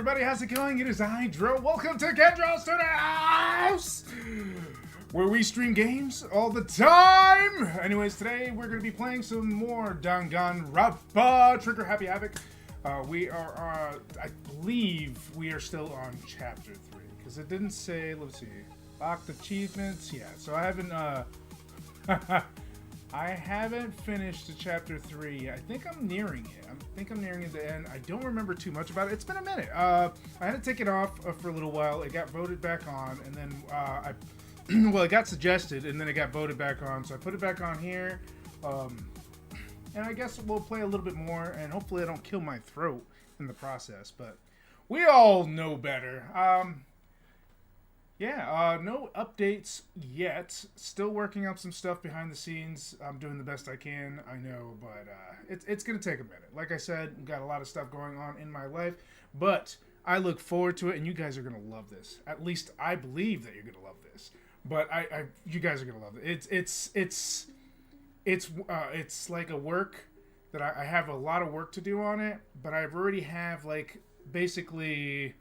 everybody, how's it going? It is I, Dro. Welcome to Gen-Dro Studios, where we stream games all the time. Anyways, today we're going to be playing some more Danganronpa, Trigger Happy Havoc. We are, I believe we are still on Chapter 3, because it didn't say, let's see, locked achievements. Yeah, so I haven't, I haven't finished Chapter 3. I think I'm nearing it. I think I'm nearing it the end. I don't remember too much about it. It's been a minute. I had to take it off for a little while. It got voted back on, and then well, it got suggested, and then it got voted back on. So I put it back on here, and I guess we'll play a little bit more, and hopefully I don't kill my throat in the process. But we all know better. Yeah, no updates yet. Still working on some stuff behind the scenes. I'm doing the best I can, I know, but it's going to take a minute. Like I said, we've got a lot of stuff going on in my life, but I look forward to it, and you guys are going to love this. At least I believe that you're going to love this. But you guys are going to love it. It's like a work that I have a lot of work to do on it, but I already have, like, basically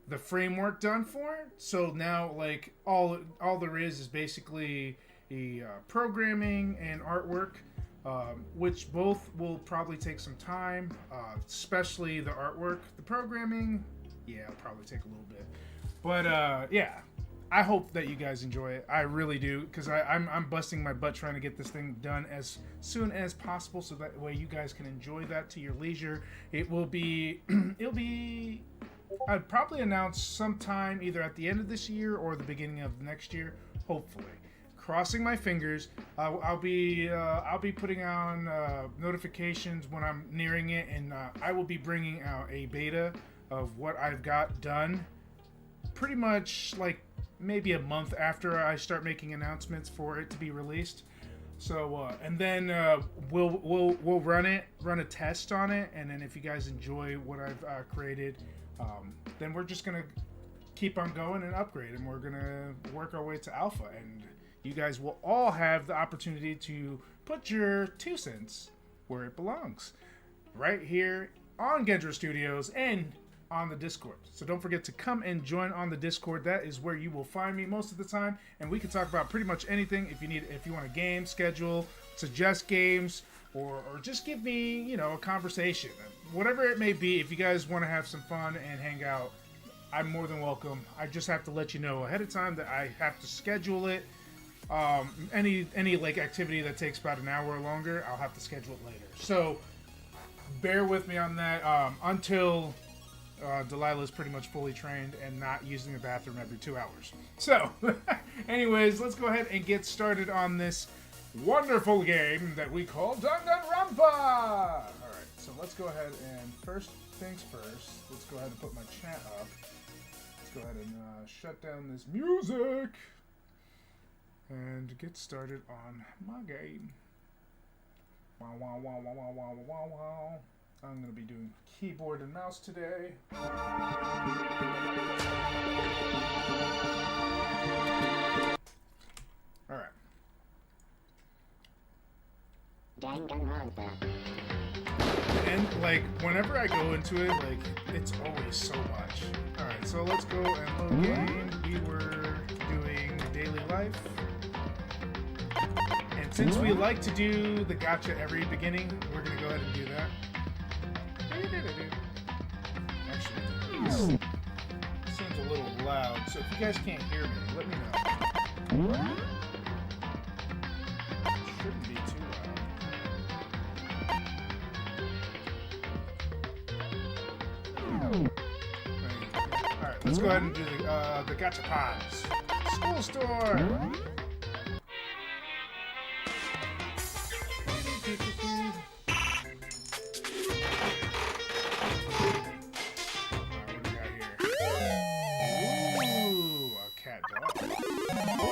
the framework done for it. So now, like, all there is basically the programming and artwork, which both will probably take some time, especially the artwork. The programming, yeah, it'll probably take a little bit, but yeah, I hope that you guys enjoy it. I really do, because I'm busting my butt trying to get this thing done as soon as possible, so that way you guys can enjoy that to your leisure. It will be it'll be, I'd probably announce sometime either at the end of this year or the beginning of next year, hopefully. Crossing my fingers. I'll be putting on notifications when I'm nearing it, and I will be bringing out a beta of what I've got done, pretty much like maybe a month after I start making announcements for it to be released. So and then we'll run a test on it, and then if you guys enjoy what I've created, then we're just gonna keep on going and upgrade, and we're gonna work our way to alpha, and you guys will all have the opportunity to put your 2 cents where it belongs, right here on Gen-Dro Studios and on the Discord. So don't forget to come and join on the Discord. That is where you will find me most of the time, and we can talk about pretty much anything. If you want a game schedule, suggest games, or just give me, you know, a conversation, whatever it may be. If you guys want to have some fun and hang out, I'm more than welcome. I just have to let you know ahead of time that I have to schedule it. Any like activity that takes about an hour or longer, I'll have to schedule it later. So bear with me on that until Delilah's pretty much fully trained and not using the bathroom every 2 hours. So anyways, let's go ahead and get started on this wonderful game that we call Danganronpa! Alright, so let's go ahead and first things first, let's go ahead and put my chat up. Let's go ahead and shut down this music and get started on my game. Wow, wow, wow, wow, wow, wow, wow, wow. I'm going to be doing keyboard and mouse today. Alright. Danganronpa. And, like, whenever I go into it, like, it's always so much. Alright, so let's go and load game. We were doing daily life. And since we like to do the gacha every beginning, we're going to go ahead and do that. Actually, this seems a little loud, so if you guys can't hear me, let me know. Shouldn't be too loud. Alright, let's go ahead and do the gacha pods. School store!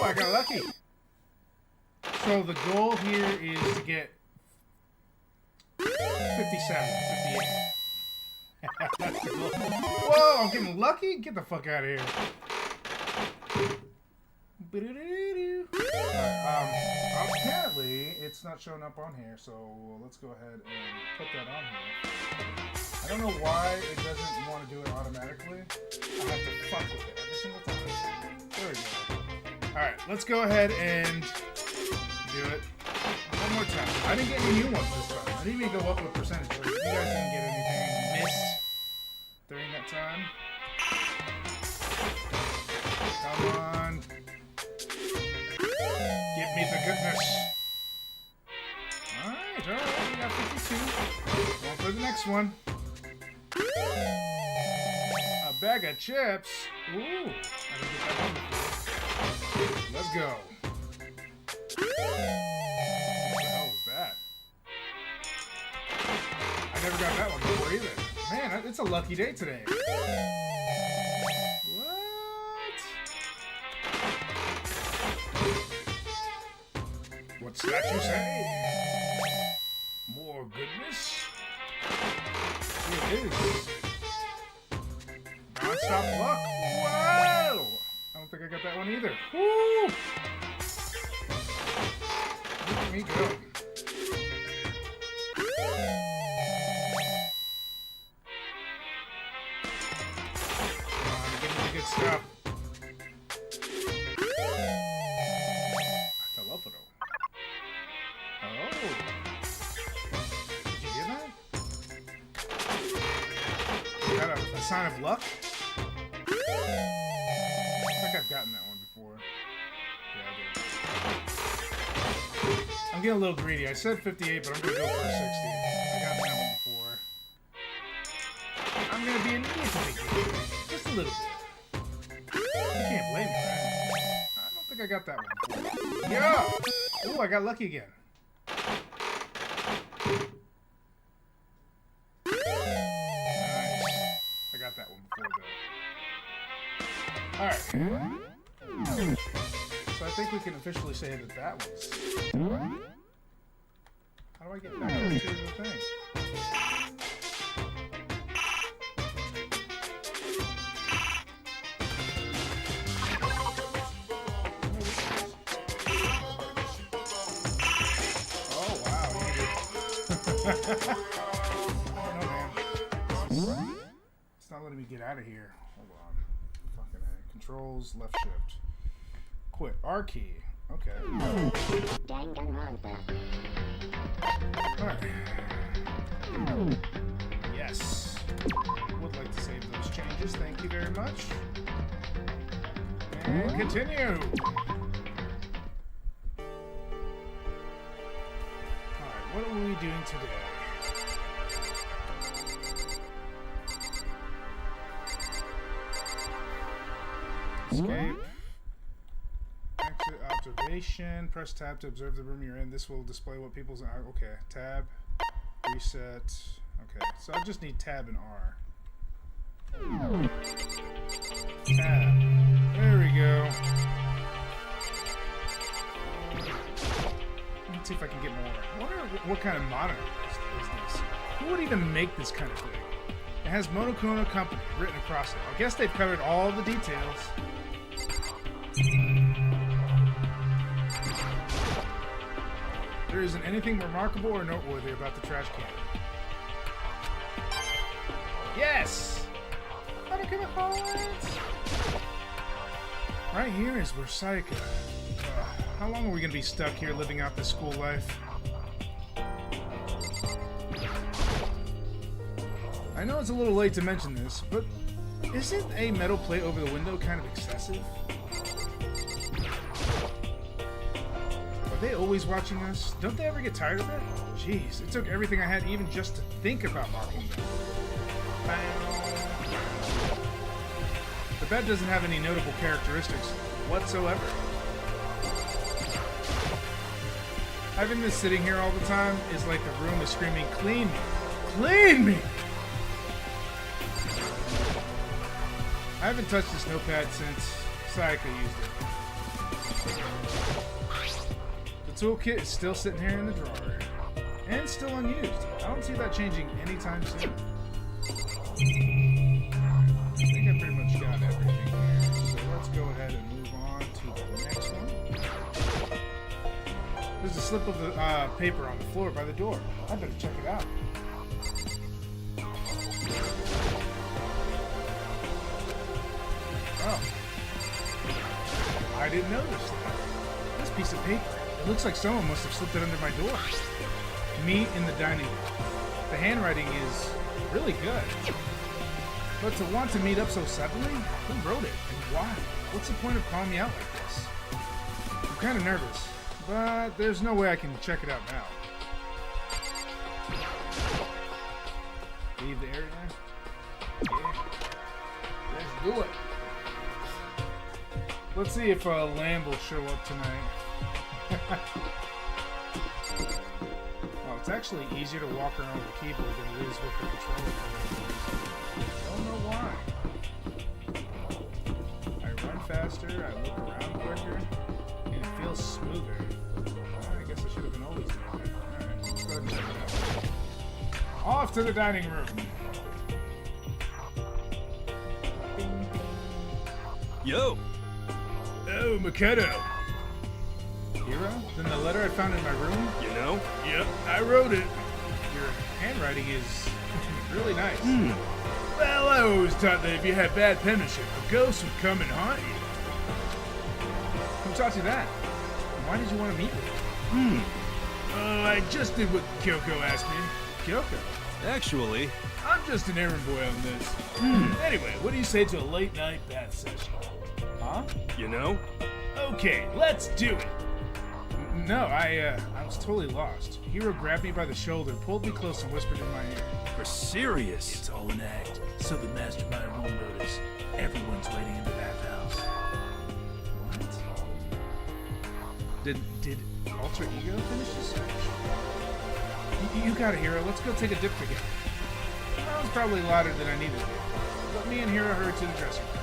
I got lucky. So the goal here is to get 57, 58. That's the goal. Whoa, I'm getting lucky? Get the fuck out of here. Right, apparently it's not showing up on here, so let's go ahead and put that on here. I don't know why it doesn't want to do it automatically. I have to fuck with it every single time. There we go. Alright, let's go ahead and do it one more time. I didn't get any new ones this time. I didn't even go up with percentage. Like, you guys didn't get anything missed during that time. Come on. Give me the goodness. Alright, we got 52. Going for the next one. A bag of chips. Ooh, I didn't get that one before. Let's go. What the hell was that? I never got that one before either. Man, it's a lucky day today. What's that you say? More goodness? Here it is. Non-stop luck. Whoa! I don't think I got that one either. Woo! Look at me go. Come on, give me the good stuff. Sign of luck? I think I've gotten that one before. Yeah, I did. I'm getting a little greedy. I said 58, but I'm going to go for a 60. I got that one before. I'm going to be a little bit greedy. Just a little bit. You can't blame me, right? I don't think I got that one before. Yeah! Ooh, I got lucky again. That one before though. Alright. So I think we can officially say that that one's... How do I get back into the thing? Oh wow. Not letting me get out of here. Hold on. Fucking A. Controls, left shift. Quit. R key. Okay. Danganronpa. Alright. Yes. Would like to save those changes. Thank you very much. And continue. Alright, what are we doing today? Escape. Exit observation. Press tab to observe the room you're in. This will display what people's... Okay. Tab. Reset. Okay. So I just need tab and R. Tab. There we go. Let's see if I can get more. I wonder what kind of monitor is this. Who would even make this kind of thing? It has Monochrome Company written across it. I guess they've covered all the details. There isn't anything remarkable or noteworthy about the trash can. Yes! Right here is where Sayaka. How long are we going to be stuck here living out this school life? I know it's a little late to mention this, but isn't a metal plate over the window kind of excessive? Are they always watching us? Don't they ever get tired of it? Jeez, it took everything I had even just to think about marking them. The bed doesn't have any notable characteristics whatsoever. Having this sitting here all the time is like the room is screaming, "Clean me! Clean me!" I haven't touched this notepad since Sayaka used it. The toolkit is still sitting here in the drawer. And still unused. I don't see that changing anytime soon. I think I pretty much got everything here. So let's go ahead and move on to the next one. There's a slip of the paper on the floor by the door. I better check it out. didn't notice that. This piece of paper. It looks like someone must have slipped it under my door. Meet in the dining room. The handwriting is really good. But to want to meet up so suddenly? Who wrote it and why? What's the point of calling me out like this? I'm kind of nervous, but there's no way I can check it out now. Leave the area? Yeah. Let's do it. Let's see if Lamb will show up tonight. Oh, it's actually easier to walk around with the keyboard than it is with the controller. Don't know why. I run faster, I look around quicker, and it feels smoother. I guess I should have been always doing it. Alright, let's go ahead and check it out. Off to the dining room. Yo! Oh, Makoto. Hero? Then the letter I found in my room? You know? Yep, I wrote it. Your handwriting is really nice. Well, I always thought that if you had bad penmanship, a ghost would come and haunt you. Who taught you that? And why did you want to meet with me? Oh, I just did what Kyoko asked me. Kyoko? Actually, I'm just an errand boy on this. Anyway, what do you say to a late night bath session? Huh? you know? Okay, let's do it. No, I was totally lost. Hiro grabbed me by the shoulder, pulled me close, and whispered in my ear. For serious? It's all an act, so the mastermind won't notice. Everyone's waiting in the bathhouse. What? Did Alter Ego finish the search? You got it, Hiro. Let's go take a dip together. That was probably louder than I needed to be. But me and Hiro hurried to the dressing room.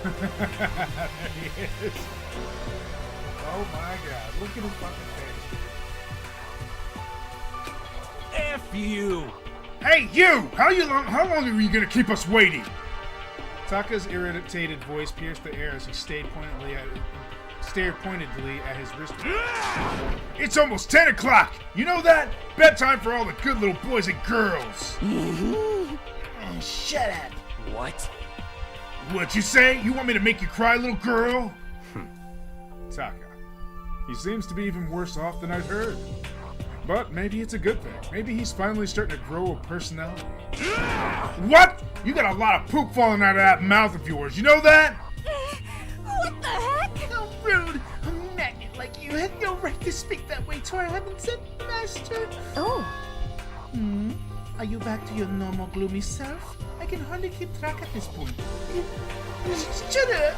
There he is. Oh my god, look at his fucking face. F you! Hey, you! How long are you gonna keep us waiting? Taka's irritated voice pierced the air as he stared pointedly at his wrist. It's almost 10 o'clock! You know that? Bedtime for all the good little boys and girls! Shut up. What? What you say? You want me to make you cry, little girl? Taka. He seems to be even worse off than I'd heard. But maybe it's a good thing. Maybe he's finally starting to grow a personality. What? You got a lot of poop falling out of that mouth of yours. You know that? What the heck? How rude! A magnet like you had no right to speak that way to our heaven-sent master. Oh. Are you back to your normal gloomy self? I can hardly keep track at this point. Shut up!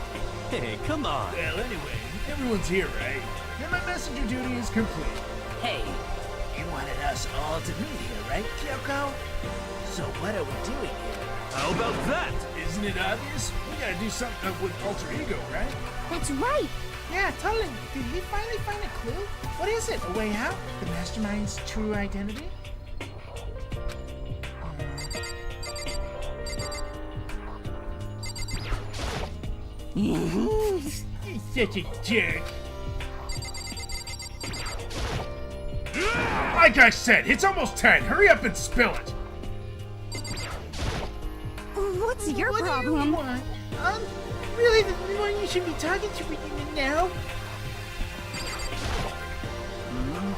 Hey, come on. Well, anyway, everyone's here, right? Then my messenger duty is complete. Hey, you wanted us all to meet here, right, Kyoko? So what are we doing here? How about that? Isn't it obvious? We gotta do something with Alter Ego, right? That's right. Yeah, totally. Did he finally find a clue? What is it? A way out? The mastermind's true identity? He's such a jerk. Like I said, it's almost 10. Hurry up and spill it. What's your What do problem? you want? Really the one you should be talking to me now?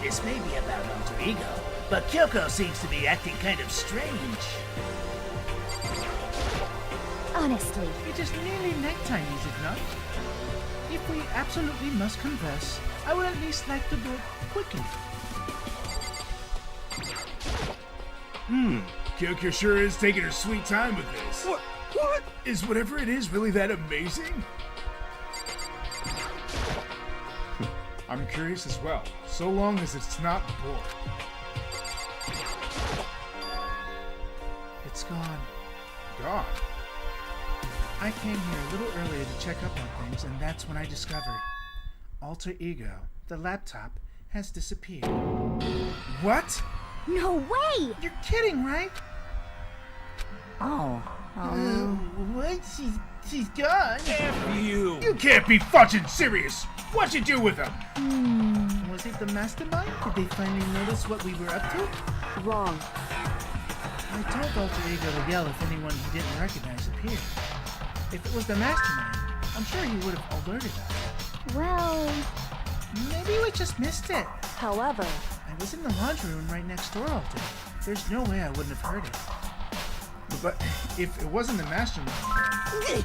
This may be about Alter Ego, but Kyoko seems to be acting kind of strange. Honestly. It is nearly nighttime, is it not? If we absolutely must converse, I would at least like to do it quickly. Kyoko sure is taking her sweet time with this. What? What? Is whatever it is really that amazing? I'm curious as well, so long as it's not boring. It's gone. God. I came here a little earlier to check up on things, and that's when I discovered Alter Ego, the laptop, has disappeared. What? No way! You're kidding, right? Oh. What? She's gone. F you! You can't be fucking serious! What'd you do with him? Was it the mastermind? Did they finally notice what we were up to? Wrong. I told Alter Ego to yell if anyone he didn't recognize appeared. If it was the mastermind, I'm sure he would have alerted us. Well, Maybe we just missed it. however, I was in the laundry room right next door, Alter. There's no way I wouldn't have heard it. But if it wasn't the mastermind, then...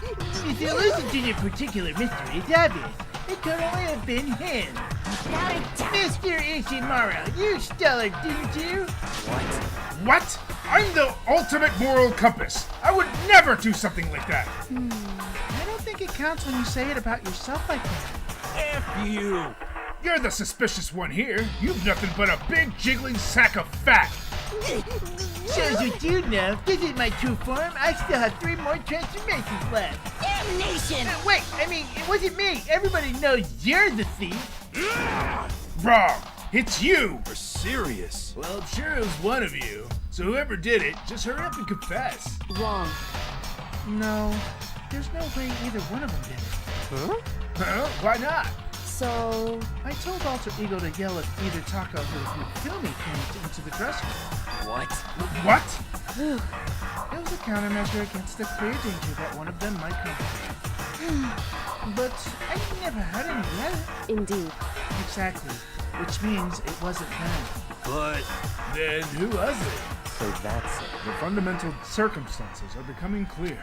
If there wasn't any particular mystery, it's obvious. It could only have been him. without a doubt. Mr. Ishimura, you stole it, didn't you? What? I'm the ultimate moral compass. I would never do something like that. I don't think it counts when you say it about yourself like that. F you! You're the suspicious one here. You've nothing but a big jiggling sack of fat. Shows what you know. This is my true form. I still have 3 more transformations left. Damnation! Wait, I mean, it wasn't me. Everybody knows you're the thief. Wrong. It's you. You're serious. Well, I'm sure it was one of you. So whoever did it, just hurry up and confess. Wrong. No, there's no way either one of them did it. Huh? Why not? So, I told Alter Ego to yell if either Taka or Fumi came into the dressing room. What? What? It was a countermeasure against the clear danger that one of them might come to. But I never had any yet. indeed. Exactly, which means it wasn't them. But Then who was it? so that's it. The fundamental circumstances are becoming clear.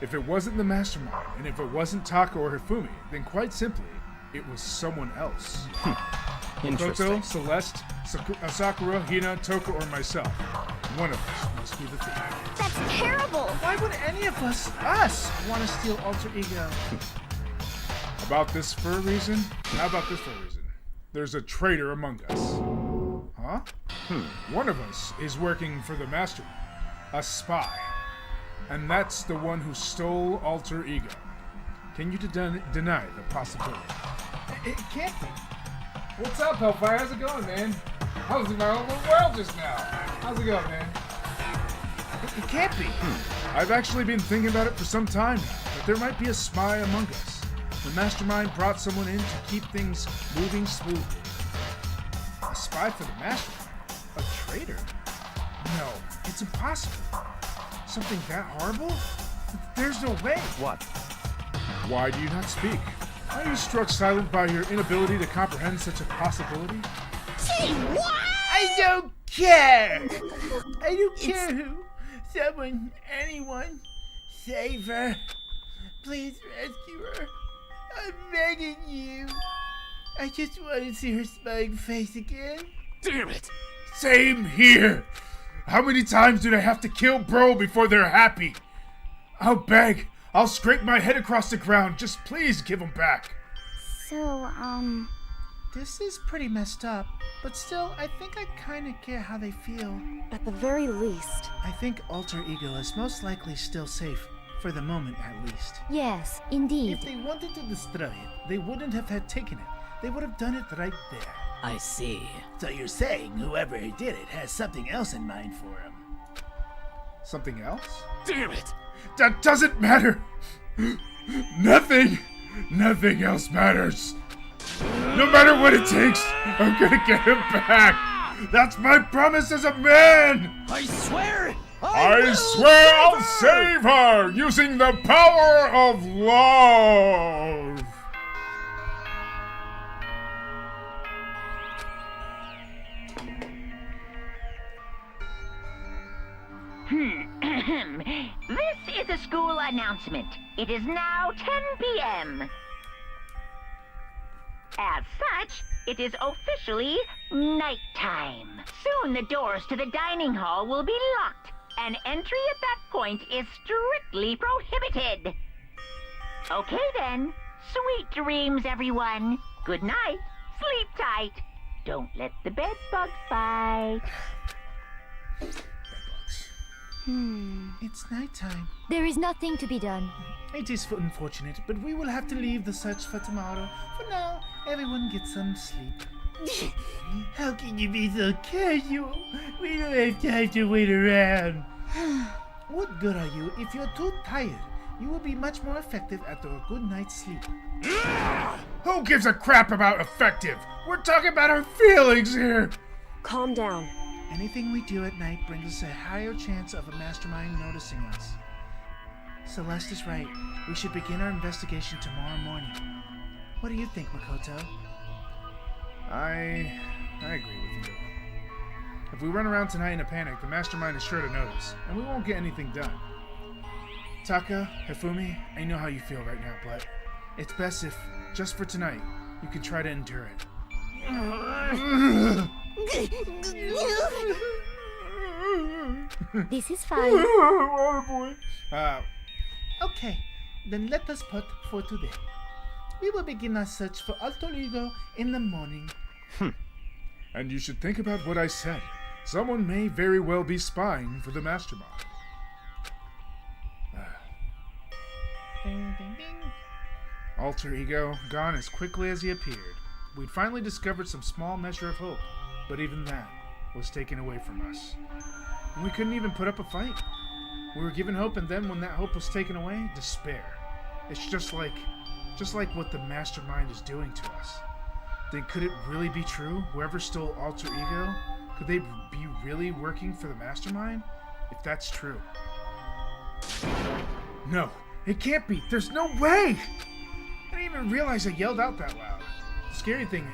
If it wasn't the mastermind, and if it wasn't Taka or Hifumi, then quite simply, it was someone else. Interesting. Koto, Celeste, Sakura, Hina, Toka, or myself. One of us must be the thief. That's terrible! Why would any of us want to steal Alter Ego? About this for a reason? How about this for a reason? There's a traitor among us. Huh? One of us is working for the mastermind. A spy. And that's the one who stole Alter Ego. Can you deny the possibility? It can't be. What's up, Hellfire? How's it going, man? I was in my own little world just now. How's it going, man? It can't be. I've actually been thinking about it for some time now, that there might be a spy among us. The mastermind brought someone in to keep things moving smoothly. A spy for the mastermind? A traitor? No, it's impossible. Something that horrible? There's no way. What? Why do you not speak? Are you struck silent by your inability to comprehend such a possibility? Gee, what? I don't care. I don't care who. Someone, anyone, save her. Please rescue her. I'm begging you. I just want to see her smiling face again. Damn it! Same here! How many times do they have to kill bro before they're happy? I'll beg. I'll scrape my head across the ground. Just please give him back. So, This is pretty messed up, but still, I think I kind of care how they feel. at the very least. I think Alter Ego is most likely still safe, for the moment at least. Yes, If indeed. they wanted to destroy it, they wouldn't have had taken it. They would have done it right there. I see. So you're saying whoever did it has something else in mind for him? Something else? Damn it! That doesn't matter. Nothing else matters. No matter what it takes, I'm gonna get him back. That's my promise as a man. I swear! I swear I'll save her using the power of love. This is a school announcement. It is now 10 p.m. As such, it is officially nighttime. Soon the doors to the dining hall will be locked, and entry at that point is strictly prohibited. Okay then. Sweet dreams, everyone. Good night. Sleep tight. Don't let the bed bugs bite. It's nighttime. There is nothing to be done. It is unfortunate, but we will have to leave the search for tomorrow. For now, everyone get some sleep. How can you be so casual? We don't have time to wait around. What good are you if you're too tired? You will be much more effective after a good night's sleep. Who gives a crap about effective? We're talking about our feelings here. Calm down. Anything we do at night brings us a higher chance of a mastermind noticing us. Celeste is right. We should begin our investigation tomorrow morning. What do you think, Makoto? I agree with you. If we run around tonight in a panic, the mastermind is sure to notice, and we won't get anything done. Taka, Hifumi, I know how you feel right now, but it's best if, just for tonight, you can try to endure it. This is fine. Oh boy. Okay, then let us put for today. We will begin our search for Alter Ego in the morning. And you should think about what I said. Someone may very well be spying for the mastermind. Ding, ding, ding. Alter Ego, gone as quickly as he appeared. We'd finally discovered some small measure of hope, but even that was taken away from us. And we couldn't even put up a fight. We were given hope, and then when that hope was taken away, despair. It's just like what the mastermind is doing to us. Then could it really be true? Whoever stole Alter Ego, could they be really working for the mastermind? If that's true. No, it can't be. There's no way! I didn't even realize I yelled out that loud. The scary thing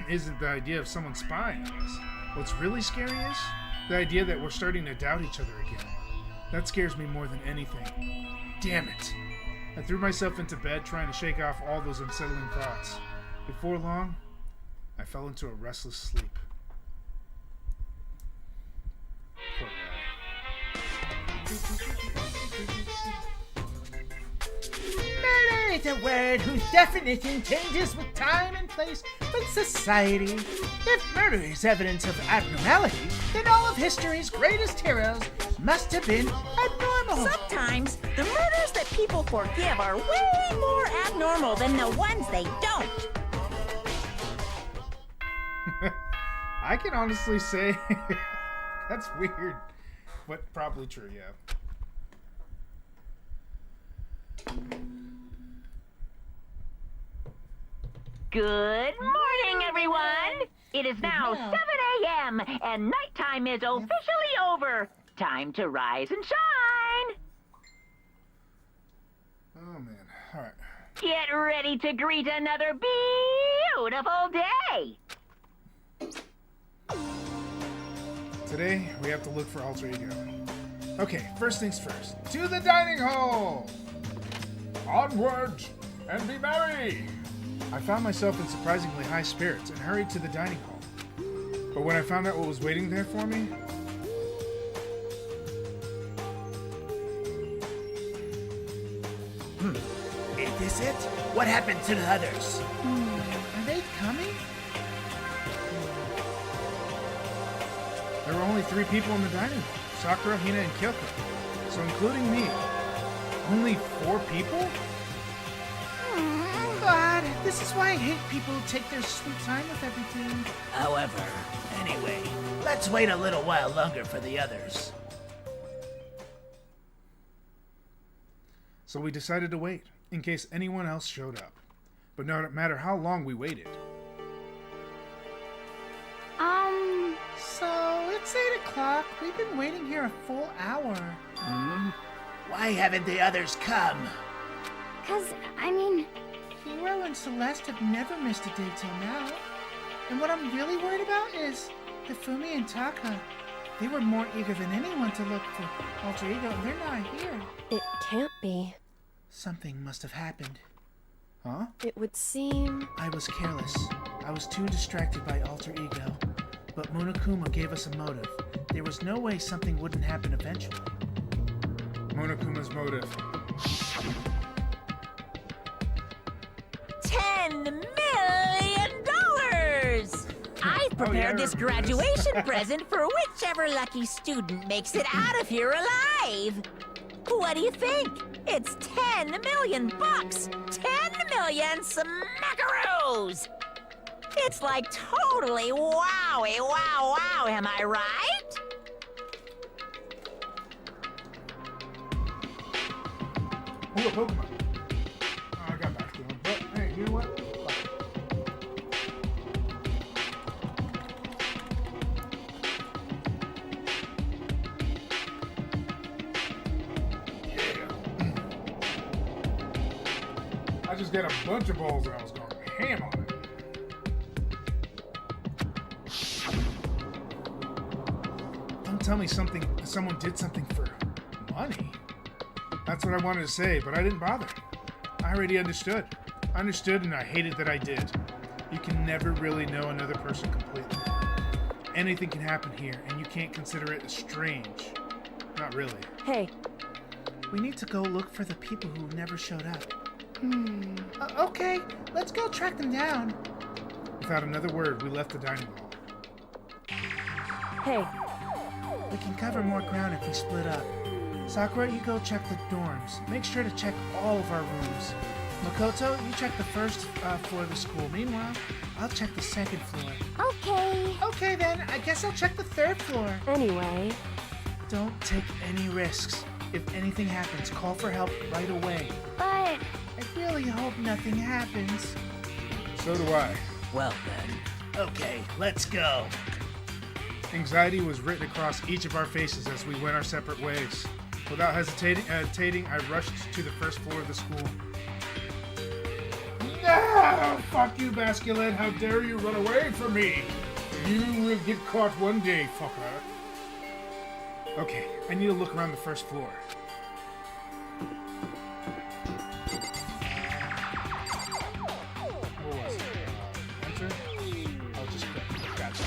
isn't the idea of someone spying on us. What's really scary is the idea that we're starting to doubt each other again. That scares me more than anything. Damn it! I threw myself into bed trying to shake off all those unsettling thoughts. Before long, I fell into a restless sleep. Poor Murder is a word whose definition changes with time and place with society. If murder is evidence of abnormality, then all of history's greatest heroes must have been abnormal. Sometimes the murders that people forgive are way more abnormal than the ones they don't. I can honestly say that's weird, but probably true, yeah. Good morning, everyone! It is now 7 a.m. and nighttime is officially over. Time to rise and shine! Oh man, alright. Get ready to greet another beautiful day! Today, we have to look for Alter Ego. Okay, first things first. To the dining hall! Onward, and be merry! I found myself in surprisingly high spirits and hurried to the dining hall. But when I found out what was waiting there for me, Is this it? What happened to the others? Are they coming? there were only 3 people in the dining hall. Sakura, Hina, and Kyoko. So including me. Only 4 people? Oh, God, this is why I hate people who take their sweet time with everything. However, anyway, let's wait a little while longer for the others. So we decided to wait, in case anyone else showed up. But no matter how long we waited, So it's 8 o'clock. We've been waiting here a full hour. Why haven't the others come? Hero and Celeste have never missed a day till now. And what I'm really worried about is Hifumi and Taka. They were more eager than anyone to look for Alter Ego, and they're not here. It can't be. Something must have happened. huh? It would seem... I was careless. I was too distracted by Alter Ego. But Monokuma gave us a motive. There was no way something wouldn't happen eventually. Monokuma's motive. $10 million! I've prepared this graduation present for whichever lucky student makes it out of here alive. What do you think? It's 10 million bucks! 10 million smackaroos! It's like totally wowie wow wow, am I right? Oh, a Pokemon. Oh, I got back to him. But hey, you know what? Fuck I just got a bunch of bowls and I was going ham on it. Don't tell me someone did something for money. That's what I wanted to say, but I didn't bother. I already understood. I understood and I hated that I did. You can never really know another person completely. Anything can happen here, and you can't consider it strange. Not really. Hey, We need to go look for the people who never showed up. Okay, let's go track them down. Without another word, we left the dining hall. hey, We can cover more ground if we split up. Sakura, you go check the dorms. Make sure to check all of our rooms. Makoto, you check the first floor of the school. Meanwhile, I'll check the second floor. Okay. Okay then, I guess I'll check the third floor. anyway. Don't take any risks. If anything happens, call for help right away. But I really hope nothing happens. So do I. Well then. Okay, let's go. Anxiety was written across each of our faces as we went our separate ways. Without hesitating, I rushed to the first floor of the school. No! Fuck you, Basculin! How dare you run away from me! You will get caught one day, fucker. Okay, I need to look around the first floor. What was it? Enter? Oh, just click. Gotcha.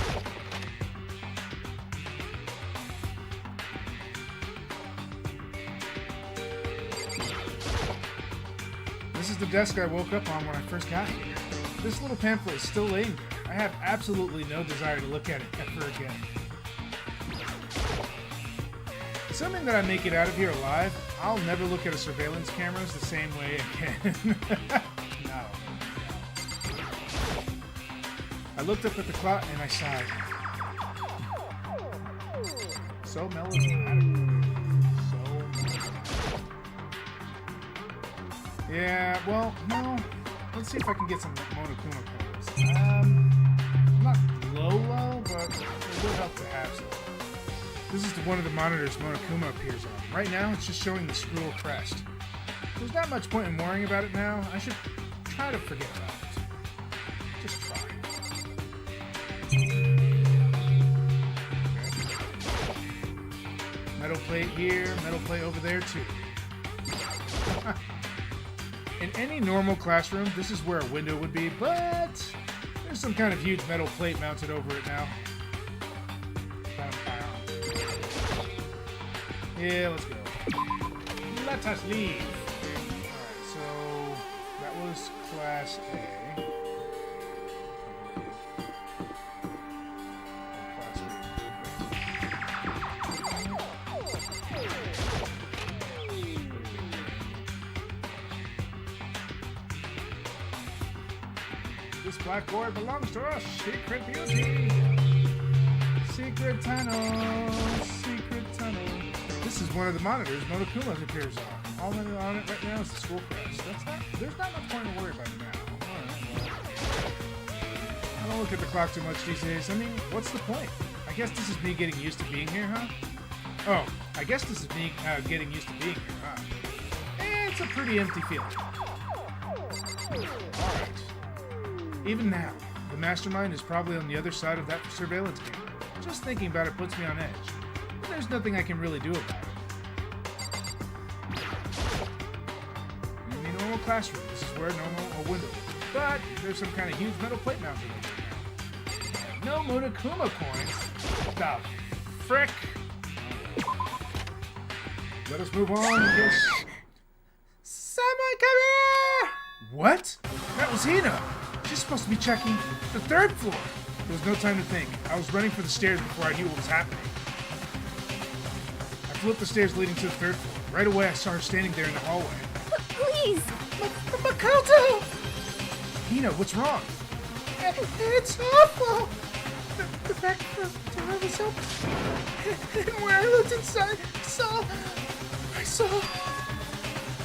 This is the desk I woke up on when I first got here. This little pamphlet is still laying there. I have absolutely no desire to look at it ever again. Assuming that I make it out of here alive, I'll never look at a surveillance cameras the same way again. No. I looked up at the clock and I sighed. So melodramatic. Yeah, well, no. Let's see if I can get some Monokuma colors. Not low, but it would help to have some. This is one of the monitors Monokuma appears on. Right now, it's just showing the scroll crest. There's not much point in worrying about it now. I should try to forget about it. Just try. Okay. Metal plate here, metal plate over there too. In any normal classroom, this is where a window would be, but there's some kind of huge metal plate mounted over it now. Yeah, let's go. Let us leave. Alright, so that was Class A. Class B. This blackboard belongs to us. Secret beauty. Secret tunnel. Secret tunnel. This is one of the monitors Monokuma appears on. All on it right now is the school crest. There's not much point to worry about it now. Alright, well. I don't look at the clock too much these days. I mean, what's the point? I guess this is me getting used to being here, huh? Oh, I guess this is me getting used to being here, huh? It's a pretty empty feeling. Alright. Even now, the mastermind is probably on the other side of that surveillance camera. Just thinking about it puts me on edge. There's nothing I can really do about it. In the normal classroom, this is where a window is. But there's some kind of huge metal plate mounted over there. No Monokuma coins. The frick? Let us move on and guess. Someone come here! What? That was Hina. She's supposed to be checking the third floor. There was no time to think. I was running for the stairs before I knew what was happening. I flew up the stairs leading to the third floor. Right away, I saw her standing there in the hallway. please. Makoto! Hina, what's wrong? It's awful! The back door was open. And when I looked inside, I saw...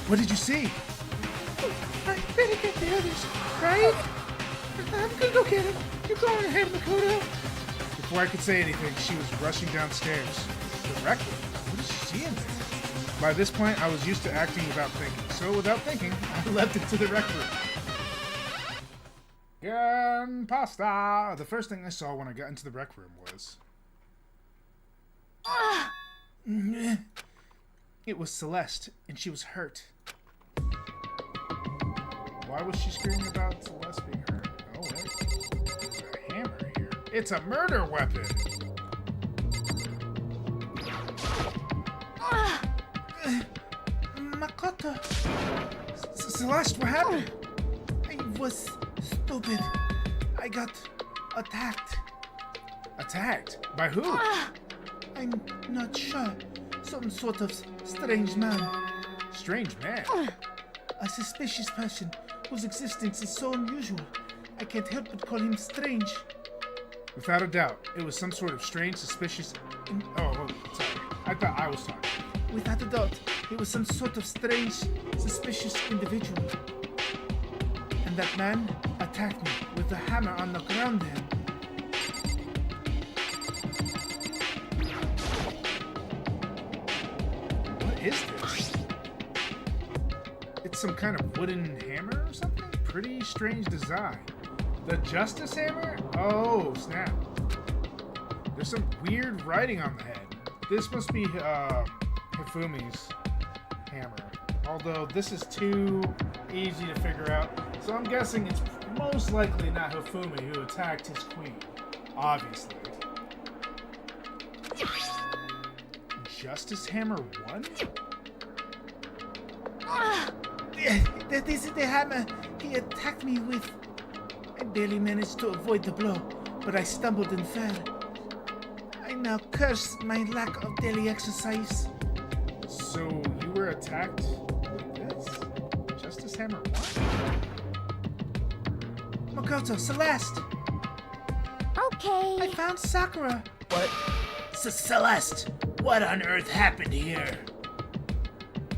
What did you see? I better get the others, right? I'm gonna go get him. You're going ahead, Makoto. Before I could say anything, she was rushing downstairs. Directly? What did she see in there? By this point, I was used to acting without thinking, so So without thinking, I leapt into the rec room. Gun pasta! The first thing I saw when I got into the rec room was... It was Celeste, and she was hurt. Why was she screaming about Celeste being hurt? Oh wait, there's a hammer here. It's a murder weapon! Makoto, Celeste, what happened? I was stupid. I got attacked. Attacked? By who? I'm not sure. Some sort of strange man. Strange man. A suspicious person whose existence is so unusual. I can't help but call him strange. Without a doubt, it was some sort of strange, suspicious... Oh, sorry. I thought I was talking. Without a doubt, he was some sort of strange, suspicious individual. And that man attacked me with a hammer on the ground then. What is this? It's some kind of wooden hammer or something? Pretty strange design. The Justice Hammer? Oh, snap. There's some weird writing on the head. This must be Hifumi's hammer. Although this is too easy to figure out. So I'm guessing it's most likely not Hifumi who attacked his queen. Obviously. Justice Hammer 1? That is the hammer he attacked me with. I barely managed to avoid the blow, but I stumbled and fell. I now curse my lack of daily exercise. So you were attacked with this? Justice Hammer 1? Makoto, Celeste, Okay. I found Sakura. What? Celeste, what on earth happened here?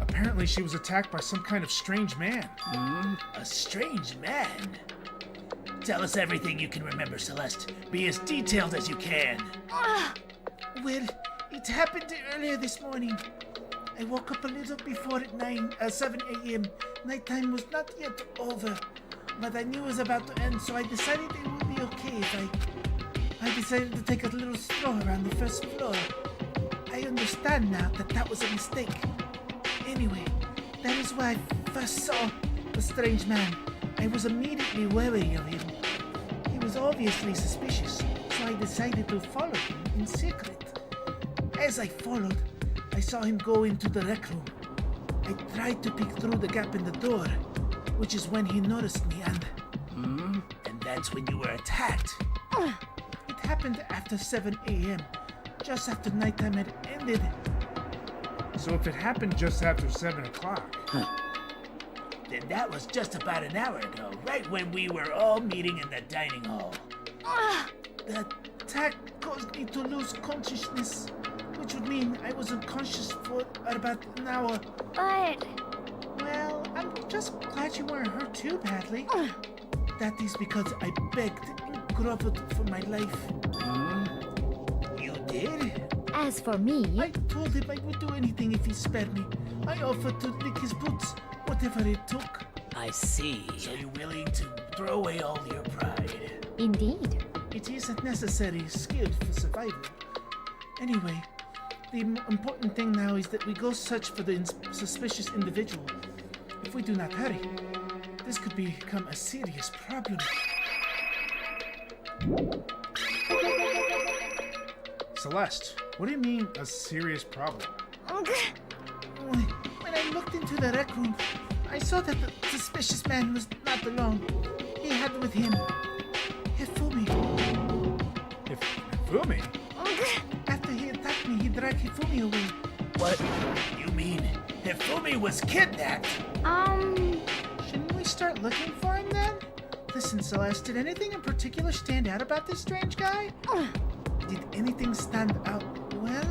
Apparently she was attacked by some kind of strange man. A strange man? Tell us everything you can remember, Celeste. Be as detailed as you can. Well, it happened earlier this morning. I woke up a little before 7 a.m. Nighttime was not yet over, but I knew it was about to end, so I decided it would be okay if I decided to take a little stroll around the first floor. I understand now that that was a mistake. Anyway, that is where I first saw the strange man. I was immediately wary of him. He was obviously suspicious, so I decided to follow him in secret. As I followed, I saw him go into the rec room. I tried to peek through the gap in the door, which is when he noticed me and... And that's when you were attacked. It happened after 7 a.m., just after nighttime had ended. So if it happened just after 7 o'clock... Then that was just about an hour ago, right when we were all meeting in the dining hall. The attack caused me to lose consciousness, which would mean I was unconscious for about an hour. But Well, I'm just glad you weren't hurt too badly. That is because I begged and groveled for my life. You did? as for me, I told him I would do anything if he spared me. I offered to lick his boots, whatever it took. I see. So you're willing to throw away all your pride? indeed. It is a necessary skill for survival. Anyway, the important thing now is that we go search for the suspicious individual. If we do not hurry, this could become a serious problem. Celeste, what do you mean, a serious problem? When I looked into the rec room, I saw that the suspicious man was not alone. He had with him Hifumi. Hifumi? After he attacked me, he dragged Hifumi away. What? You mean Hifumi was kidnapped? Shouldn't we start looking for him then? Listen, Celeste, did anything in particular stand out about this strange guy? Did anything stand out well?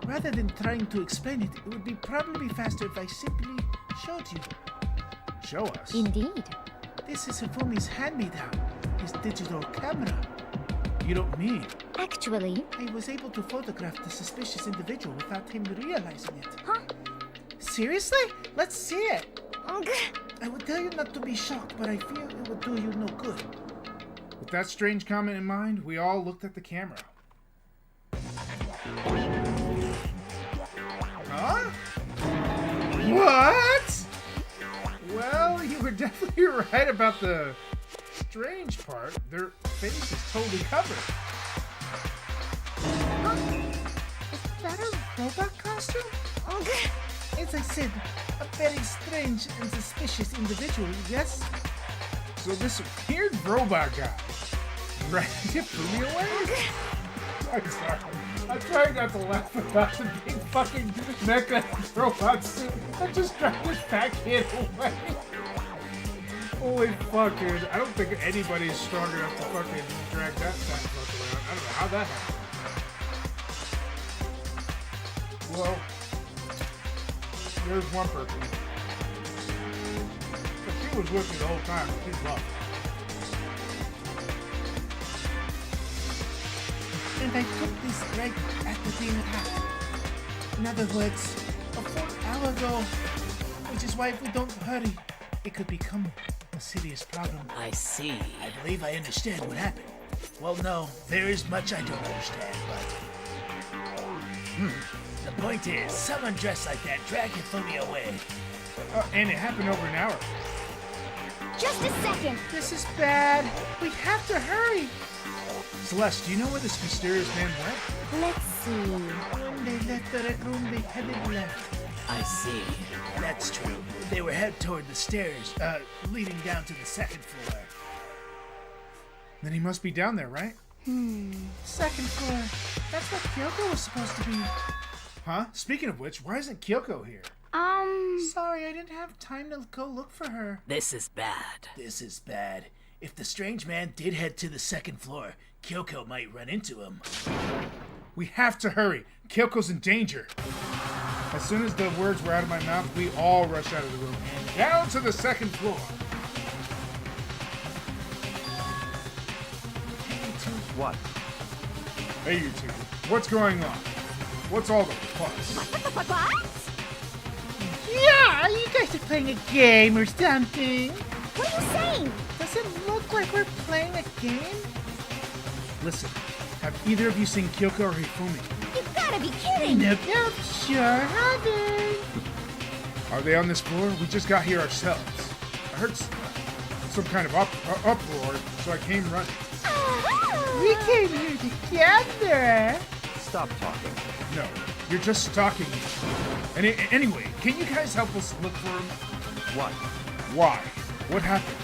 Rather than trying to explain it, it would be probably faster if I simply showed you. Show us. Indeed. This is Hifumi's hand-me-down, his digital camera. You don't mean? Actually, I was able to photograph the suspicious individual without him realizing it. huh? Seriously? Let's see it. I would tell you not to be shocked, but I feel it would do you no good. With that strange comment in mind, we all looked at the camera. Huh? What? Well, you were definitely right about the strange part. Their face is totally covered. Is that a robot costume? As I said, a very strange and suspicious individual, yes? So this weird robot guy dragged Hifumi away? I'm sorry. I'm trying not to laugh about the big fucking mecha robot suit that just dragged this fat kid away. Holy fuck, dude. I don't think anybody's strong enough to fucking drag that fat fuck around. I don't know how that happened. Well, there's one person. She was with me the whole time. She's loved. And I took this right at the same attack. In other words, a full hour ago. Which is why if we don't hurry, it could become a serious problem. I see. I believe I understand what happened. Well, no, there is much I don't understand, but... The point is, someone dressed like that dragged Hifumi away. And it happened over an hour. Just a second. This is bad. We have to hurry. Celeste, do you know where this mysterious man went? Let's see. When they left the rec room, they headed left. I see. That's true. They were headed toward the stairs, leading down to the second floor. Then he must be down there, right? Second floor. That's what Kyoko was supposed to be. Huh? Speaking of which, why isn't Kyoko here? Sorry, I didn't have time to go look for her. This is bad. This is bad. If the strange man did head to the second floor, Kyoko might run into him. We have to hurry. Kyoko's in danger. As soon as the words were out of my mouth, we all rushed out of the room and down to the second floor. What? Hey, you two. What's going on? What's all the fuss? What? Yeah, you guys are playing a game or something. What are you saying? Does it look like we're playing a game? Listen, have either of you seen Kyoko or Hifumi? You gotta be kidding. Nope, sure haven't. Are they on this floor? We just got here ourselves. I heard some kind of uproar, so I came running. We came here together. Stop talking. No, you're just stalking me. And anyway, can you guys help us look for him? What? Why? What happened?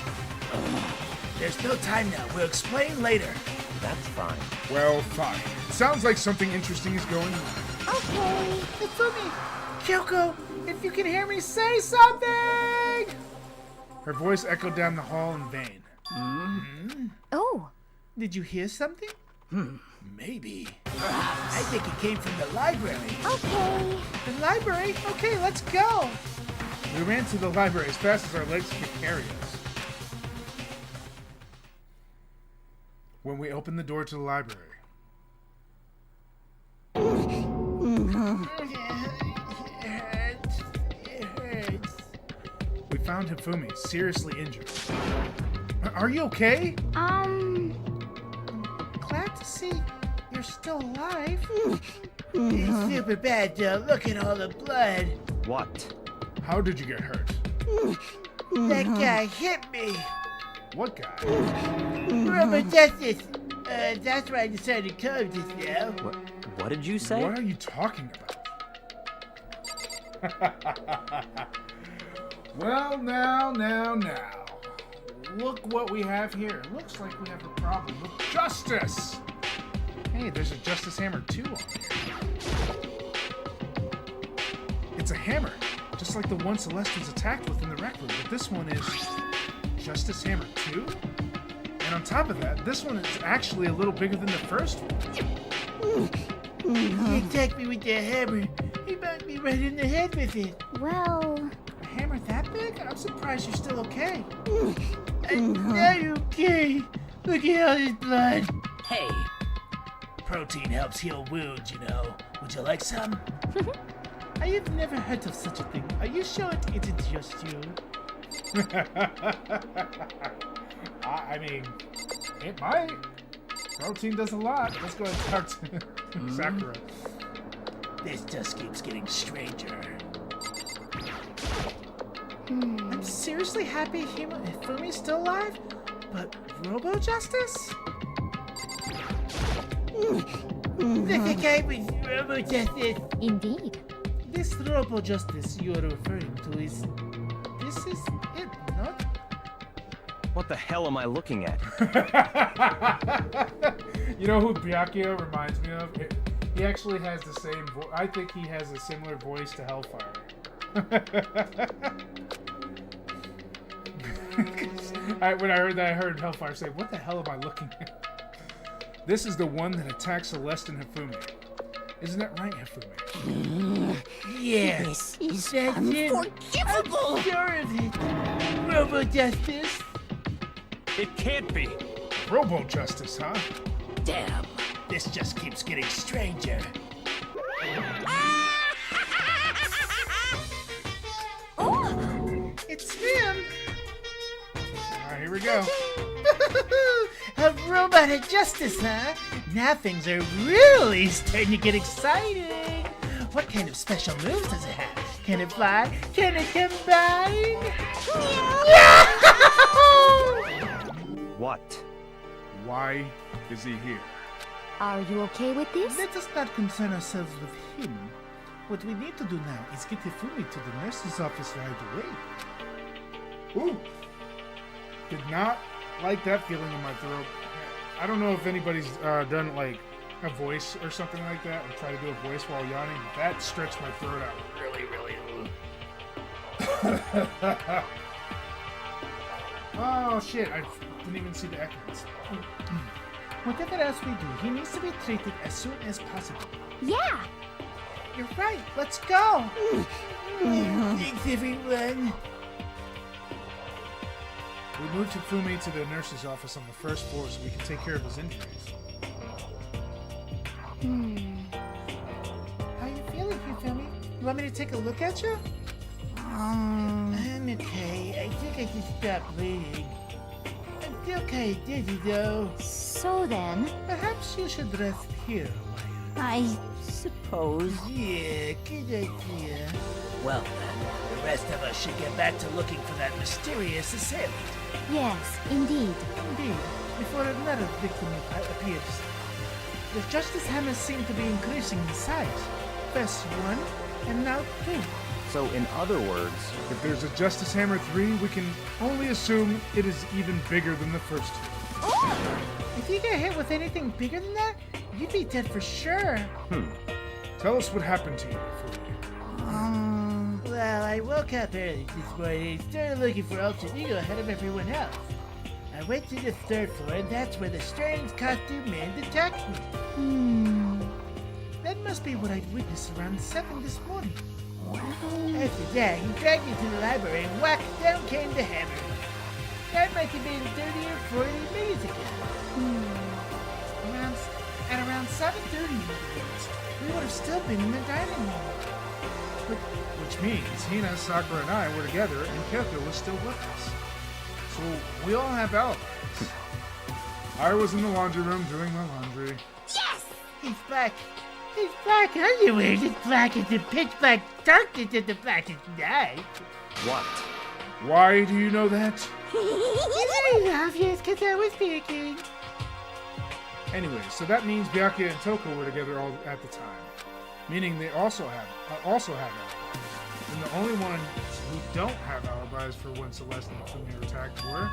There's no time now. We'll explain later. That's fine. Well, fine. Sounds like something interesting is going on. Okay. It's me. Kyoko, if you can hear me, say something! Her voice echoed down the hall in vain. Oh. Did you hear something? Maybe. I think it came from the library. Okay. The library? Okay, let's go. We ran to the library as fast as our legs could carry us. When we opened the door to the library, It hurts. we found Hifumi seriously injured. Are you okay? Glad to see you're still alive. It's super bad, though. Look at all the blood. What? How did you get hurt? That guy hit me. What guy? Rubber justice. That's why I decided to come just now. What did you say? What are you talking about? Well, now. Look what we have here. Looks like we have a problem with justice. Hey, there's a Justice Hammer 2 on here. It's a hammer, just like the one Celeste was attacked with in the rec room. But this one is Justice Hammer 2? And on top of that, this one is actually a little bigger than the first one. He attacked me with the hammer. He knocked me right in the head with it. Well. A hammer that big? I'm surprised you're still okay. I'm not okay. Look at all this blood. Hey. Protein helps heal wounds, you know. Would you like some? I have never heard of such a thing. Are you sure it isn't just you? I mean, it might. Protein does a lot. Let's go ahead and talk to Sakura. This just keeps getting stranger. I'm seriously happy Fumi's still alive? But Robo Justice? The guy with Robo Justice. Indeed. This Robo Justice you're referring to is... This is it, not? What the hell am I looking at? You know who Byakuya reminds me of? He actually has the same voice. I think he has a similar voice to Hellfire. When I heard that, I heard Hellfire say, "What the hell am I looking at?" This is the one that attacked Celeste and Hifumi. Isn't that right, Hifumi? Yeah. This is That's him. unforgivable. I'm sure of it. Robo Justice. It can't be. Robo Justice, huh? Damn. This just keeps getting stranger. It's him! Alright, here we go. A robot of justice, huh? Now things are really starting to get exciting. What kind of special moves does it have? Can it fly? Can it combine? What? Why is he here? Are you okay with this? Let us not concern ourselves with him. What we need to do now is get Hifumi to the nurse's office right away. Ooh. Did not like that feeling in my throat. I don't know if anybody's done like a voice or something like that, or try to do a voice while yawning, but that stretched my throat out really, really. Oh shit, I didn't even see the echoes. Whatever else we do, he needs to be treated as soon as possible. Yeah. You're right, let's go! Thanks, everyone. We moved Hifumi to the nurse's office on the first floor so we can take care of his injuries. How you feeling, Hifumi? You want me to take a look at you? I'm okay. I think I just stopped bleeding. I'm still kind of dizzy, though. So then, Perhaps you should rest here a while. I suppose. Yeah, good idea. Well, then, the rest of us should get back to looking for that mysterious assailant. Yes, indeed. Indeed, before another victim appears. The Justice Hammers seem to be increasing in size. First one, and now two. So, in other words, If there's a Justice Hammer 3, we can only assume it is even bigger than the first two. If you get hit with anything bigger than that, you'd be dead for sure. Tell us what happened to you. Well, I woke up early this morning and started looking for Alter Ego ahead of everyone else. I went to the third floor, and that's where the strange costume man attacked me. That must be what I'd witnessed around 7 this morning. After that, he dragged me to the library and whack, down came the hammer. That might have been 30 or 40 minutes ago. At around 7:30, we would have still been in the dining hall. Which means Hina, Sakura, and I were together, and Kyoko was still with us. So we all have alibis. I was in the laundry room doing my laundry. He's black. His black underwear is black as the pitch black darkness of the blackest night. what? Why do you know that? It's very obvious because I was thinking. Anyway, so that means Byakuya and Toko were together all at the time, meaning they also have alibis. And the only ones who don't have alibis for when Celeste and Hifumi were attacked were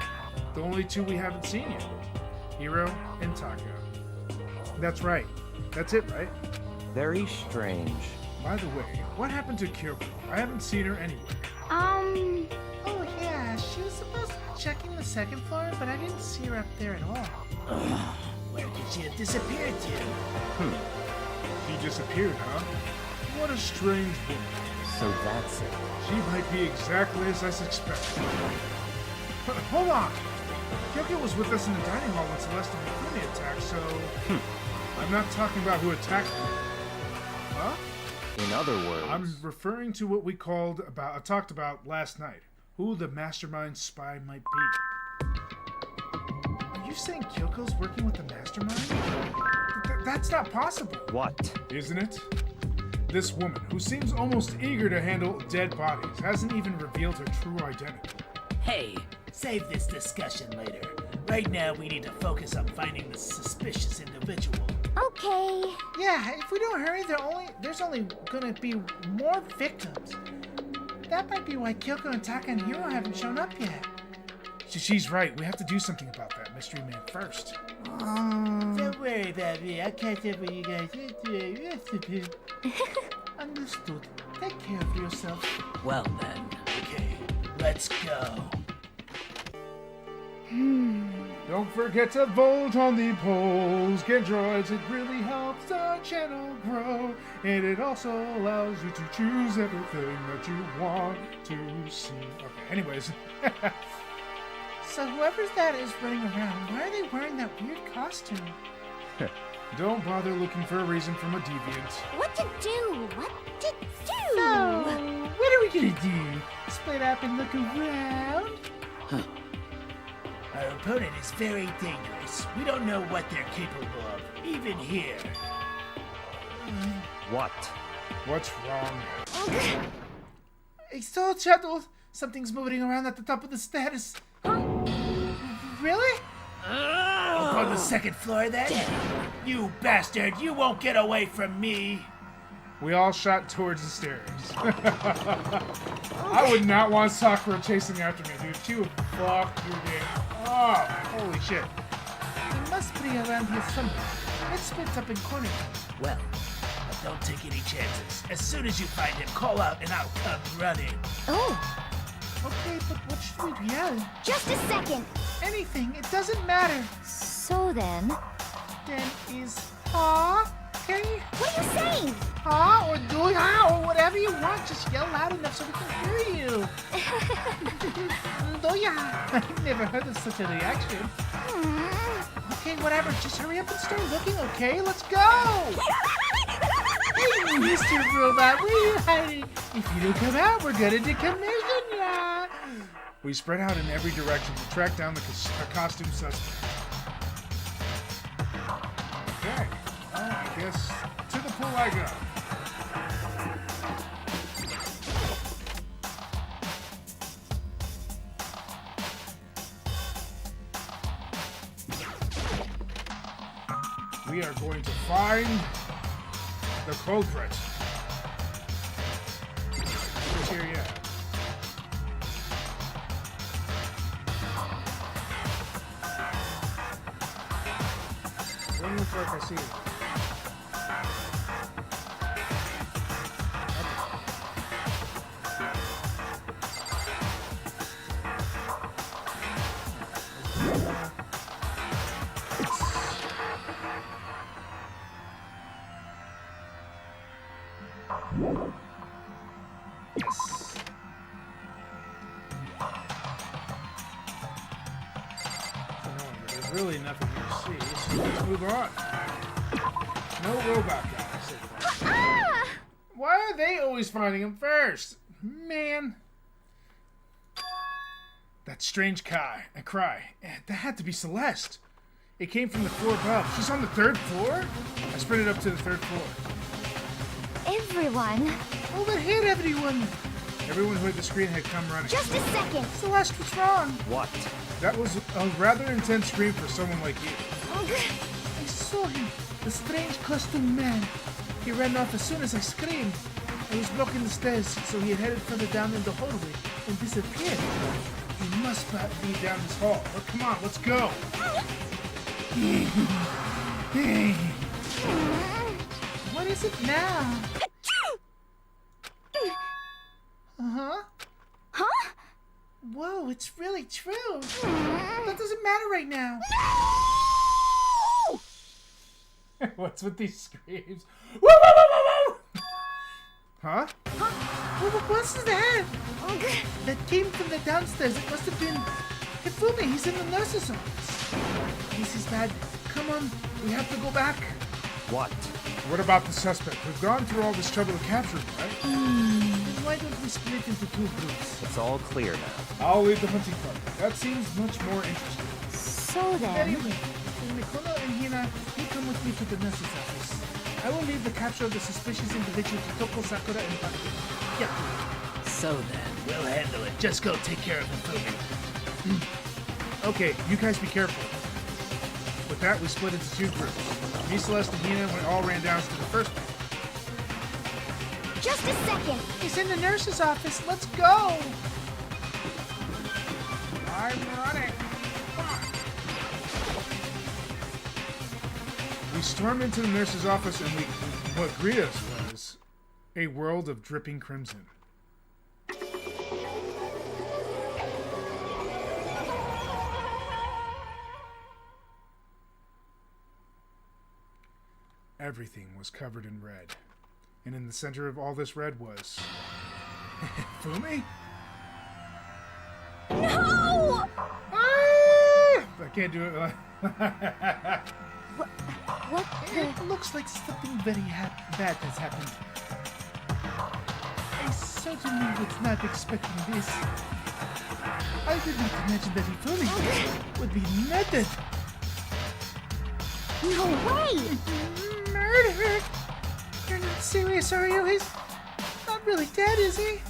the only two we haven't seen yet, Hiro and Taka. That's right. That's it, right? Very strange. By the way, what happened to Kyoko? I haven't seen her anywhere. Oh yeah, she was supposed to be checking the second floor, but I didn't see her up there at all. Where could she have disappeared to? She disappeared, huh? What a strange woman. So that's it. She might be exactly as I suspected. Hold on! Kyoko was with us in the dining hall when Celeste and Hifumi attacked, so... I'm not talking about who attacked me. Huh? In other words, I'm referring to what we talked about last night. Who the mastermind spy might be. Are you saying Kyoko's working with the mastermind? That's not possible. what? Isn't it? This woman, who seems almost eager to handle dead bodies, hasn't even revealed her true identity. Hey, save this discussion later. Right now, we need to focus on finding the suspicious individual. Okay. Yeah, if we don't hurry, there's only gonna be more victims. That might be why Kyoko and Taka and Hiro haven't shown up yet. She's right. We have to do something about that mystery man first. Don't worry about me. I'll catch up with you guys. Understood. Take care of yourself. Well then. Okay, let's go. Don't forget to vote on the polls. Get droids. It really helps our channel grow. And it also allows you to choose everything that you want to see. Okay, anyways. So whoever's that is running around, why are they wearing that weird costume? Don't bother looking for a reason from a deviant. What to do? What to do? So, what are we gonna do? Split up and look around? Our opponent is very dangerous. We don't know what they're capable of, even here. What? What's wrong? I saw Shadow. Something's moving around at the top of the stairs. Really? Up on the second floor then? You bastard, you won't get away from me. We all shot towards the stairs. I would not want Sakura chasing after me, dude. She would fuck you, dude. Oh, holy shit. He must be around here somewhere. Let's split up in corners. Well, but don't take any chances. As soon as you find him, call out and I'll come running. Oh, Okay, but what should we yell? just a second. Anything, it doesn't matter. So then, Then is ha, okay? what are you saying? Ha or do ha or whatever you want. Just yell loud enough so we can hear you. Do ya? I've never heard of such a reaction. Okay, whatever. Just hurry up and start looking, okay? Let's go! Hey, Mr. Robot, where are you hiding? If you don't come out, we're gonna decommission ya! We spread out in every direction to track down the costume suspect. Okay, well, I guess to the pool I go. We are going to find the culprit. Who's here yet? Doesn't look like I see it. Yes. There's really nothing here to see, so let's move on. No robot guy, so far. Why are they always finding him first? Man. That strange cry. That had to be Celeste. It came from the floor above. She's on the third floor? I sprinted up to the third floor. Everyone, Over here, everyone! Everyone who had the screen had come running. just a second. Celeste, what's wrong? What? That was a rather intense scream for someone like you. I saw him, the strange costume man. He ran off as soon as I screamed. I was blocking the stairs, so he had headed further down in the hallway and disappeared. He must not be down this hall. Oh, come on, let's go. What is it now? Uh-huh. Huh? Whoa, it's really true. That doesn't matter right now. What's with these screams? Woo, woo, woo, woo, woo! Huh? What's that? That came from the downstairs. It must have been Hifumi. He's in the nurse's office. This is bad. Come on, we have to go back. What? What about the suspect? We've gone through all this trouble to capture him, right? Then why don't we split into two groups? It's all clear now. I'll lead the hunting party. That seems much more interesting. So Very then, well. Mikono and Hina, you come with me to the nurse's office. I will leave the capture of the suspicious individual to Toko, Sakura, and Baku. Yeah. So then, we'll handle it. Just go take care of him for me. Okay, you guys be careful. With that, we split into two groups. Me, Celeste, and Hina all ran down to the first one. just a second. He's in the nurse's office. Let's go. I'm running. We stormed into the nurse's office, and what greeted us was a world of dripping crimson. Everything was covered in red, and in the center of all this red was Fumi? No! Ah! I can't do it. What the? It looks like something very bad has happened. I certainly was not expecting this. I did not imagine that Hifumi would be murdered. No way! Murdered? You're not serious, are you? He's not really dead, is he?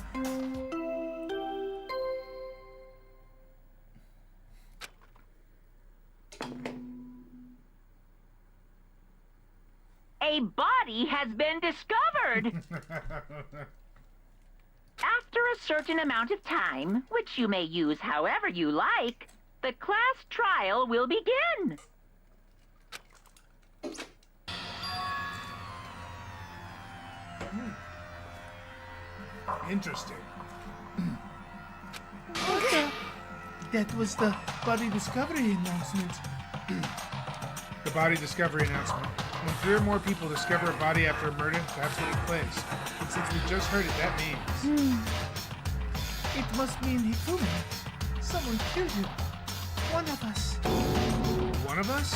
A body has been discovered. After a certain amount of time, which you may use however you like, the class trial will begin. Interesting. That was the body discovery announcement. The body discovery announcement. When 3 or more people discover a body after a murder, that's what it plays. And since we just heard it, that means... It must mean Hifumi. Someone killed him. One of us. One of us?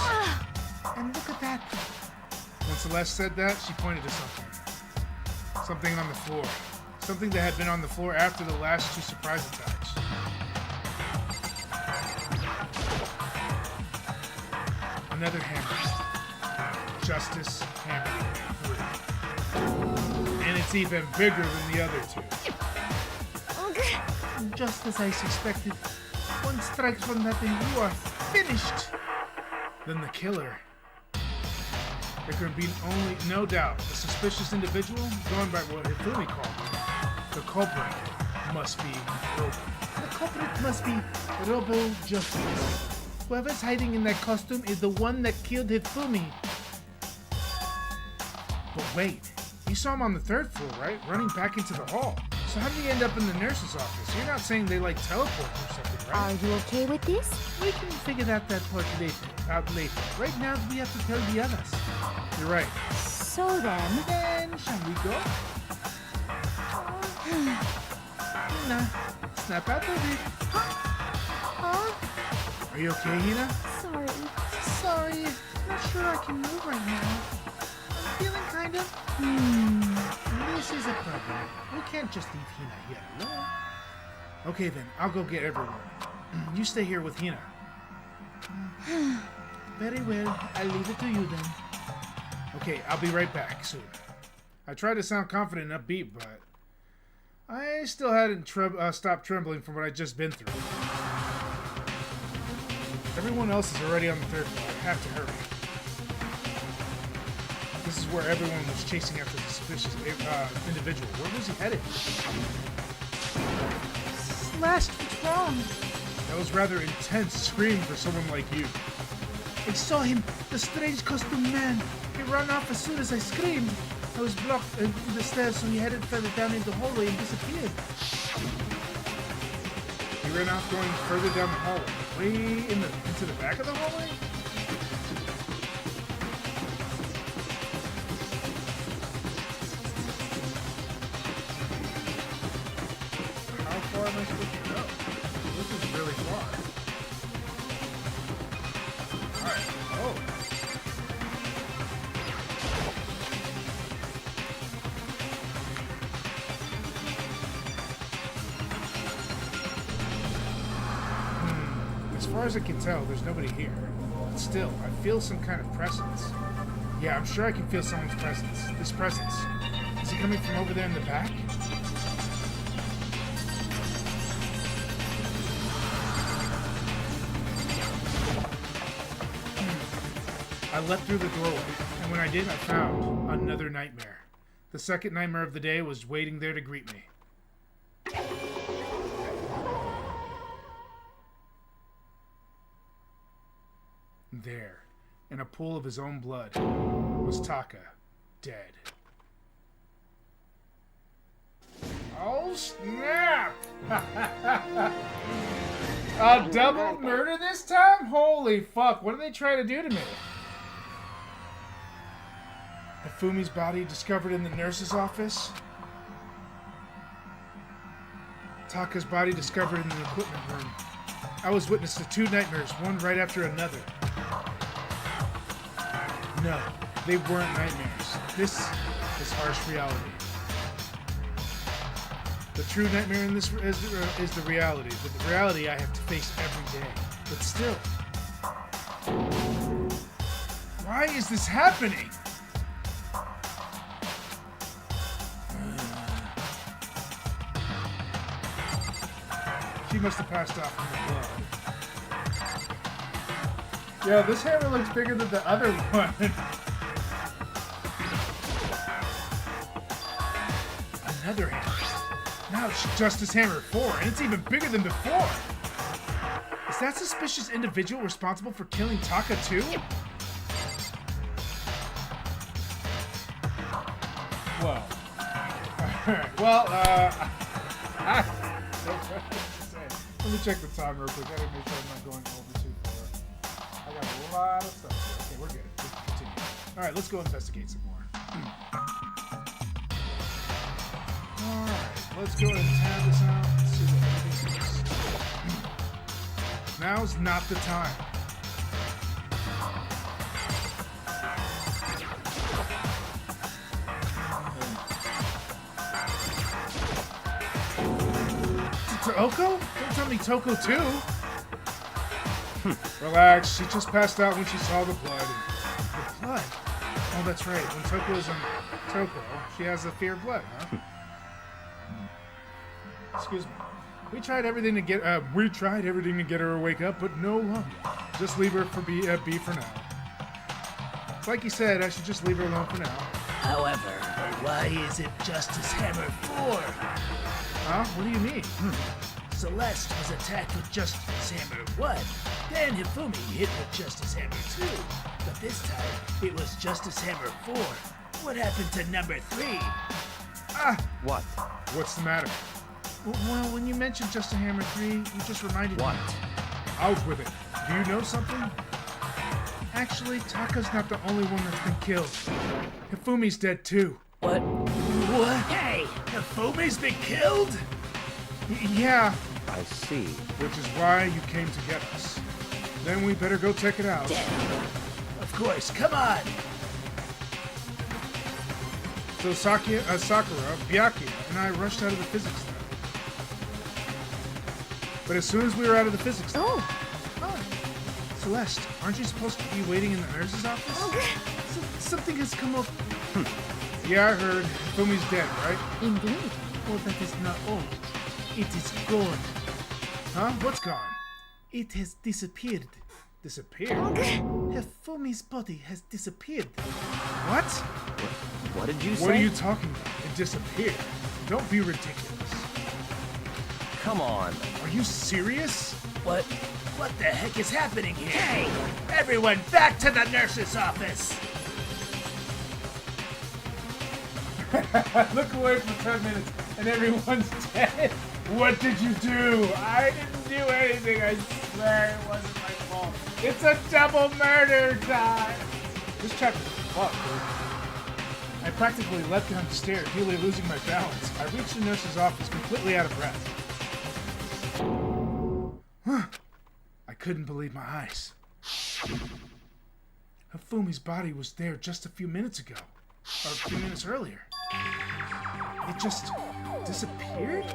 And look at that. When Celeste said that, she pointed to something. Something on the floor. Something that had been on the floor after the last 2 surprise attacks. Another hammer. Justice Hammer 3. And it's even bigger than the other 2. Just as I suspected. One strike from that and you are finished. Then the killer. There can be no doubt, a suspicious individual, going by what Hifumi called him. The culprit must be Robo. The culprit must be Robo Justice. Whoever's hiding in that costume is the one that killed Hifumi. But wait, you saw him on the 3rd floor, right? Running back into the hall. So how did he end up in the nurse's office? You're not saying they like teleport or something, Are right? you okay with this? We can figure out that part later. Right now, we have to tell the others. You're right. So then, Then, shall we go? Hina, snap out of it. Are you okay, Hina? sorry. Sorry, not sure I can move right now. I'm feeling kind of... This is a problem. We can't just leave Hina here alone. Okay then, I'll go get everyone. You stay here with Hina. Very well, I'll leave it to you then. Okay, I'll be right back soon. I tried to sound confident and upbeat, but I still hadn't stopped trembling from what I'd just been through. Everyone else is already on the 3rd floor. I have to hurry. This is where everyone was chasing after the suspicious individual. Where was he headed? Celeste, what's wrong? That was rather intense scream for someone like you. I saw him, the strange costume man. He ran off as soon as I screamed. I was blocked in the stairs, so he headed further down in the hallway and disappeared. He ran off going further down the hallway. Way into the back of the hallway? How far am I supposed to go? This is really far. Alright. Oh. far as I can tell, there's nobody here. But still, I feel some kind of presence. Yeah, I'm sure I can feel someone's presence. This presence. Is he coming from over there in the back? I leapt through the doorway, and when I did, I found another nightmare. The second nightmare of the day was waiting there to greet me. There, in a pool of his own blood, was Taka, dead. Oh, snap! A double murder this time? Holy fuck, what are they trying to do to me? Hifumi's body discovered in the nurse's office. Taka's body discovered in the equipment room. I was witness to two nightmares, one right after another. No, they weren't nightmares. This is harsh reality. The true nightmare in this is the reality, but the reality I have to face every day. But still, why is this happening? She must have passed out from the blood. Yo, this hammer looks bigger than the other one. Another hammer. Now it's Justice Hammer 4, and it's even bigger than before. Is that suspicious individual responsible for killing Taka too? Whoa. Alright, well, let me check the time real quick. I gotta make sure I'm not going over too far. I got a lot of stuff here. Okay, we're good. Let's continue. Alright, let's go investigate some more. Alright, let's go ahead and tab this out. Let's see what everything is. Now's not the time. Toko? Don't tell me Toko too. Relax, she just passed out when she saw the blood. The blood? Oh, that's right. When Toko is in Toko, she has a fear of blood, huh? Excuse me. We tried everything to get her to wake up, but no longer. Just leave her for be for now. It's like you said, I should just leave her alone for now. However, why is it Justice Hammer 4? Huh? What do you mean? Celeste was attacked with Justice Hammer 1. Then Hifumi hit with Justice Hammer 2. But this time, it was Justice Hammer 4. What happened to number 3? What? What's the matter? Well, when you mentioned Justice Hammer 3, you just reminded me. What? Out with it. Do you know something? Actually, Taka's not the only one that's been killed. Hifumi's dead too. What? What? Hey! Hifumi's been killed? Yeah, I see. which is why you came to get us. Then we better go check it out. Of course, come on! So Sakura, Byakuya, and I rushed out of the physics lab. But as soon as we were out of the physics lab... Oh, Celeste, aren't you supposed to be waiting in the nurse's office? Something has come up. Yeah, I heard. Fumi's dead, right? indeed. Oh, that is not all. It is gone. Huh? What's gone? It has disappeared. Disappeared? Hifumi's body has disappeared. What? What did you say? What are you talking about? It disappeared. Don't be ridiculous. Come on. Are you serious? What the heck is happening here? Hey! Everyone back to the nurse's office! Look away for 10 minutes and everyone's dead. What did you do? I didn't do anything. I swear it wasn't my fault. It's a double murder time. This chapter is fucked, dude. I practically leapt down the stairs, nearly losing my balance. I reached the nurse's office completely out of breath. I couldn't believe my eyes. Hifumi's body was there just a few minutes ago. Or a few minutes earlier. It just disappeared?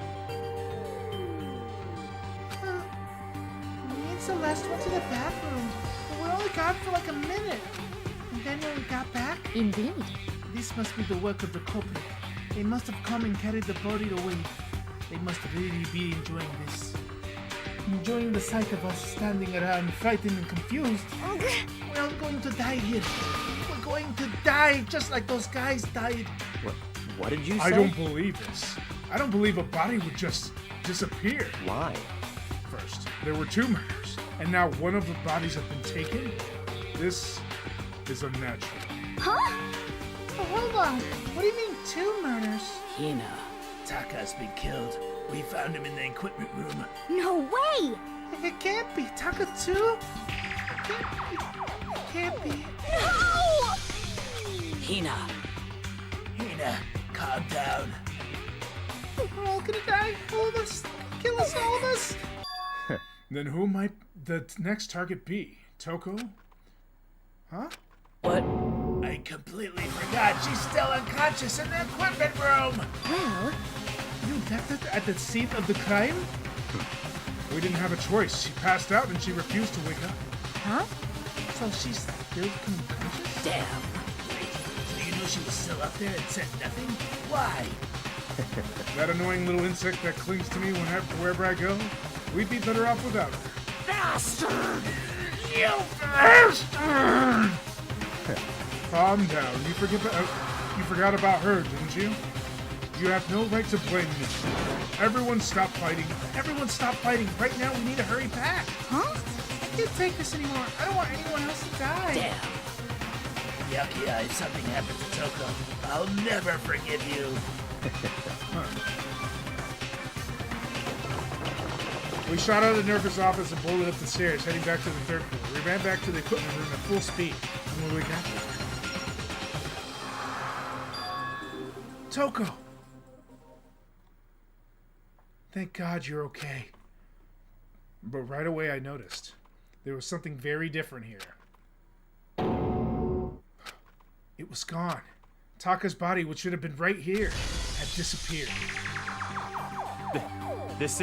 It's the last one to the bathroom. But we're only gone for like a minute. And then when we got back, Indeed. this must be the work of the culprit. They must have come and carried the body away. They must really be enjoying this. Enjoying the sight of us standing around frightened and confused. We're all going to die here. We're going to die just like those guys died. What did you say? I don't believe this. I don't believe a body would just disappear. Why? First, there were 2 murders, and now one of the bodies have been taken? This is unnatural. Huh? Oh, hold on. What do you mean 2 murders? Hina, Taka's been killed. We found him in the equipment room. No way! It can't be. Taka 2? It can't be. No! Hina, calm down. We're all gonna die. All of us. Kill us, all of us. Then who might the next target be? Toko? Huh? What? I completely forgot. She's still unconscious in the equipment room. Well, You left her at the scene of the crime? We didn't have a choice. She passed out and she refused to wake up. huh? So she's still unconscious? Damn. Wait, so you know she was still up there and said nothing? Why? That annoying little insect that clings to me wherever I go, we'd be better off without her. Bastard! You bastard! Calm down. You forgot about her, didn't you? You have no right to blame me. Everyone stop fighting. Everyone stop fighting. Right now we need to hurry back. Huh? I can't take this anymore. I don't want anyone else to die. Damn. Yakuya, if something happens to Toko, I'll never forgive you. We shot out of the nurse's office and bolted up the stairs, heading back to the 3rd floor. We ran back to the equipment room at full speed. And when we got there... Toko! Thank God you're okay. But right away I noticed there was something very different here. It was gone. Taka's body, which should have been right here, had disappeared. This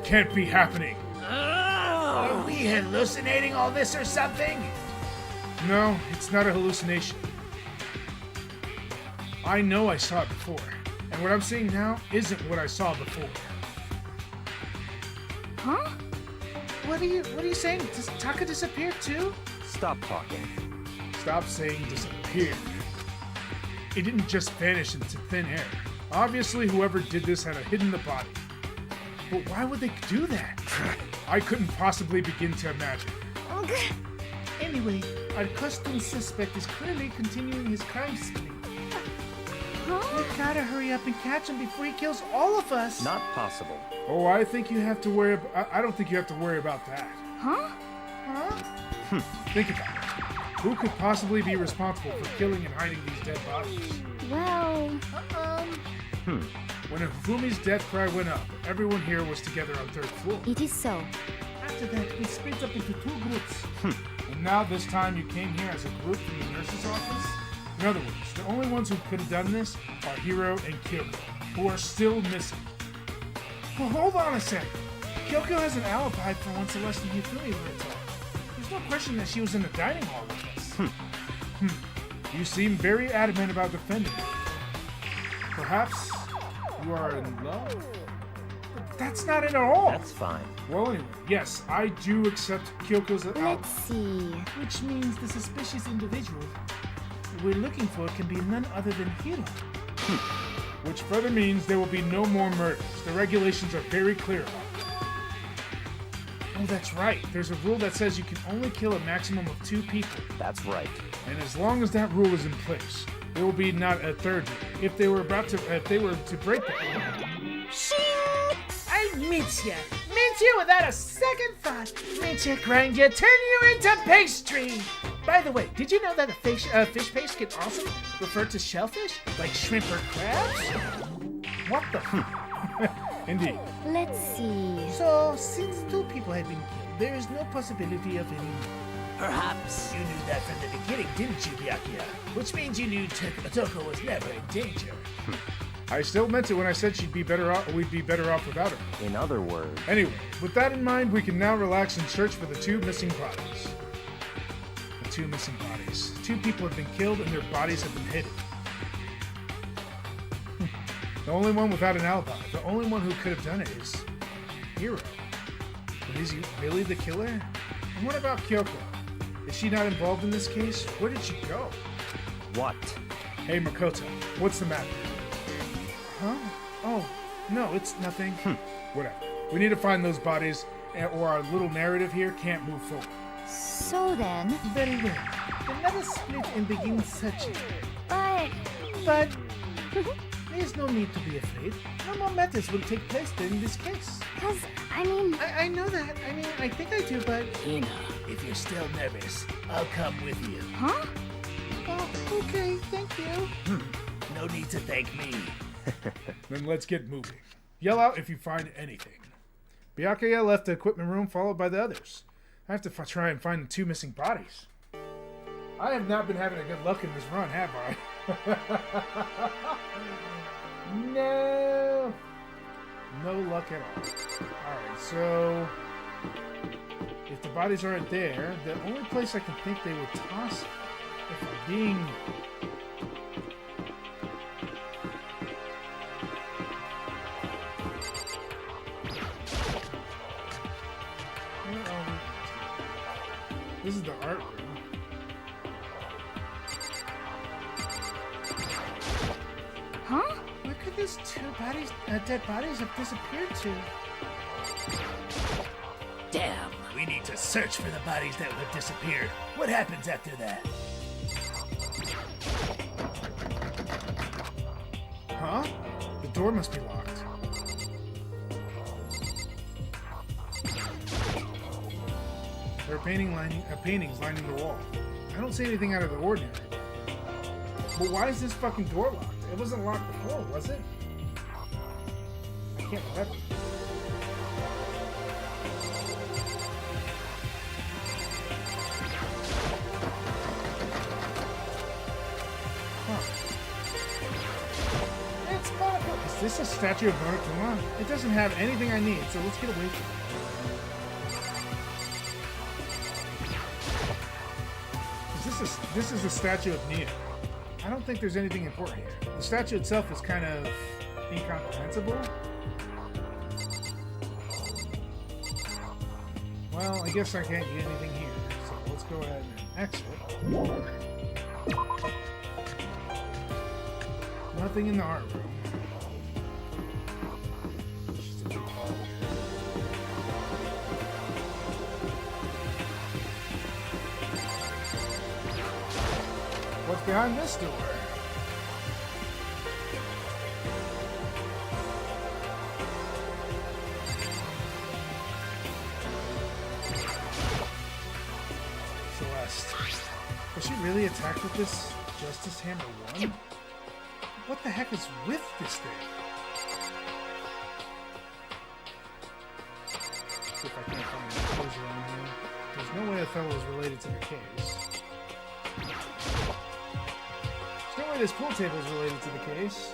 can't be happening. Are we hallucinating all this or something? No, it's not a hallucination. I know I saw it before, and what I'm seeing now isn't what I saw before. Huh? What are you saying? Does Taka disappear too? Stop talking. Stop saying disappeared. It didn't just vanish into thin air. Obviously, whoever did this had hidden the body. But why would they do that? I couldn't possibly begin to imagine. Anyway, our custom suspect is clearly continuing his crime spree. Huh? We gotta hurry up and catch him before he kills all of us. Not possible. Oh, I think you have to worry. I don't think you have to worry about that. Huh? Huh? Think about it. Who could possibly be responsible for killing and hiding these dead bodies? Well, When Hifumi's death cry went up, everyone here was together on 3rd floor. it is so. After that, we split up into 2 groups. And now this time you came here as a group from the nurse's office? In other words, the only ones who could have done this are Hiro and Kyoko, who are still missing. Well, hold on a sec. Kyoko has an alibi for when Celeste and Hifumi were involved. There's no question that she was in the dining hall with us. You seem very adamant about defending it. Perhaps you are in love? That's not it at all. That's fine. Well, anyway, yes, I do accept Kyoko's alibi. Let's see. Which means the suspicious individual we're looking for can be none other than Hiro. Which further means there will be no more murders. The regulations are very clear about that. Oh, that's right. There's a rule that says you can only kill a maximum of 2 people. That's right. And as long as that rule is in place, there will be not a 3rd rule. If they were to break that rule. Shing! I meet ya without a second thought. Meet ya, grind ya, turn you into pastry. By the way, did you know that a fish paste can also refer to shellfish, like shrimp or crabs? What the? Indeed. Let's see. So, since 2 people had been killed, there is no possibility of any more. Perhaps you knew that from the beginning, didn't you, Byakuya? Which means you knew Toko was never in danger. I still meant it when I said she'd be better off. We'd be better off without her. In other words, Anyway, with that in mind, we can now relax and search for the 2 missing bodies. The 2 missing bodies. 2 people have been killed and their bodies have been hidden. The only one without an alibi. The only one who could have done it is Hiro. But is he really the killer? And what about Kyoko? Is she not involved in this case? Where did she go? what? Hey Makoto, what's the matter? Huh? Oh, no, it's nothing. Whatever. We need to find those bodies, or our little narrative here can't move forward. So then, Very well. Then let us split and begin searching. but But there's no need to be afraid. No more matters will take place during this case. because I mean, I know that. I mean, I think I do, but... Hina, if you're still nervous, I'll come with you. huh? Oh, okay, thank you. No need to thank me. Then let's get moving. Yell out if you find anything. Byakuya left the equipment room, followed by the others. I have to try and find the 2 missing bodies. I have not been having a good luck in this run, have I? No. No luck at all. Alright, so... if the bodies aren't there, the only place I can think they would toss it, if I'm being... Where are we? This is the art room. Huh? Where could these 2 bodies, dead bodies have disappeared to? Damn, we need to search for the bodies that have disappeared. What happens after that? Huh? The door must be locked. There are paintings lining the wall. I don't see anything out of the ordinary. But why is this fucking door locked? It wasn't locked before, was it? I can't remember. It's Monokuma. Is this a statue of Monokuma? It doesn't have anything I need, so let's get away from it. This is a statue of Nia. I don't think there's anything important here. The statue itself is kind of incomprehensible. Well, I guess I can't get anything here, so let's go ahead and exit. Nothing in the art room. What's behind this door? Celeste. Was she really attacked with this Justice Hammer 1? What the heck is with this thing? See if I can't find any clues around here. There's no way Othello is related to the case. There's no way this pool table is related to the case.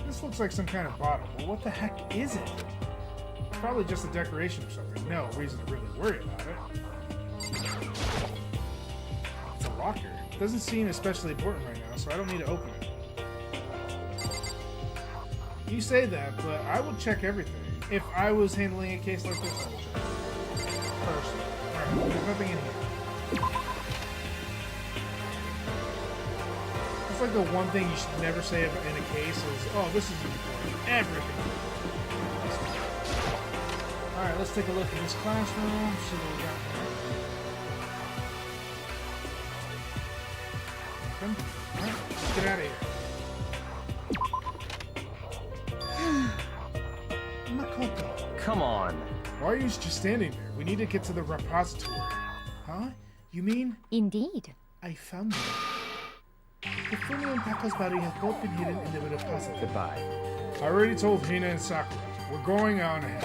This looks like some kind of bottle, but what the heck is it? Probably just a decoration or something. No reason to really worry about it. It's a locker. It doesn't seem especially important right now, so I don't need to open it. You say that, but I would check everything. If I was handling a case like this, I would check. Personally. Alright, there's nothing in here. It's like the one thing you should never say in a case is, oh, this is important. Everything. Alright, let's take a look at this classroom, see what we got here. Nothing? Alright, let's get out of here. Makoto. Come on. Why are you just standing there? We need to get to the repository. Huh? You mean Indeed. I found them? The Fumi and Tako's body have both been hidden in the repository. Goodbye. I already told Hina and Sakura. We're going on ahead.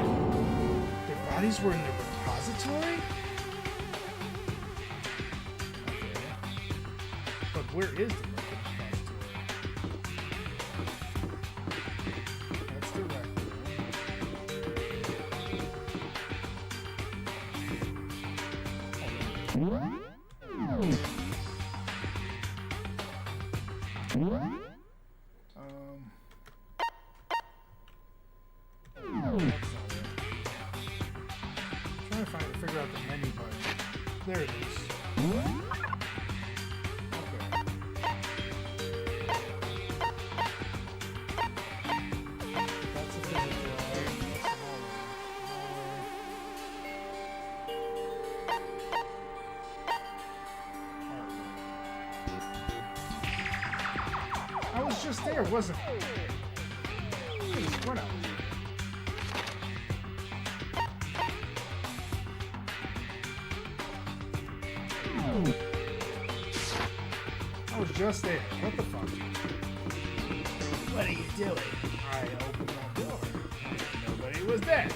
Their bodies were in the repository? where is the record repository? That's the record. Trying to figure out the menu button. There it is. Okay. That's a physical drive. I was just there, wasn't I? Look at this squint out. I was just there. What the fuck? What are you doing? I opened that door. Nobody was there.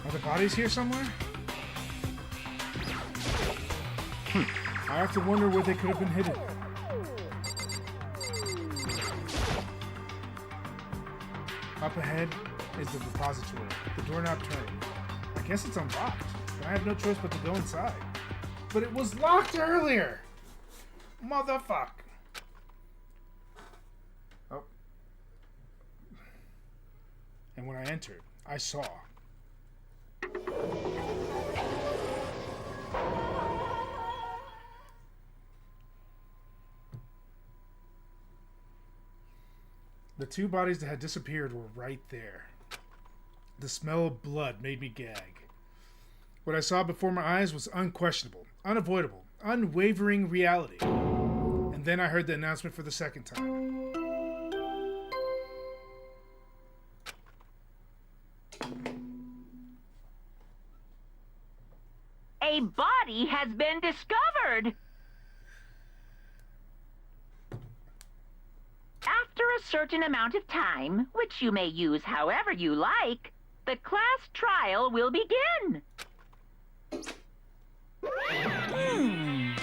Are the bodies here somewhere? I have to wonder where they could have been hidden. Up ahead is the repository. The doorknob turned. I guess it's unlocked. I have no choice but to go inside. But it was locked earlier! Motherfuck! Oh. And when I entered, I saw... The two bodies that had disappeared were right there. The smell of blood made me gag. What I saw before my eyes was unquestionable, unavoidable, unwavering reality. And then I heard the announcement for the second time. A body has been discovered. After a certain amount of time, which you may use however you like, the class trial will begin. And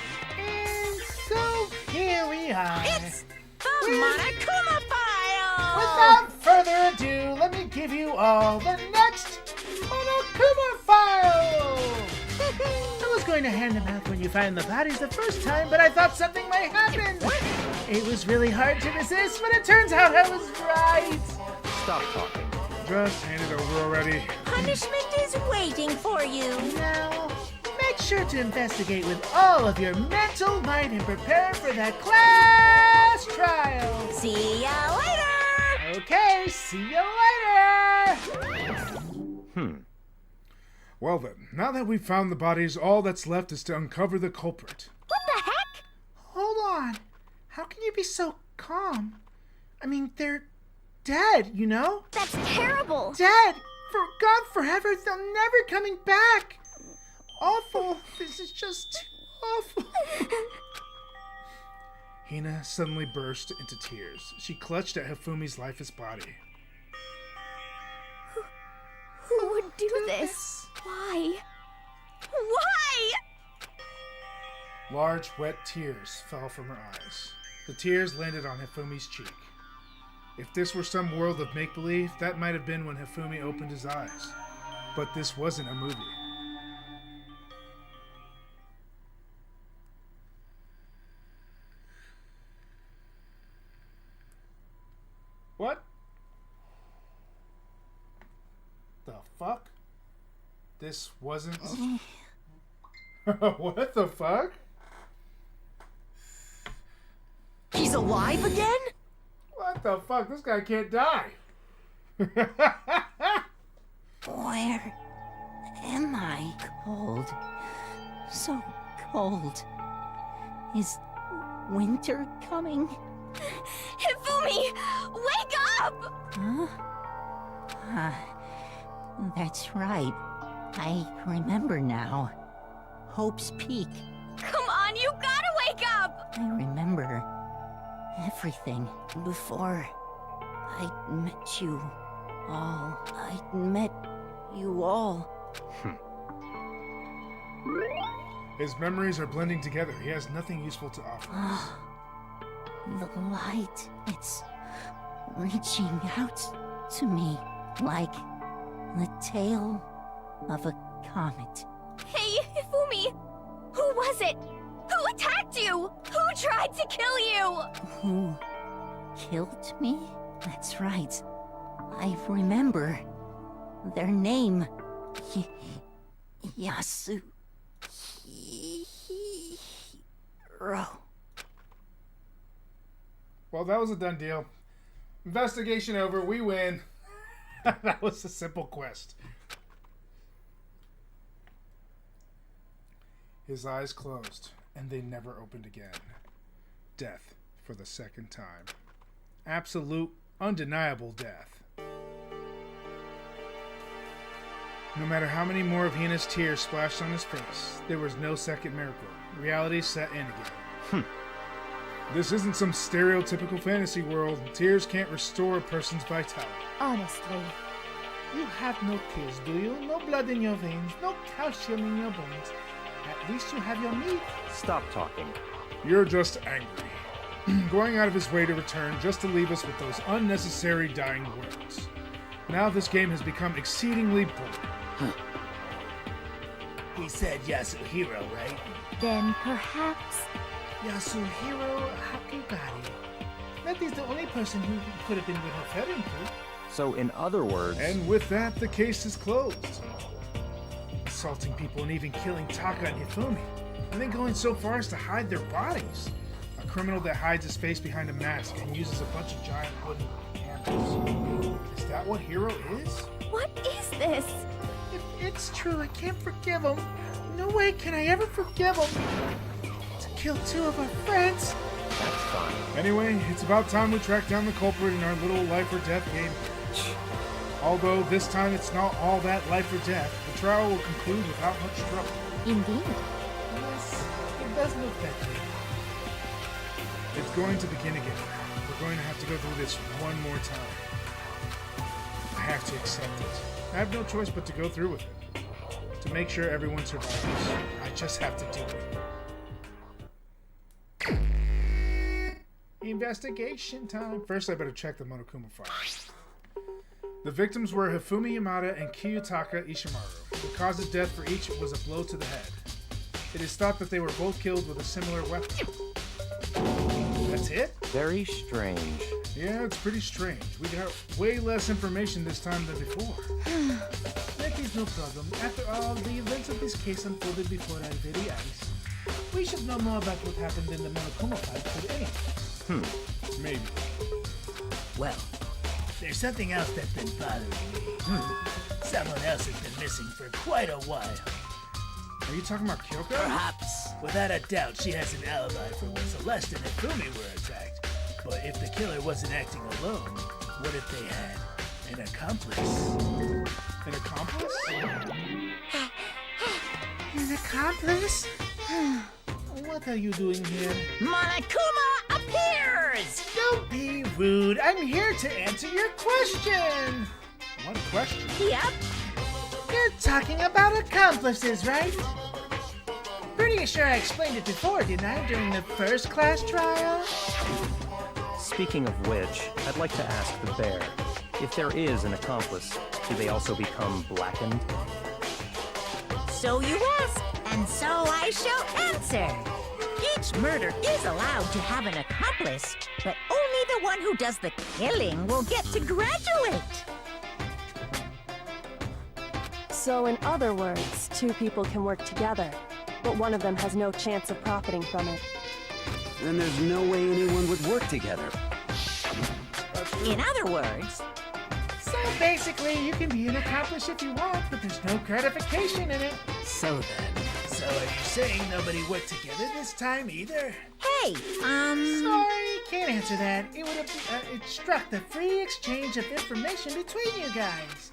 so here we are. It's the Monokuma File! Without further ado, let me give you all the next Monokuma File! I was going to hand them out when you found the bodies the first time, but I thought something might happen. It was really hard to resist, but it turns out I was right. Stop talking. Just hand it over already. Punishment is waiting for you. Now, make sure to investigate with all of your mental might and prepare for that class trial. See ya later! Okay, see you later! Well then, now that we've found the bodies, all that's left is to uncover the culprit. What the heck? Hold on. How can you be so calm? I mean, they're dead, you know? That's terrible. Dead! For gone forever, they're never coming back! Awful. This is just too awful. Hina suddenly burst into tears. She clutched at Hifumi's lifeless body. Who would do this? Why? Why? Large, wet tears fell from her eyes. The tears landed on Hifumi's cheek. If this were some world of make-believe, that might have been when Hifumi opened his eyes. But this wasn't a movie. What? The fuck? This wasn't... What the fuck? He's alive again? What the fuck? This guy can't die. Where am I? Cold. So cold. Is winter coming? Hifumi, wake up! Huh? That's right. I remember now. Hope's Peak. Come on, you gotta wake up! I remember everything before I met you. all. I met you all. His memories are blending together. He has nothing useful to offer us. The light, it's reaching out to me like the tail of a comet. Hey, Hifumi! Who was it? Who attacked you? Who tried to kill you? Who killed me? That's right. I remember their name. Yasuhiro. Well, that was a done deal. Investigation over. We win. That was a simple quest. His eyes closed, and they never opened again. Death for the second time. Absolute, undeniable death. No matter how many more of Hina's tears splashed on his face, there was no second miracle. Reality set in again. This isn't some stereotypical fantasy world. Tears can't restore a person's vitality. Honestly. You have no tears, do you? No blood in your veins, no calcium in your bones. At least you have your meat. Stop talking. You're just angry. Going out of his way to return just to leave us with those unnecessary dying words. Now this game has become exceedingly boring. He said Yasuhiro, right? Then perhaps... Yasuhiro Hakugari. That is the only person who could have been referring to. So, in other words... And with that, the case is closed. Assaulting people and even killing Taka and Hifumi. And then going so far as to hide their bodies. A criminal that hides his face behind a mask and uses a bunch of giant wooden candles. Is that what Hiro is? What is this? If it's true, I can't forgive him. No way can I ever forgive him. To kill two of our friends. That's fine. Anyway, it's about time we track down the culprit in our little life or death game. Although this time it's not all that life or death, the trial will conclude without much trouble. Indeed. Yes, it does look that way. It's going to begin again. We're going to have to go through this one more time. I have to accept it. I have no choice but to go through with it. To make sure everyone survives, I just have to do it. Investigation time. First, I better check the Monokuma file. The victims were Hifumi Yamada and Kiyotaka Ishimaru. The cause of death for each was a blow to the head. It is thought that they were both killed with a similar weapon. That's it? Very strange. Yeah, it's pretty strange. We got way less information this time than before. That is no problem. After all, the events of this case unfolded before our very eyes. We should know more about what happened in the Monokuma fight for anything. Maybe. Well, there's something else that's been bothering me. Someone else has been missing for quite a while. Are you talking about Kyoko? Perhaps. Without a doubt, she has an alibi for when Celeste and Hifumi were attacked. But if the killer wasn't acting alone, what if they had an accomplice? An accomplice? An accomplice? What are you doing here? Monokuma appears! Don't be rude. I'm here to answer your question. What question? Yep. You're talking about accomplices, right? Pretty sure I explained it before, didn't I, during the first class trial? Speaking of which, I'd like to ask the bear, if there is an accomplice, do they also become blackened? So you ask, and so I shall answer. Each murder is allowed to have an accomplice, but only the one who does the killing will get to graduate. So in other words, two people can work together, but one of them has no chance of profiting from it. Then there's no way anyone would work together. In other words, So basically, you can be an accomplice if you want, but there's no gratification in it. So are you saying nobody worked together this time either? hey, Sorry, can't answer that. It would have instruct the free exchange of information between you guys.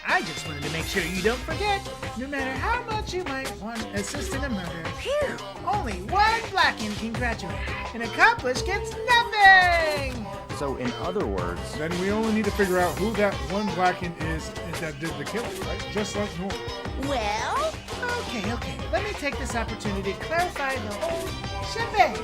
I just wanted to make sure you don't forget, no matter how much you might want to assist in a murder, only one blackened can graduate. An accomplice gets nothing! So, in other words, Then we only need to figure out who that one Blackened is that did the killing, right? Just like normal. Well, Okay. Let me take this opportunity to clarify the whole shebang.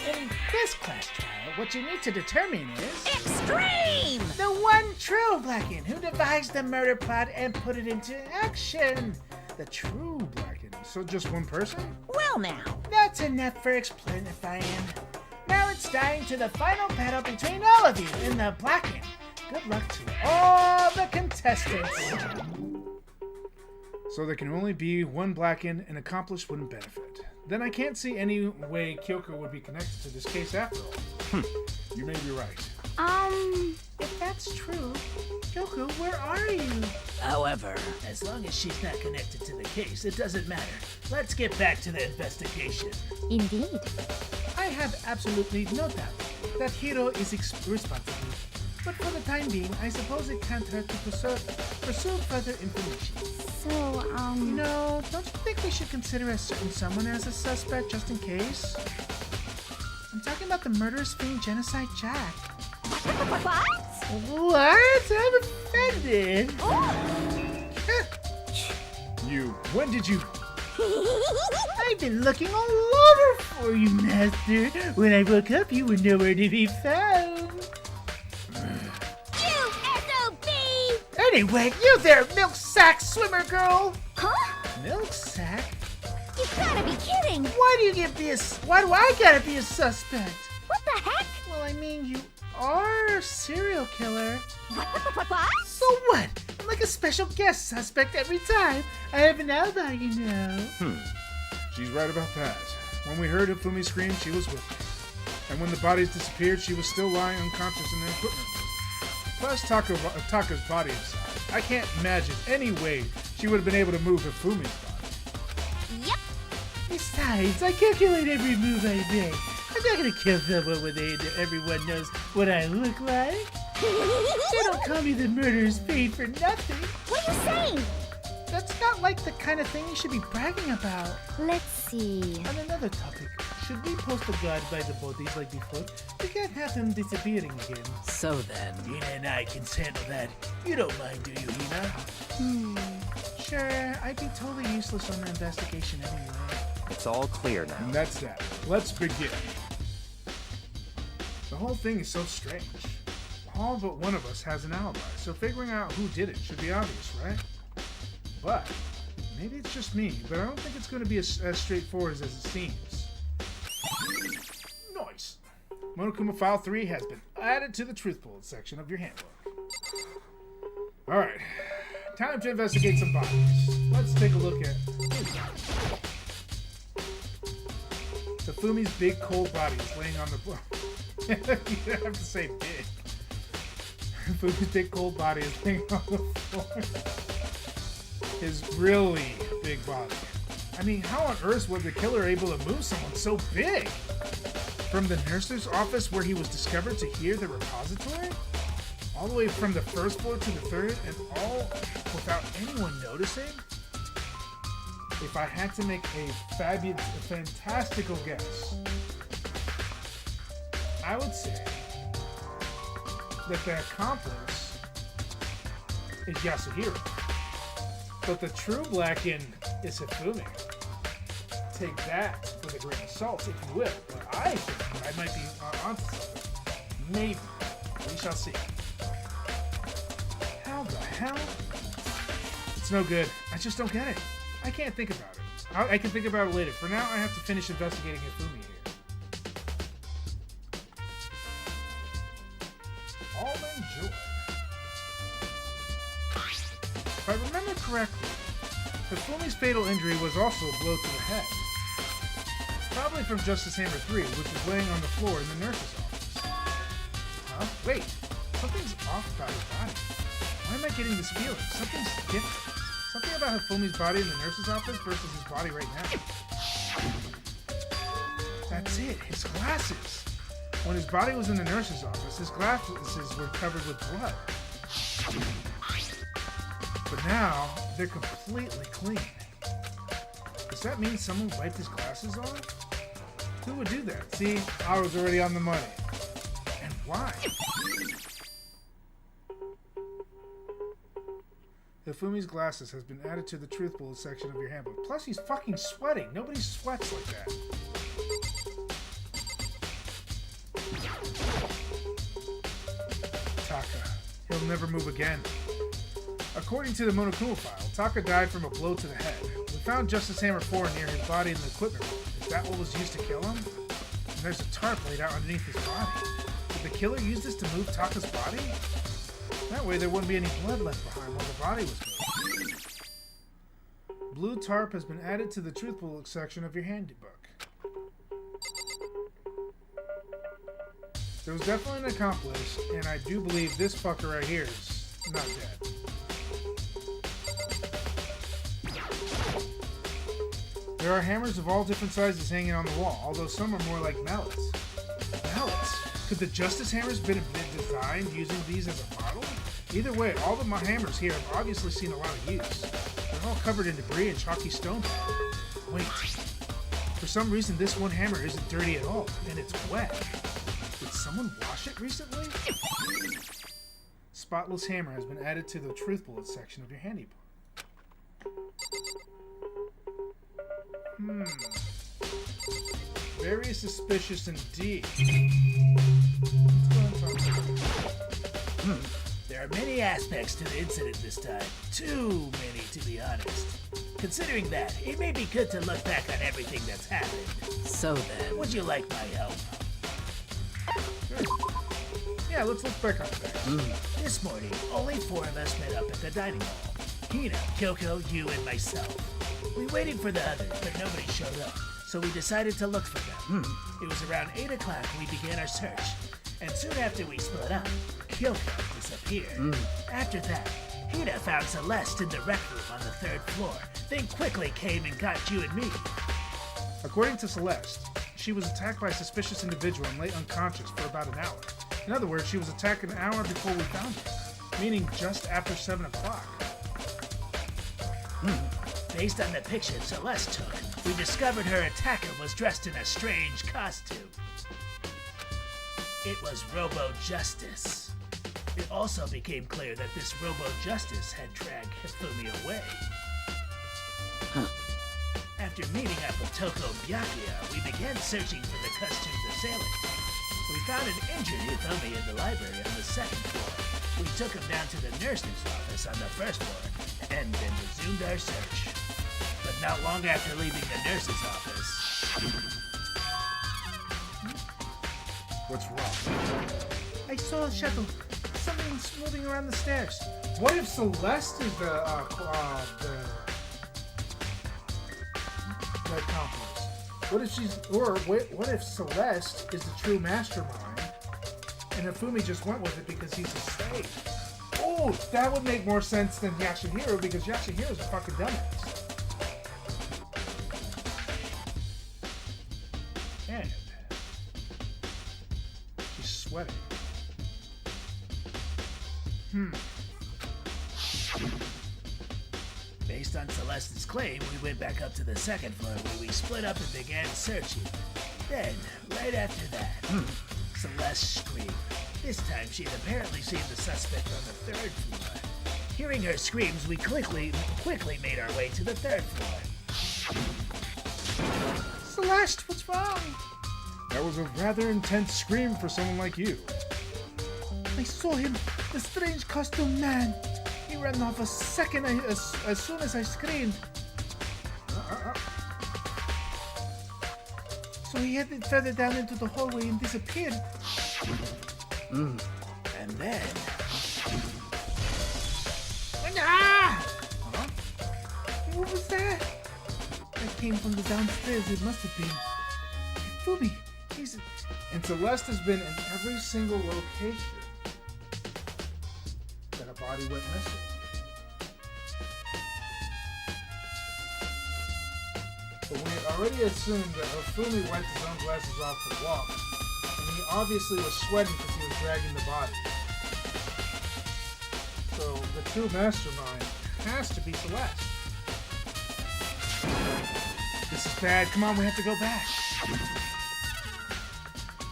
In this class trial, what you need to determine is extreme! the one true Blackened who devised the murder plot and put it into action. The true Blackened. So just one person? Well now, That's enough for explainifying. Now it's time to the final battle between all of you in the Blackened. Good luck to all the contestants. So there can only be one Blackened, and accomplice wouldn't benefit. Then I can't see any way Kyoko would be connected to this case after all. You may be right. If that's true, Kyoko, where are you? However, as long as she's not connected to the case, it doesn't matter. Let's get back to the investigation. Indeed. I have absolutely no doubt that Hiro is responsible. But for the time being, I suppose it can't hurt to pursue further information. So, You know, don't you think we should consider a certain someone as a suspect just in case? I'm talking about the murderous fiend Genocide Jack. What? What? I'm offended. You. When did you... I've been looking all over for you, Master. When I woke up, you were nowhere to be found. You SOB! Anyway, you there, milk sack swimmer girl. Huh? Milk sack? You gotta be kidding! Why do I gotta be a suspect? What the heck? Well, I mean, you are a serial killer. What? So what? I'm like a special guest suspect every time. I have an alibi, you know. She's right about that. When we heard Hifumi scream, she was with me. And when the bodies disappeared, she was still lying unconscious in the equipment room. Plus Taka's body inside. I can't imagine any way she would have been able to move Hifumi's body. Yep. Besides, I calculate every move I make. I'm not gonna kill someone when everyone knows what I look like. They don't call me the murderer's fiend for nothing. What are you saying? That's not like the kind of thing you should be bragging about. Let's see. On another topic, should we post a guard by the bodies like before? We can't have them disappearing again. So then, Hina and I can handle that. You don't mind, do you, Hina? Sure, I'd be totally useless on the investigation anyway. it's all clear now. And that's that. Let's begin. The whole thing is so strange. All but one of us has an alibi, so figuring out who did it should be obvious, right? But maybe it's just me, but I don't think it's going to be as straightforward as it seems. Nice. Monokuma File 3 has been added to the Truth Bullet section of your handbook. Alright, time to investigate some bodies. Let's take a look at Hifumi's big cold body is laying on the floor. You don't have to say big. Hifumi's big cold body is laying on the floor. His really big body. I mean, how on earth was the killer able to move someone so big? From the nurse's office where he was discovered to here, the repository? All the way from the first floor to the third, and all without anyone noticing? If I had to make a fantastical guess, I would say that the accomplice is Yasuhiro. But the true Blackened is Hifumi. Take that with a grain of salt, if you will. But I think I might be onto something. Maybe. We shall see. How the hell? It's no good. I just don't get it. I can't think about it. I can think about it later. For now, I have to finish investigating Hifumi here. Almond Joy. If I remember correctly, Hifumi's fatal injury was also a blow to the head. Probably from Justice Hammer 3, which was laying on the floor in the nurse's office. Huh? Wait, something's off about his body. Why am I getting this feeling? Something's different. Something about Hifumi's body in the nurse's office versus his body right now. That's it, his glasses. When his body was in the nurse's office, his glasses were covered with blood. But now, they're completely clean. Does that mean someone wiped his glasses off? Who would do that? See, I was already on the money. Why? Hifumi's glasses has been added to the truth bullet section of your handbook. Plus, he's fucking sweating. Nobody sweats like that. Taka. He'll never move again. According to the Monokuma file, Taka died from a blow to the head. We found Justice Hammer 4 near his body in the equipment room. Is that what was used to kill him? And there's a tarp laid out underneath his body. Did the killer use this to move Taka's body? That way there wouldn't be any blood left behind while the body was moved. Blue tarp has been added to the truth bullet section of your handbook. There was definitely an accomplice, and I do believe this fucker right here is not dead. There are hammers of all different sizes hanging on the wall, although some are more like mallets. Mallets? Could the Justice Hammers been designed using these as a model? Either way, all of my hammers here have obviously seen a lot of use. They're all covered in debris and chalky stone. Wait. For some reason, this one hammer isn't dirty at all, and it's wet. Did someone wash it recently? Spotless hammer has been added to the truth bullet section of your handybook. Very suspicious indeed. There are many aspects to the incident this time. Too many, to be honest. Considering that, it may be good to look back on everything that's happened. So then, would you like my help? Sure. Yeah, let's look back on things. This morning, only 4 of us met up at the dining hall. Hina, Kyoko, you, and myself. We waited for the others, but nobody showed up, so we decided to look for them. It was around 8 o'clock we began our search, and soon after we split up, Kyoko disappeared. After that, Hina found Celeste in the rec room on the 3rd floor, then quickly came and got you and me. According to Celeste, she was attacked by a suspicious individual and lay unconscious for about an hour. In other words, she was attacked an hour before we found her, meaning just after 7 o'clock. Based on the picture Celeste took, we discovered her attacker was dressed in a strange costume. It was Robo-Justice. It also became clear that this Robo-Justice had dragged Hifumi away. After meeting up with Toko and Byakuya, we began searching for the costumed assailant. We found an injured Hifumi in the library on the 2nd floor. We took him down to the nurse's office on the 1st floor, and then resumed our search. But not long after leaving the nurse's office... What's wrong? I saw a shadow. Something's moving around the stairs. What if Celeste is the accomplice? What if she's, or what if Celeste is the true mastermind, and Hifumi just went with it because he's a slave? Oh, that would make more sense than Yashihiro, because Yashihiro's a fucking dumbass. And she's sweating. Based on Celeste's claim, we went back up to the 2nd floor where we split up and began searching. Then, right after that, Celeste screamed. This time she had apparently seen the suspect on the 3rd floor. Hearing her screams, we quickly made our way to the 3rd floor. Celeste, what's wrong? That was a rather intense scream for someone like you. I saw him, the strange costume man. He ran off as soon as I screamed. So he headed further down into the hallway and disappeared. And then... What was that? That came from the downstairs, it must have been. Hifumi, he's... And Celeste has been in every single location that a body went missing. But we had already assumed that Hifumi wiped his own glasses off to walk, and he obviously was sweating because he was dragging the body. So the true mastermind has to be Celeste. This is bad. Come on, we have to go back.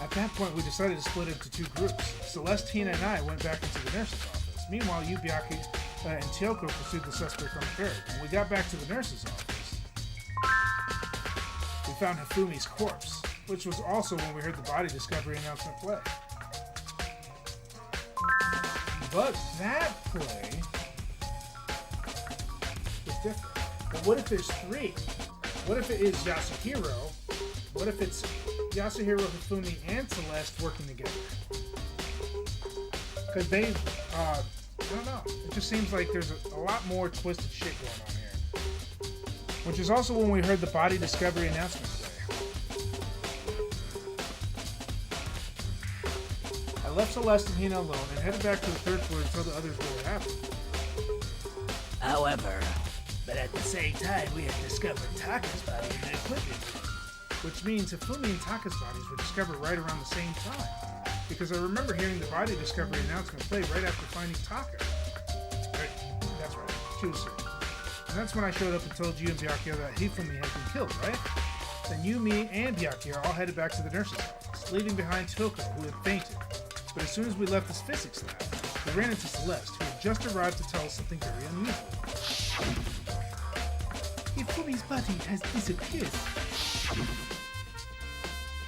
At At that point, we decided to split into two groups. Celestina and I went back into the nurse's office. Meanwhile, Yubiaki and Kyoko pursued the suspect on the ferry. When we got back to the nurse's office, we found Hifumi's corpse, which was also when we heard the body discovery announcement play. But that play is different. But what if there's three? What if it is Yasuhiro? What if it's Yasuhiro, Hifumi, and Celeste working together? Because they, I don't know. It just seems like there's a lot more twisted shit going on here. Which is also when we heard the body discovery announcement play. I left Celeste and Hina alone and headed back to the third floor to tell the others what had happened. However, but at the same time, we had discovered Taka's body in the equipment room. Which means Hifumi and Taka's bodies were discovered right around the same time. Because I remember hearing the body discovery announcement play right after finding Taka. Right, that's right, she was sick. And that's when I showed up and told you and Byakuya that Hifumi had been killed, right? Then you, me, and Byakuya all headed back to the nurse's office, leaving behind Toko, who had fainted. But as soon as we left this physics lab, we ran into Celeste, who had just arrived to tell us something very unusual. Hifumi's body has disappeared.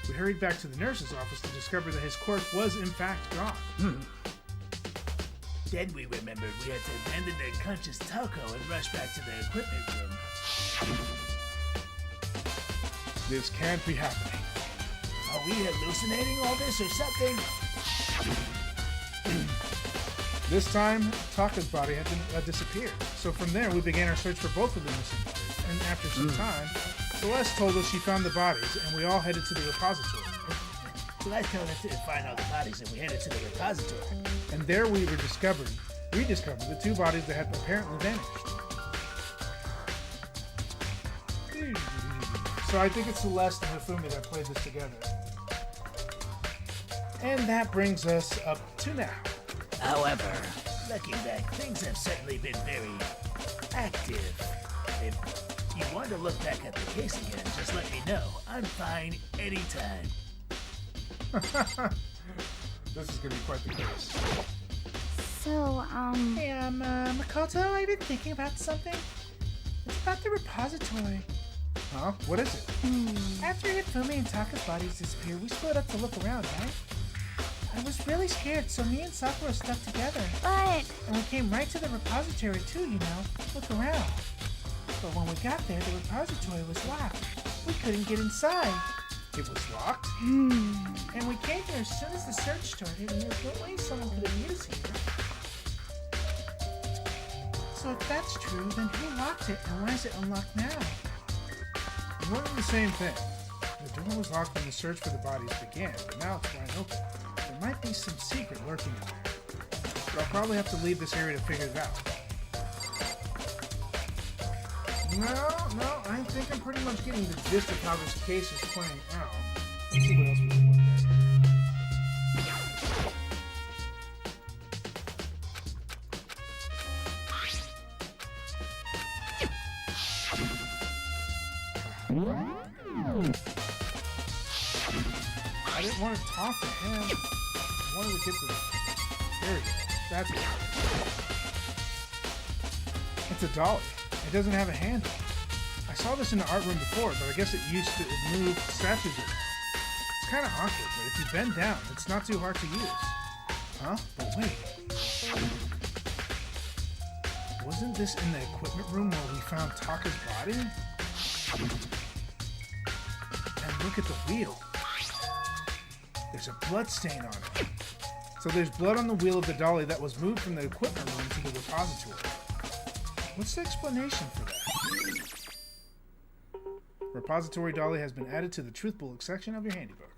We hurried back to the nurse's office to discover that his corpse was in fact gone. Then we remembered we had to abandon the unconscious Toko and rush back to the equipment room. This can't be happening. Are we hallucinating all this or something? This time, Taka's body had disappeared. So from there, we began our search for both of the missing bodies. And after some time, Celeste told us she found the bodies, and we all headed to the repository. Celeste told us to find all the bodies, and we headed to the repository. And there we rediscovered the two bodies that had apparently vanished. So I think it's Celeste and Hifumi that played this together. And that brings us up to now. However, looking back, things have certainly been very active. If you want to look back at the case again, just let me know. I'm fine anytime. This is going to be quite the case. So, Hey, Makoto, I've been thinking about something. It's about the repository. Huh? What is it? After Hifumi and Taka's bodies disappeared, we split up to look around, right? I was really scared, so me and Sakura stuck together. but And we came right to the repository too, you know, look around. But when we got there, the repository was locked. We couldn't get inside. It was locked? And we came here as soon as the search started, and there's no way someone could have used here. So if that's true, then who locked it, and why is it unlocked now? One and the same thing. The door was locked when the search for the bodies began, but now it's wide open. There might be some secret lurking in there. But I'll probably have to leave this area to figure it out. No, I think I'm pretty much getting the gist of how this case is playing out. Let's see what else we can look at I didn't want to talk to him. I wanted to get the... There we go. That's it. It's a dolly. It doesn't have a handle. I saw this in the art room before, but I guess it used to move statues around. It's kind of awkward, but if you bend down, it's not too hard to use. Huh? But wait. Wasn't this in the equipment room where we found Taka's body? And look at the wheel. There's a blood stain on it. So there's blood on the wheel of the dolly that was moved from the equipment room to the repository. What's the explanation for that? Repository dolly has been added to the truth bullet section of your handy book.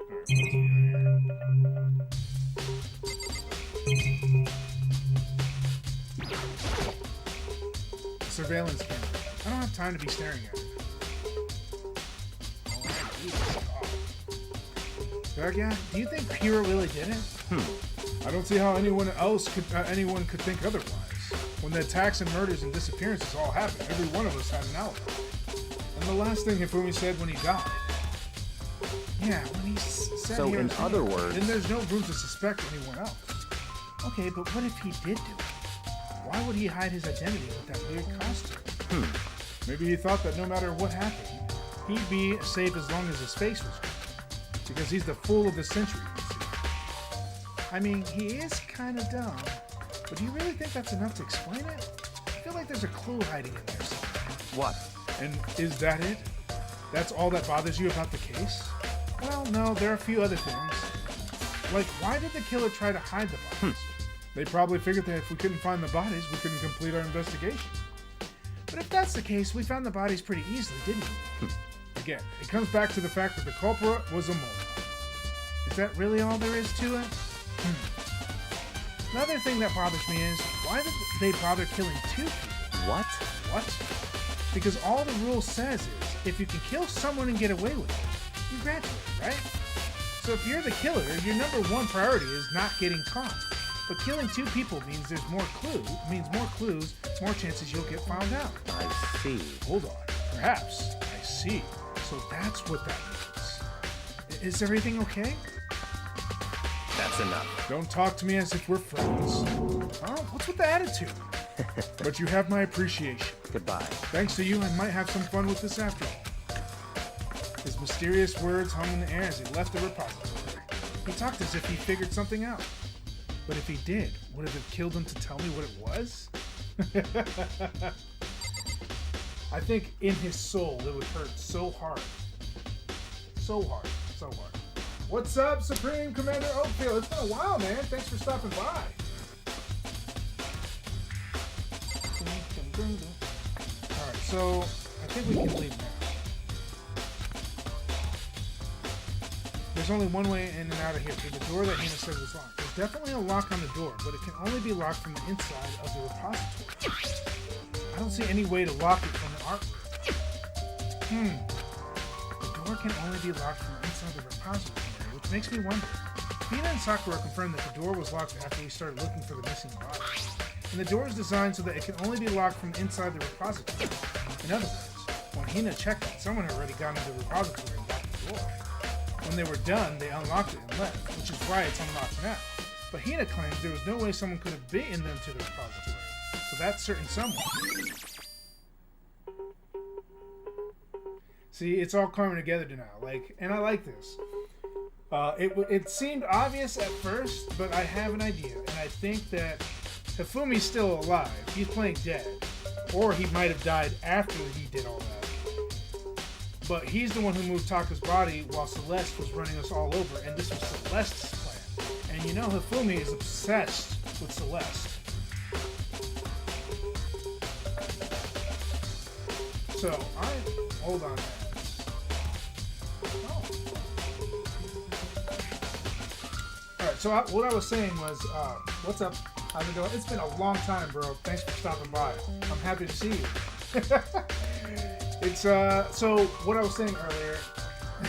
Alright, what else we got here? Surveillance camera. I don't have time to be staring at it. Bergia, do you think Pyrrha really did it? I don't see how anyone could think otherwise. When the attacks and murders and disappearances all happened, every one of us had an alibi. And the last thing Hifumi said when he died. Yeah, when he said So he in was other him, words... then there's no room to suspect anyone else. Okay, but what if he did do it? Why would he hide his identity with that weird costume? Maybe he thought that no matter what happened, he'd be safe as long as his face was covered. Because he's the fool of the century, you see. I mean, he is kind of dumb, but do you really think that's enough to explain it? I feel like there's a clue hiding in there somewhere. What? And is that it? That's all that bothers you about the case? Well, no, there are a few other things. Like, why did the killer try to hide the bodies? They probably figured that if we couldn't find the bodies, we couldn't complete our investigation. But if that's the case, we found the bodies pretty easily, didn't we? Again, it comes back to the fact that the culprit was a moron. Is that really all there is to it? Another thing that bothers me is, why did they bother killing 2 people? What? What? Because all the rule says is, if you can kill someone and get away with it, you graduate, right? So if you're the killer, your number 1 priority is not getting caught. But killing 2 people means there's more clues, more chances you'll get found out. I see. Hold on. Perhaps. I see. So that's what that means. Is everything okay? That's enough. Don't talk to me as if we're friends. Oh, what's with the attitude? But you have my appreciation. Goodbye. Thanks to you, I might have some fun with this after all. His mysterious words hung in the air as he left the repository. He talked as if he figured something out. But if he did, would it have killed him to tell me what it was? I think in his soul it would hurt so hard. So hard. So hard. What's up, Supreme Commander Oakfield? It's been a while, man. Thanks for stopping by. Alright, so I think we can leave now. There's only one way in and out of here, through the door that Hina said was locked. There's definitely a lock on the door, but it can only be locked from the inside of the repository. I don't see any way to lock it from the artwork. The door can only be locked from inside the repository, which makes me wonder. Hina and Sakura confirmed that the door was locked after we started looking for the missing body. And the door is designed so that it can only be locked from inside the repository. In other words, when Hina checked it, someone had already gone into the repository and locked the door. When they were done, they unlocked it and left, which is why it's unlocked now. But Hina claims there was no way someone could have been them to the repository. So that's certain someone. See, it's all coming together now. And I like this. It seemed obvious at first, but I have an idea, and I think that Hifumi's still alive. He's playing dead, or he might have died after he did all that. But he's the one who moved Taka's body while Celeste was running us all over, and this was Celeste's plan. And you know Hifumi is obsessed with Celeste. So, hold on. Oh. Alright, so what I was saying was, what's up? How's it going? It's been a long time, bro. Thanks for stopping by. I'm happy to see you. It's, so what I was saying earlier.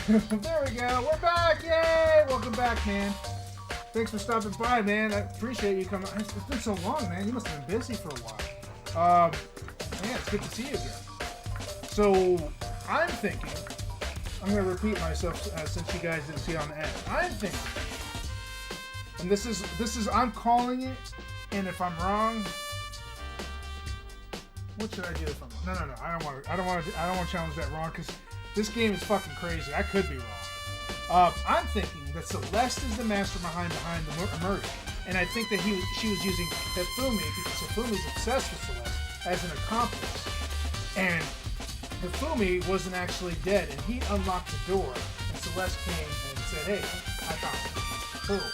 There we go. We're back. Yay! Welcome back, man. Thanks for stopping by, man. I appreciate you coming. It's been so long, man. You must have been busy for a while. Man, it's good to see you again. So, I'm thinking, I'm going to repeat myself since you guys didn't see it on the end. I'm thinking, and this is, I'm calling it, and if I'm wrong, what should I do if I'm wrong? No, I don't want to challenge that wrong, because this game is fucking crazy. I could be wrong. I'm thinking that Celeste is the mastermind behind the murder, and I think that she was using Hifumi because Hifumi's obsessed with Celeste as an accomplice, and Hifumi wasn't actually dead, and he unlocked the door, and Celeste came and said, "Hey, I found it." Boom.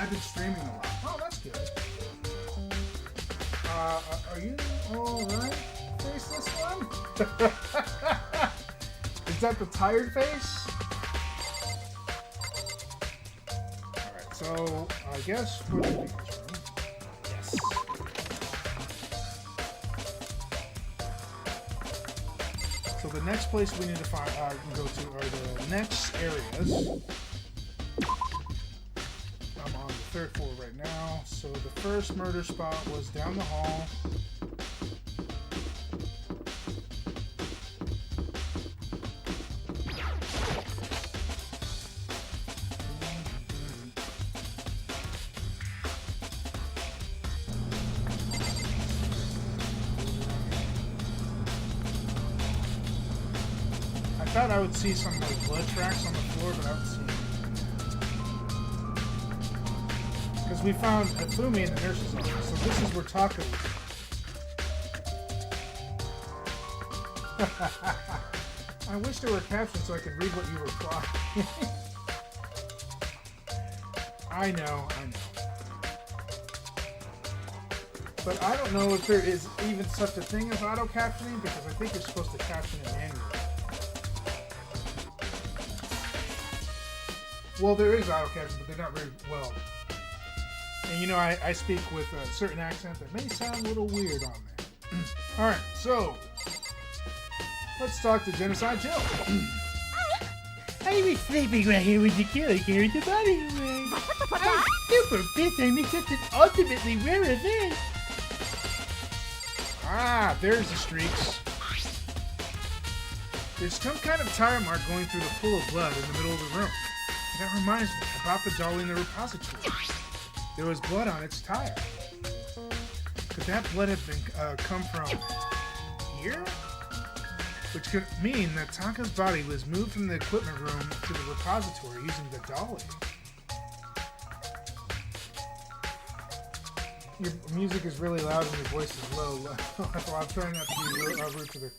I've been streaming a lot. Oh, that's good. Are you alright? Face this one? Is that the tired face? Alright, so I guess we're in this room. Yes. So the next place we need to go to are the next areas. I'm on the 3rd floor right now. So the first murder spot was down the hall. thought I would see some like blood tracks on the floor, but I don't see it. Because we found Hifumi in the nurse's office, so this is where Taka was. I wish there were captions so I could read what you reply. I know. But I don't know if there is even such a thing as auto-captioning, because I think you're supposed to caption it manually. Well, there is auto-caption, but they're not very well. And you know, I speak with a certain accent that may sound a little weird on there. Alright, so let's talk to Genocide Jill. I was sleeping right here with the killer carried the body away. I'm super pissed I missed such an ultimately rare event. Ah, there's the streaks. There's some kind of tire mark going through the pool of blood in the middle of the room. That reminds me about the dolly in the repository. There was blood on its tire. Could that blood have been come from here? Which could mean that Taka's body was moved from the equipment room to the repository using the dolly. Your music is really loud and your voice is low. Well, I'm trying not to be rude to the...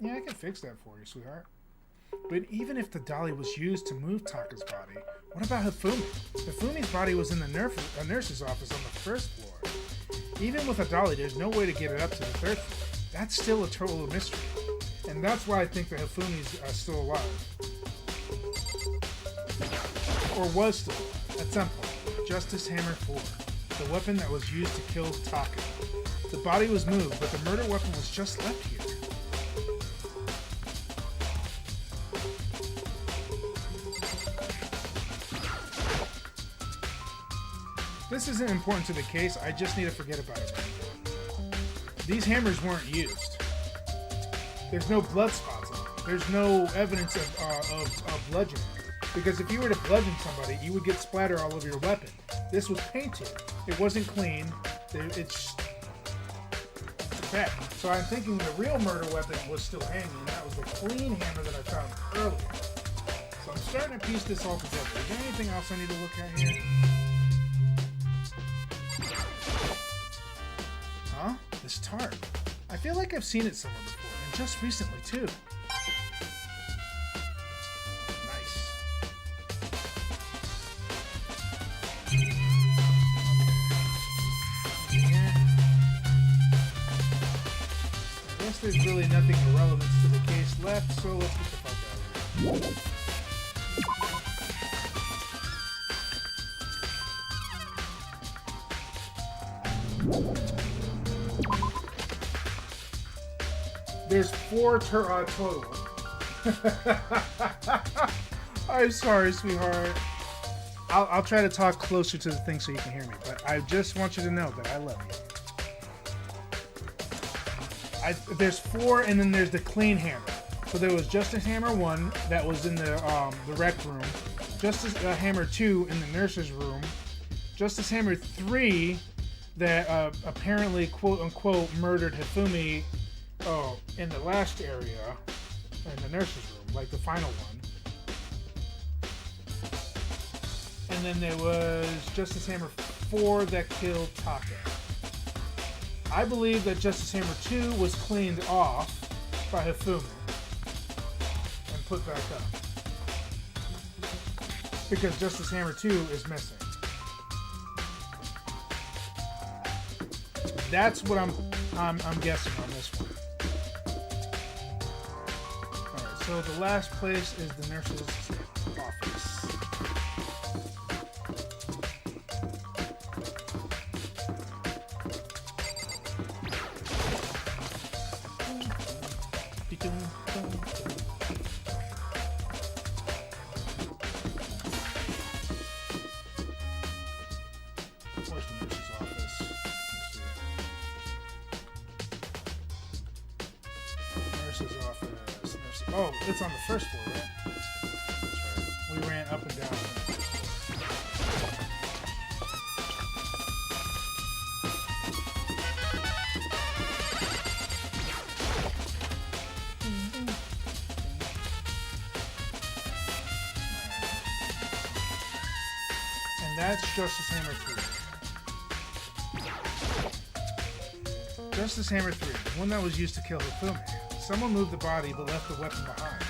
yeah, I can fix that for you, sweetheart. But even if the dolly was used to move Taka's body, what about Hifumi? Hifumi's body was in the nurse's office on the first floor. Even with a dolly, there's no way to get it up to the third floor. That's still a total mystery. And that's why I think that Hifumi's still alive. Or was still alive, at some point. Justice Hammer 4, the weapon that was used to kill Taka. The body was moved, but the murder weapon was just left here. This isn't important to the case, I just need to forget about it. These hammers weren't used. There's no blood spots on them. There's no evidence of bludgeoning. Because if you were to bludgeon somebody, you would get splatter all over your weapon. This was painted. It wasn't clean. It's bad. So I'm thinking the real murder weapon was still hanging, and that was the clean hammer that I found earlier. So I'm starting to piece this all together. Is there anything else I need to look at here? Huh? This tart. I feel like I've seen it somewhere before, and just recently too. There's really nothing of relevance to the case left, so let's get the fuck out of here. There's 4 total. I'm sorry, sweetheart. I'll try to talk closer to the thing so you can hear me, but I just want you to know that I love you. There's 4, and then there's the clean hammer. So there was Justice Hammer 1 that was in the rec room, Justice Hammer 2 in the nurse's room, Justice Hammer 3 that apparently quote unquote murdered Hifumi in the last area in the nurse's room, like the final one. And then there was Justice Hammer 4 that killed Taka. I believe that Justice Hammer 2 was cleaned off by Hifumi and put back up. Because Justice Hammer 2 is missing. That's what I'm guessing on this one. Alright, so the last place is the nurse's office. Oh, it's on the first floor, right? That's right. We ran up and down on the first floor. And that's Justice Hammer 3. Justice Hammer 3, the one that was used to kill Hifumi. Someone moved the body but left the weapon behind.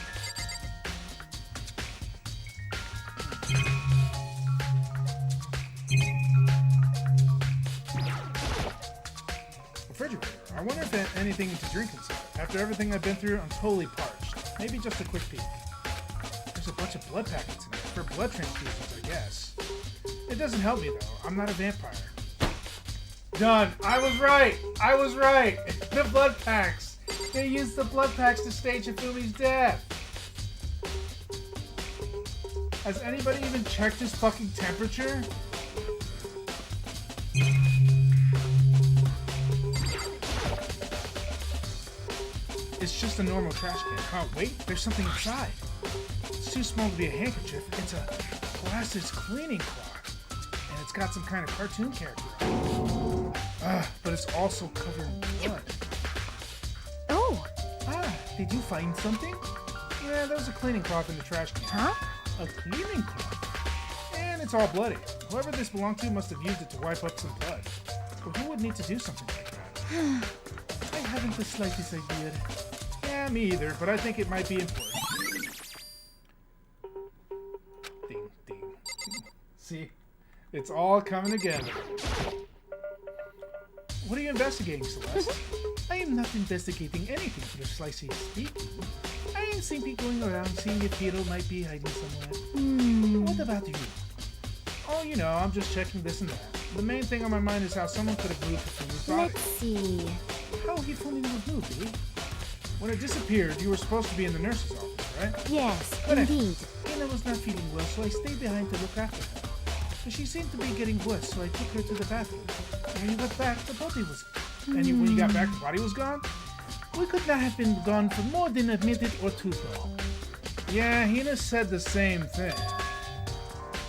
Refrigerator. I wonder if anything to drink inside. After everything I've been through, I'm totally parched. Maybe just a quick peek. There's a bunch of blood packets in there for blood transfusions, I guess. It doesn't help me though. I'm not a vampire. Done. I was right. I was right. The blood packs. They used the blood packs to stage Hifumi's death. Has anybody even checked his fucking temperature? It's just a normal trash can. Oh, wait, there's something inside. It's too small to be a handkerchief. It's a glasses cleaning cloth. And it's got some kind of cartoon character. But it's also covered in blood. Oh! Did you find something? Yeah, there's a cleaning cloth in the trash can. Huh? A cleaning cloth? And it's all bloody. Whoever this belonged to must have used it to wipe up some blood. But who would need to do something like that? I haven't the slightest idea. Yeah, me either, but I think it might be important. Ding, ding. See? It's all coming together. What are you investigating, Celeste? I am not investigating anything, precisely speaking. I am simply going around seeing if Hiro might be hiding somewhere. What about you? Oh, you know, I'm just checking this and that. The main thing on my mind is how someone could have moved Hifumi's body. Let's see. How Hifumi was moved, eh? When it disappeared, you were supposed to be in the nurse's office, right? Yes, But indeed. Hina was not feeling well, so I stayed behind to look after her. But she seemed to be getting worse, so I took her to the bathroom. When we got back, the body was... And when you got back, the body was gone? We could not have been gone for more than a minute or two, though. Yeah, Hina said the same thing.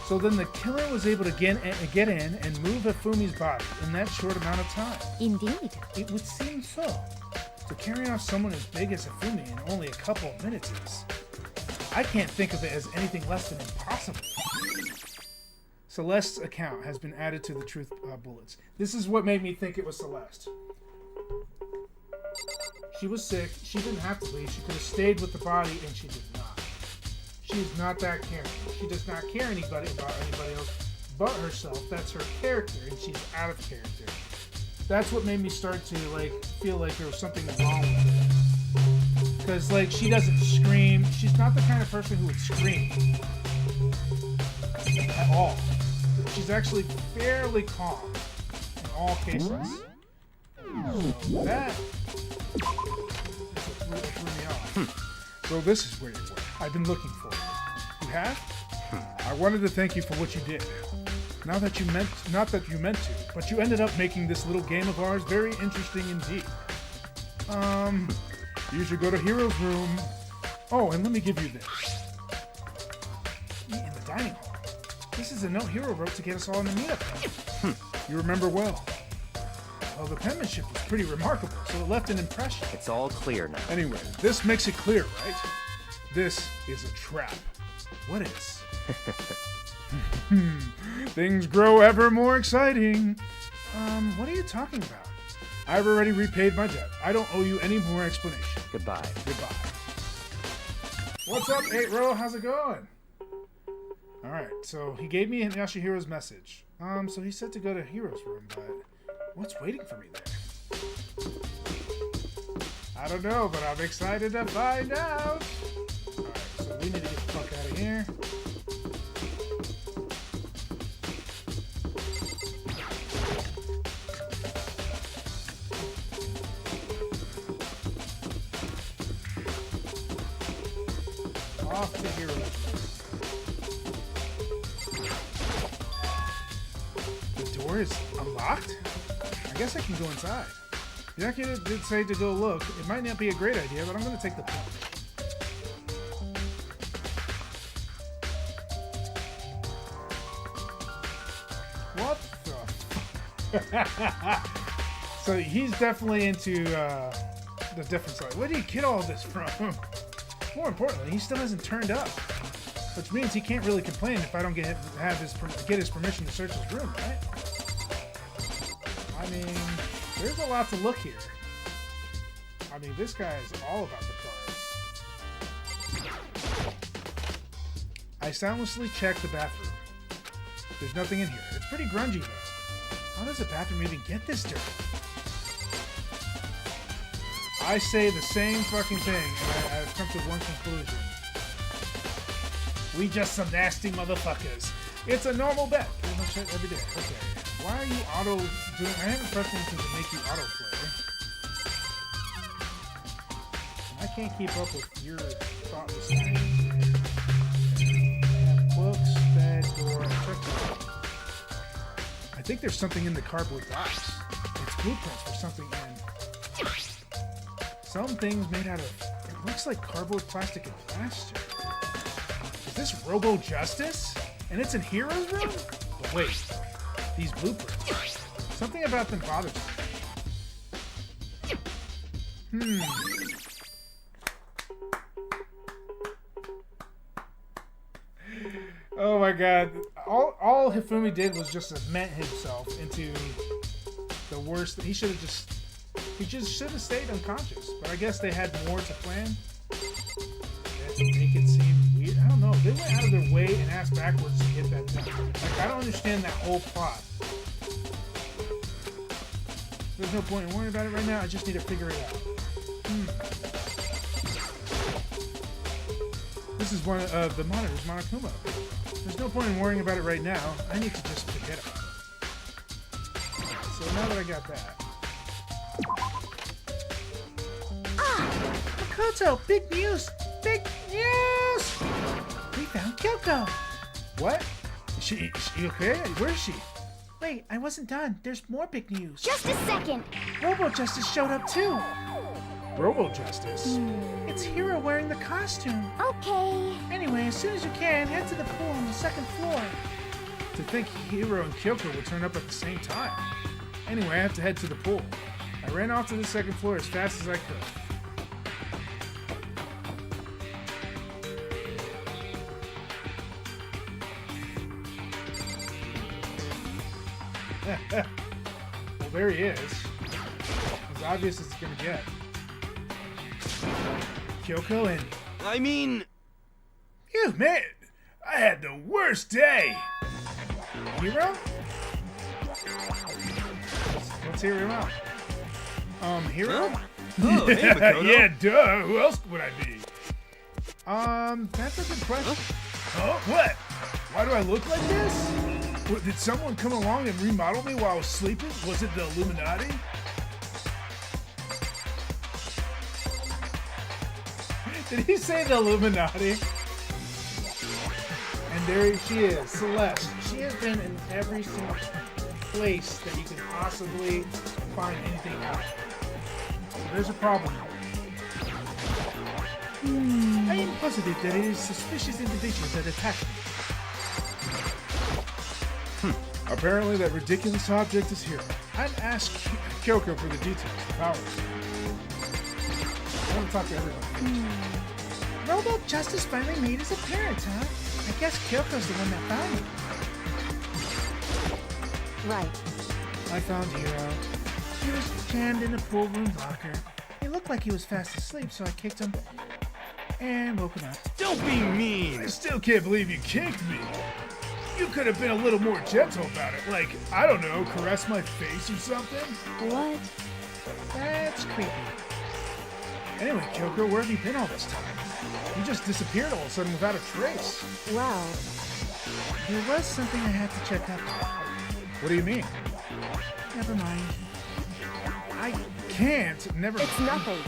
So then the killer was able to get in and move Hifumi's body in that short amount of time. Indeed. It would seem so. To carry off someone as big as Hifumi in only a couple of minutes is... I can't think of it as anything less than impossible. Celeste's account has been added to the truth bullets. This is what made me think it was Celeste. She was sick. She didn't have to leave. She could have stayed with the body, and she did not. She is not that caring. She does not care anybody about anybody else but herself. That's her character, and she's out of character. That's what made me start to feel like there was something wrong with her. Because she doesn't scream. She's not the kind of person who would scream at all. She's actually fairly calm in all cases. So that threw me off. So this is where you were. I've been looking for you. You have? I wanted to thank you for what you did. Not that you meant to, but you ended up making this little game of ours very interesting indeed. You should go to Hero's room. Oh, and let me give you this. In the dining hall. This is a note Hero wrote to get us all in the meetup. You remember well. Well, the penmanship was pretty remarkable, so it left an impression. It's all clear now. Anyway, this makes it clear, right? This is a trap. What is? Things grow ever more exciting. What are you talking about? I've already repaid my debt. I don't owe you any more explanation. Goodbye. Goodbye. What's up, 8-Row? How's it going? Alright, so he gave me Yashihiro's message. So he said to go to Hero's room, but what's waiting for me there? I don't know, but I'm excited to find out. Alright, so we need to get the fuck out of here. Off to Hero's room. The door is unlocked? I guess I can go inside. Yakira did say to go look. It might not be a great idea, but I'm going to take the plunge. What the So he's definitely into the different side. Where did he get all this from? More importantly, he still hasn't turned up. Which means he can't really complain if I don't get his permission to search his room, right? I mean, there's a lot to look here. I mean, this guy is all about the cards. I soundlessly check the bathroom. There's nothing in here. It's pretty grungy, though. How does the bathroom even get this dirty? I say the same fucking thing, and I've come to one conclusion. We just some nasty motherfuckers. It's a normal bet. Pretty much every day. Okay. Why are you auto-doing... I haven't pressed anything to make you auto-play. I can't keep up with your thoughtless actions. Books, bed, door, check that out. I think there's something in the cardboard box. It's blueprints for something in... Some things made out of... It looks like cardboard, plastic, and plaster. Is this Robo Justice? And it's in Hero's room? But wait, these blueprints. Something about them bothers me. Oh my god. All Hifumi did was just cement himself into the worst. He should have stayed unconscious. But I guess they had more to plan. To make it seem weird. I don't know. They went out of their way and asked backwards to get that done. Like, I don't understand that whole plot. There's no point in worrying about it right now. I just need to figure it out. This is one of the monitors, Monokuma. There's no point in worrying about it right now. I need to just forget about it. So now that I got that. Makoto, big news! Big news! We found Kyoko! What? Is she okay? Where is she? Wait, I wasn't done. There's more big news. Just a second. Robo Justice showed up too. Robo Justice? It's Hero wearing the costume. Okay. Anyway, as soon as you can, head to the pool on the second floor. To think Hiro and Kyoko would turn up at the same time. Anyway, I have to head to the pool. I ran off to the second floor as fast as I could. Well, there he is. As obvious as it's gonna get. Kyoko and... I mean... Phew, man! I had the worst day! Hiro? Let's hear him out. Hiro? Huh? Oh, hey, Makoto. Yeah, duh! Who else would I be? That's a good question. Huh? What? Why do I look like this? What, did someone come along and remodel me while I was sleeping? Was it the Illuminati? Did he say the Illuminati? And there she is, Celeste. She has been in every single place that you could possibly find anything out. So there's a problem. I am positive that it is suspicious individuals that attacked me. Apparently that ridiculous object is here. I'd ask Kyoko for the details, the powers. I want to talk to everyone. Robo Justice finally made his appearance, huh? I guess Kyoko's the one that found him. Right. I found Hiro. He was jammed in the pool room locker. He looked like he was fast asleep, so I kicked him and woke him up. Don't be mean! I still can't believe you kicked me! You could have been a little more gentle about it. Like, I don't know, caress my face or something? What? That's creepy. Anyway, Kyoko, where have you been all this time? You just disappeared all of a sudden without a trace. Well, There was something I had to check up on. What do you mean? Never mind. I can't. Never it's mind. nothing.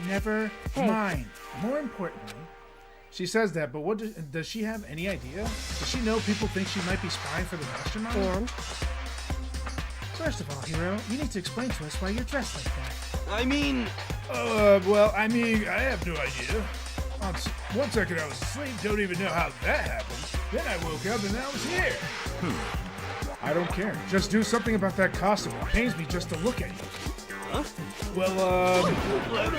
Never Hey. mind. More importantly, She says that, but what does she have any idea? Does she know people think she might be spying for the mastermind? And first of all, Hiro, you need to explain to us why you're dressed like that. I mean... Well, I mean, I have no idea. One second I was asleep, don't even know how that happened. Then I woke up and I was here. I don't care. Just do something about that costume. It pains me just to look at you. Huh? Well,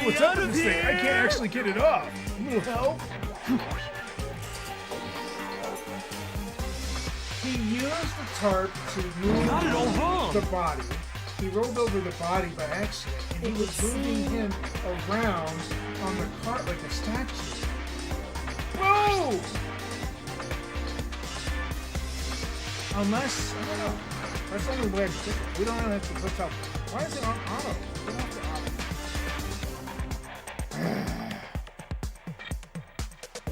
what's up with this thing? I can't actually get it off. A little help? used the tarp to move Got it all wrong. the body. He rolled over the body by accident, and he was moving him around on the cart like a statue. Whoa! Unless, I don't know. That's the only way I can think of it. We don't have to look up. Why is it on auto? We don't have to auto.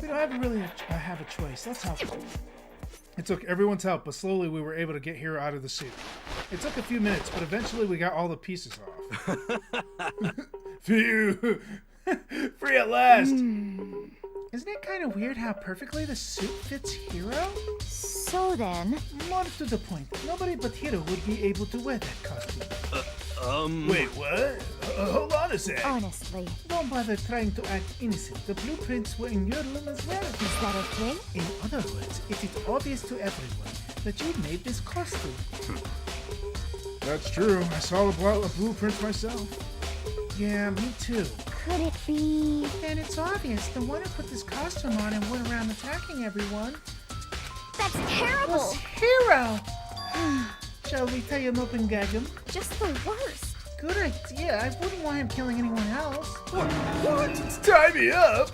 We don't have really have a choice. Let's help him. It took everyone's help, but slowly we were able to get Hiro out of the suit. It took a few minutes, but eventually we got all the pieces off. Phew! Free at last! Isn't it kind of weird how perfectly the suit fits Hiro? So then... More to the point, nobody but Hiro would be able to wear that costume. Wait, what? Hold on a sec. Honestly. Don't bother trying to act innocent. The blueprints were in your room as well. Is that okay? In other words, it is obvious to everyone that you made this costume. That's true. I saw the blueprints myself. Yeah, me too. Could it be... And it's obvious the one who put this costume on and went around attacking everyone That's terrible! was Hiro! Shall we tie him up and gag him? Just the worst. Good idea. I wouldn't want him killing anyone else. What? Tie me up?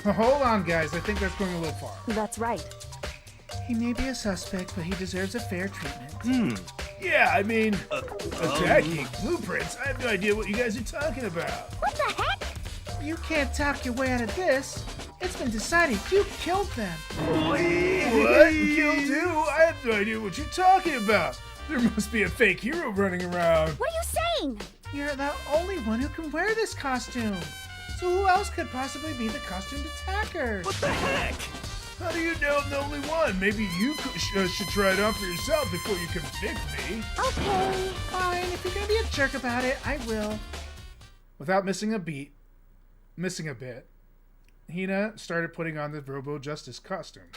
Hold on, guys. I think that's going a little far. That's right. He may be a suspect, but he deserves a fair treatment. Yeah, I mean, attacking blueprints. I have no idea what you guys are talking about. What the heck? You can't talk your way out of this. It's been decided you killed them. What? Killed who? I have no idea what you're talking about. There must be a fake hero running around. What are you saying? You're the only one who can wear this costume. So who else could possibly be the costumed attacker? What the heck? How do you know I'm the only one? Maybe you should try it on for yourself before you convict me. Okay. Fine, if you're gonna be a jerk about it, I will. Without missing a bit, Hina started putting on the Robo Justice costume.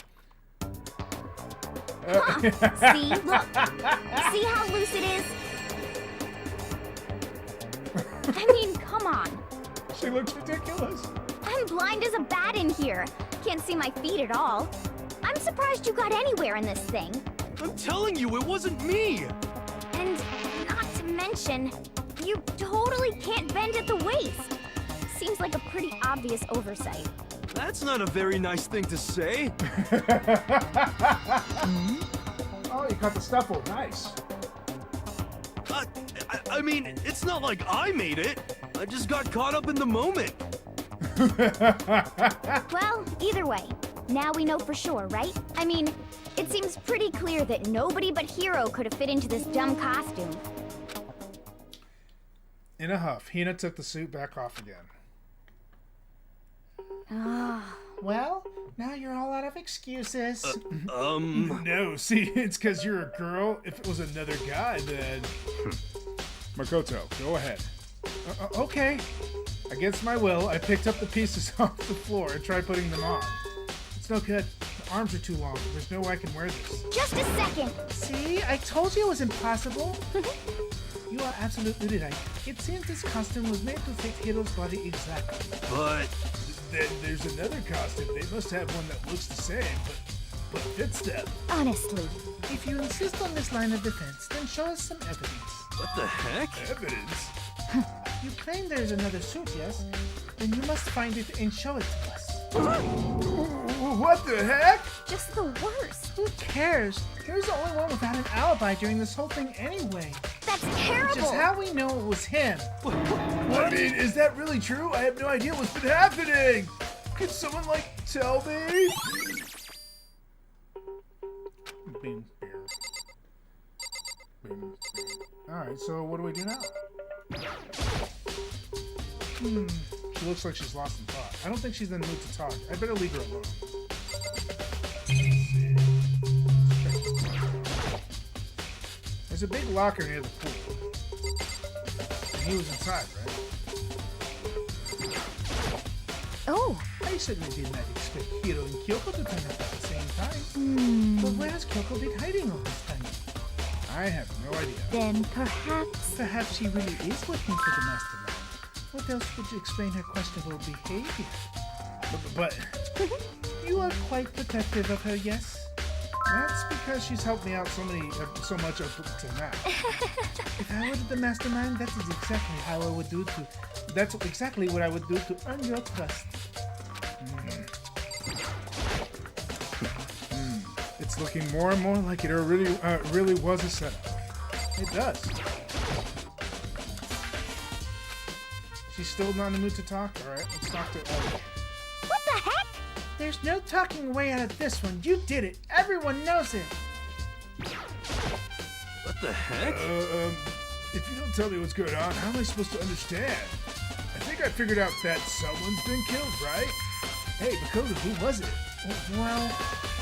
See? Look. See how loose it is? I mean, come on. She looks ridiculous. I'm blind as a bat in here. Can't see my feet at all. I'm surprised you got anywhere in this thing. I'm telling you, it wasn't me! And not to mention, you totally can't bend at the waist. Seems like a pretty obvious oversight. That's not a very nice thing to say. Oh, you cut the stuffle. Nice. I mean, it's not like I made it. I just got caught up in the moment. Well, either way, now we know for sure, right? I mean, it seems pretty clear that nobody but Hiro could have fit into this dumb costume. In a huff, Hina took the suit back off again. Well, now you're all out of excuses. No, see, it's because you're a girl. If it was another guy, then... Makoto, go ahead. Okay. Against my will, I picked up the pieces off the floor and tried putting them on. It's no good. The arms are too long. There's no way I can wear this. Just a second. See, I told you it was impossible. You are absolutely right. It seems this costume was made to fit Hiro's body exactly. But... Then there's another costume. They must have one that looks the same, but fits them. Honestly. If you insist on this line of defense, then show us some evidence. What the heck? Evidence? You claim there's another suit, yes? Then you must find it and show it to us. What the heck? Just the worst. Who cares? Here's the only one without an alibi during this whole thing anyway. That's terrible. Which is how we know it was him. I mean, is that really true? I have no idea what's been happening. Can someone, tell me? Alright, so what do we do now? She looks like she's lost in thought. I don't think she's in the mood to talk. I better leave her alone. There's a big locker near the pool. And he was inside, right? Oh. I certainly did not expect Hiro and Kyoko to turn up at the same time. But where has Kyoko been hiding all this time? I have no idea. Then perhaps... Perhaps she really is working for the mastermind. What else would explain her questionable behavior? But you are quite protective of her, yes? That's because she's helped me out so much up to now. If I were the mastermind, that's exactly how I would do to. That's exactly what I would do to earn your trust. It's looking more and more like it really was a setup. It does. She's still not in the mood to talk? Alright, let's talk to Ellie. What the heck? There's no talking way out of this one. You did it. Everyone knows it. What the heck? If you don't tell me what's going on, how am I supposed to understand? I think I figured out that someone's been killed, right? Hey, Makoto, who was it? Well,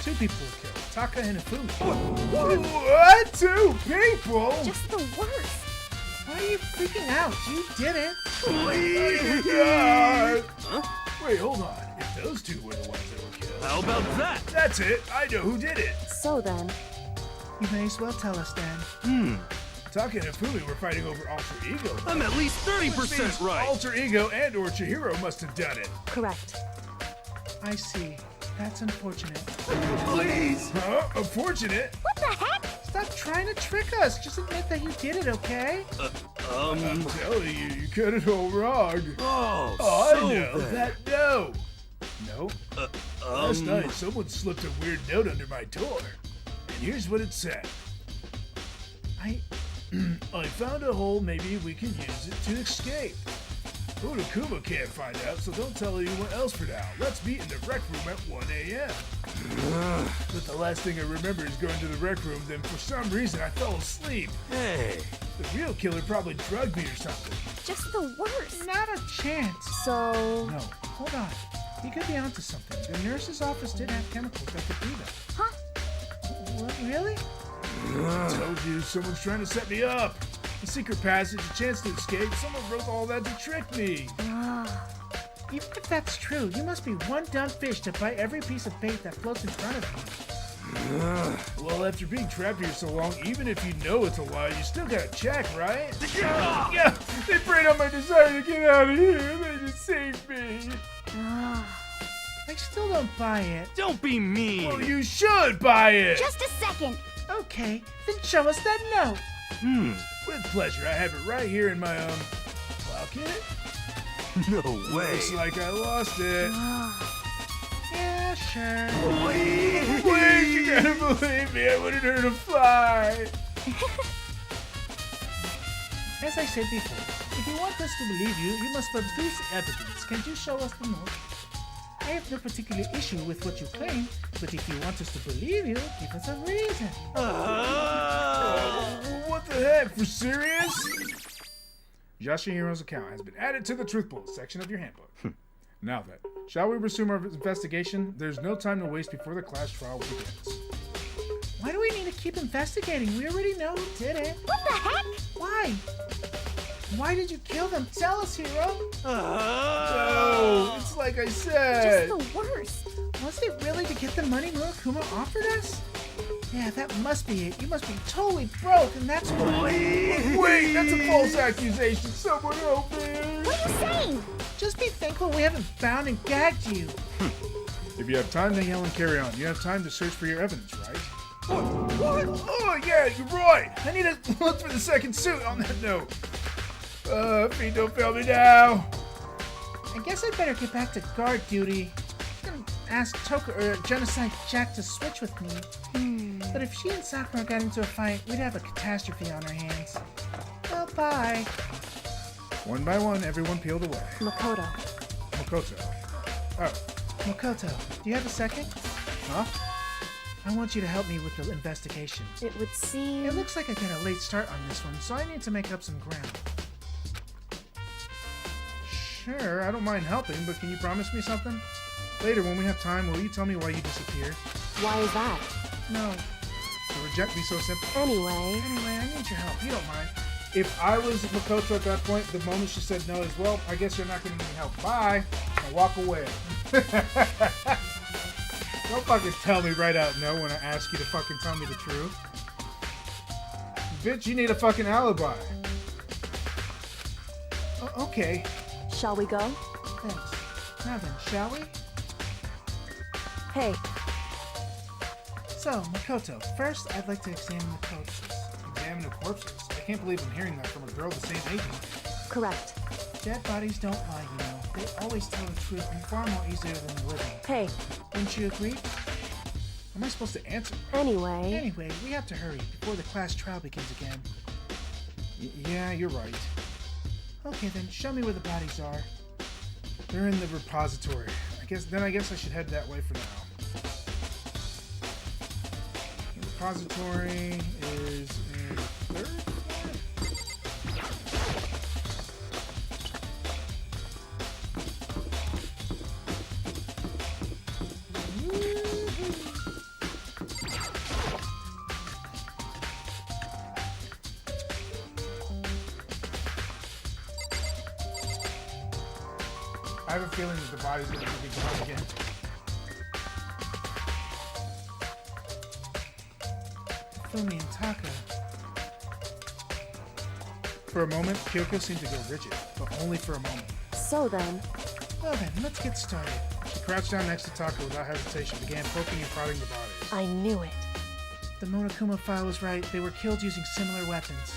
2 people were killed. Taka and Ifumi. What? 2 people? Just the worst. Why are you freaking out? You did it. Huh? Wait, hold on. If those 2 were the ones that were killed. How about that? That's it. I know who did it. So then, You may as well tell us then. Taka and Ifumi were fighting over alter ego. I'm at least 30% right. Alter ego and or Chihiro must have done it. correct. I see. That's unfortunate. Please. Huh? Unfortunate? What the heck? Stop trying to trick us. Just admit that you did it, okay? I'm telling you, you got it all wrong. Oh, I so know bad. that. No. Nope. Last night, someone slipped a weird note under my door. And here's what it said. I found a hole, maybe we can use it to escape. Onokuma can't find out, so don't tell anyone else for now. Let's meet in the rec room at 1 a.m. But the last thing I remember is going to the rec room, then for some reason I fell asleep. Hey. The real killer probably drugged me or something. Just the worst. Not a chance. So, No, hold on. He could be onto something. The nurse's office did have chemicals that could do that. Huh? What, really? I told you, someone's trying to set me up. A secret passage, a chance to escape. Someone wrote all that to trick me. Even if that's true, you must be one dumb fish to bite every piece of bait that floats in front of you. Well, after being trapped here so long, even if you know it's a lie, you still gotta check, right? Yeah, they preyed on my desire to get out of here. They just saved me. I still don't buy it. Don't be mean. Well, you should buy it. Just a second. Okay, then show us that note. With pleasure. I have it right here in my, pocket. No way. Looks like I lost it. Yeah, sure. Please, you gotta believe me. I wouldn't hurt a fly. As I said before, if you want us to believe you, you must produce evidence. Can you show us the note? I have no particular issue with what you claim, but if you want us to believe you, give us a reason. What the heck? For serious? Yashihiro's account has been added to the Truth Bullet section of your handbook. Now then, shall we resume our investigation? There's no time to waste before the class trial begins. Why do we need to keep investigating? We already know who did it. What the heck? Why? Why did you kill them? Tell us, Hero. No, it's like I said. Just the worst. Was it really to get the money Murakuma offered us? Yeah, that must be it. You must be totally broke, and that's why. Wait, that's a false accusation. Someone help me. What are you saying? Just be thankful we haven't found and gagged you. If you have time to yell and carry on, you have time to search for your evidence, right? What? Oh, yeah, you're right. I need to look for the second suit on that note. Feet don't fail me now. I guess I'd better get back to guard duty. I'm gonna ask Toka or Genocide Jack to switch with me. But if she and Sakura got into a fight, we'd have a catastrophe on our hands. Well, bye. One by one, everyone peeled away. Makoto. Makoto. Oh, Makoto, do you have a second? huh? I want you to help me with the investigation. It would seem... It looks like I got a late start on this one, so I need to make up some ground. Sure, I don't mind helping, but can you promise me something? Later, when we have time, will you tell me why you disappeared? Why is that? No. To reject me so simple. Anyway, Anyway, I need your help. You don't mind. If I was Makoto at that point, the moment she said no as well, I guess you're not going to need help. Bye. And walk away. Don't fucking tell me right out no when I ask you to fucking tell me the truth. Bitch, you need a fucking alibi. Okay. shall we go? Thanks. Now then, shall we? Hey, So, Makoto, first I'd like to examine the corpses. Examine the corpses? I can't believe I'm hearing that from a girl the same age as me. Correct. Dead bodies don't lie, you know. They always tell the truth and far more easier than the living. Hey, Wouldn't you agree? How am I supposed to answer? anyway. Anyway, we have to hurry before the class trial begins again. Yeah, you're right. Okay then, show me where the bodies are. They're in the repository. I guess I should head that way for now. The repository is in the third floor? I have a feeling that the body's going to be gone again. Fumi and Taka. For a moment, Kyoko seemed to go rigid, but only for a moment. So then, Well then, let's get started. She crouched down next to Taka without hesitation, began poking and prodding the bodies. I knew it. The Monokuma file was right. They were killed using similar weapons.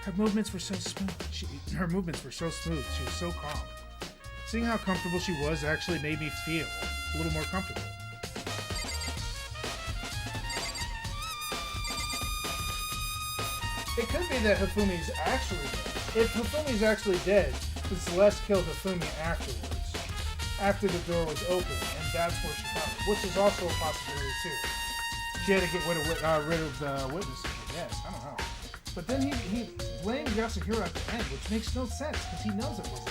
Her movements were so smooth. Her movements were so smooth, she was so calm. Seeing how comfortable she was actually made me feel a little more comfortable. It could be that Hifumi's actually dead. If Hifumi's actually dead, then Celeste killed Hifumi afterwards. After the door was open, and that's where she found it, which is also a possibility too. She had to get rid of the witnesses, I guess. I don't know. But then he blamed Yasuhiro at the end, which makes no sense, because he knows it wasn't.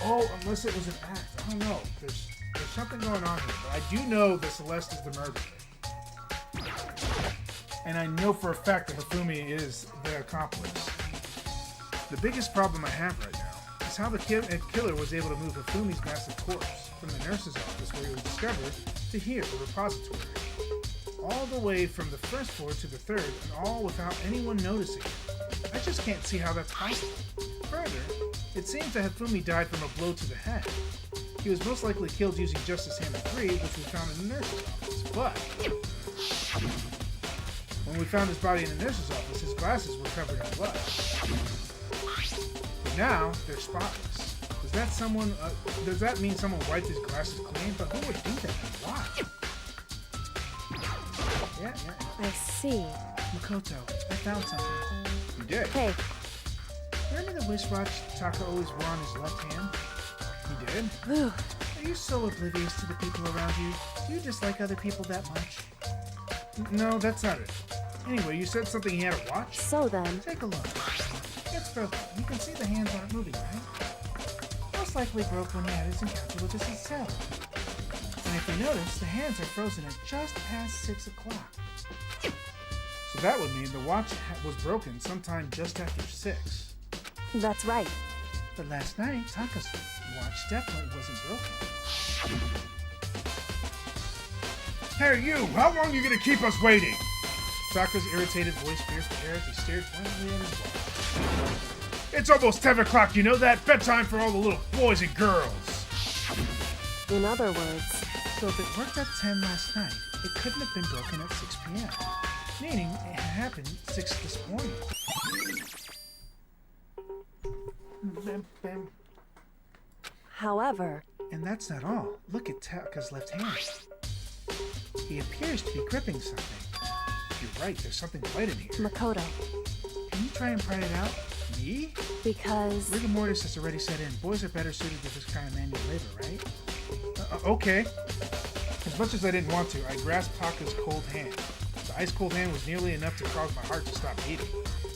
Oh, unless it was an act. I don't know. There's something going on here, but I do know that Celeste is the murderer. And I know for a fact that Hifumi is the accomplice. The biggest problem I have right now is how the killer was able to move Hifumi's massive corpse from the nurse's office where he was discovered to here, the repository. All the way from the first floor to the third, and all without anyone noticing it. I just can't see how that's possible. Further, it seems that Hifumi died from a blow to the head. He was most likely killed using Justice Hammer 3, which we found in the nurse's office. But when we found his body in the nurse's office, his glasses were covered in blood. But now, they're spotless. Does that mean someone wiped his glasses clean? But who would do that and why? Yeah. I see. Makoto, I found something. You did? Hey, Remember the wristwatch Taka always wore on his left hand? He did? whew, Are you so oblivious to the people around you? Do you dislike other people that much? No, that's not it. Anyway, you said something he had a watch? so then, Take a look. It's broken. You can see the hands aren't moving, right? Most likely broke when he had his encounter with his cell. And if you notice, the hands are frozen at just past 6 o'clock. So that would mean the watch was broken sometime just after 6. that's right. But last night, Taka's watch definitely wasn't broken. Hey, you! How long are you gonna keep us waiting? Taka's irritated voice pierced the air as he stared blankly at his watch. It's almost 10 o'clock, you know that? Bedtime for all the little boys and girls. In other words, So if it worked at 10 last night, it couldn't have been broken at 6 p.m. Meaning it happened 6 this morning. Bam, bam. however, And that's not all. Look at Taka's left hand. He appears to be gripping something. You're right, there's something white in here. Makoto, Can you try and pry it out? Me? because Rigor mortis has already set in. Boys are better suited to this kind of manual labor, right? Okay. As much as I didn't want to, I grasped Taka's cold hand. The ice-cold hand was nearly enough to cause my heart to stop beating.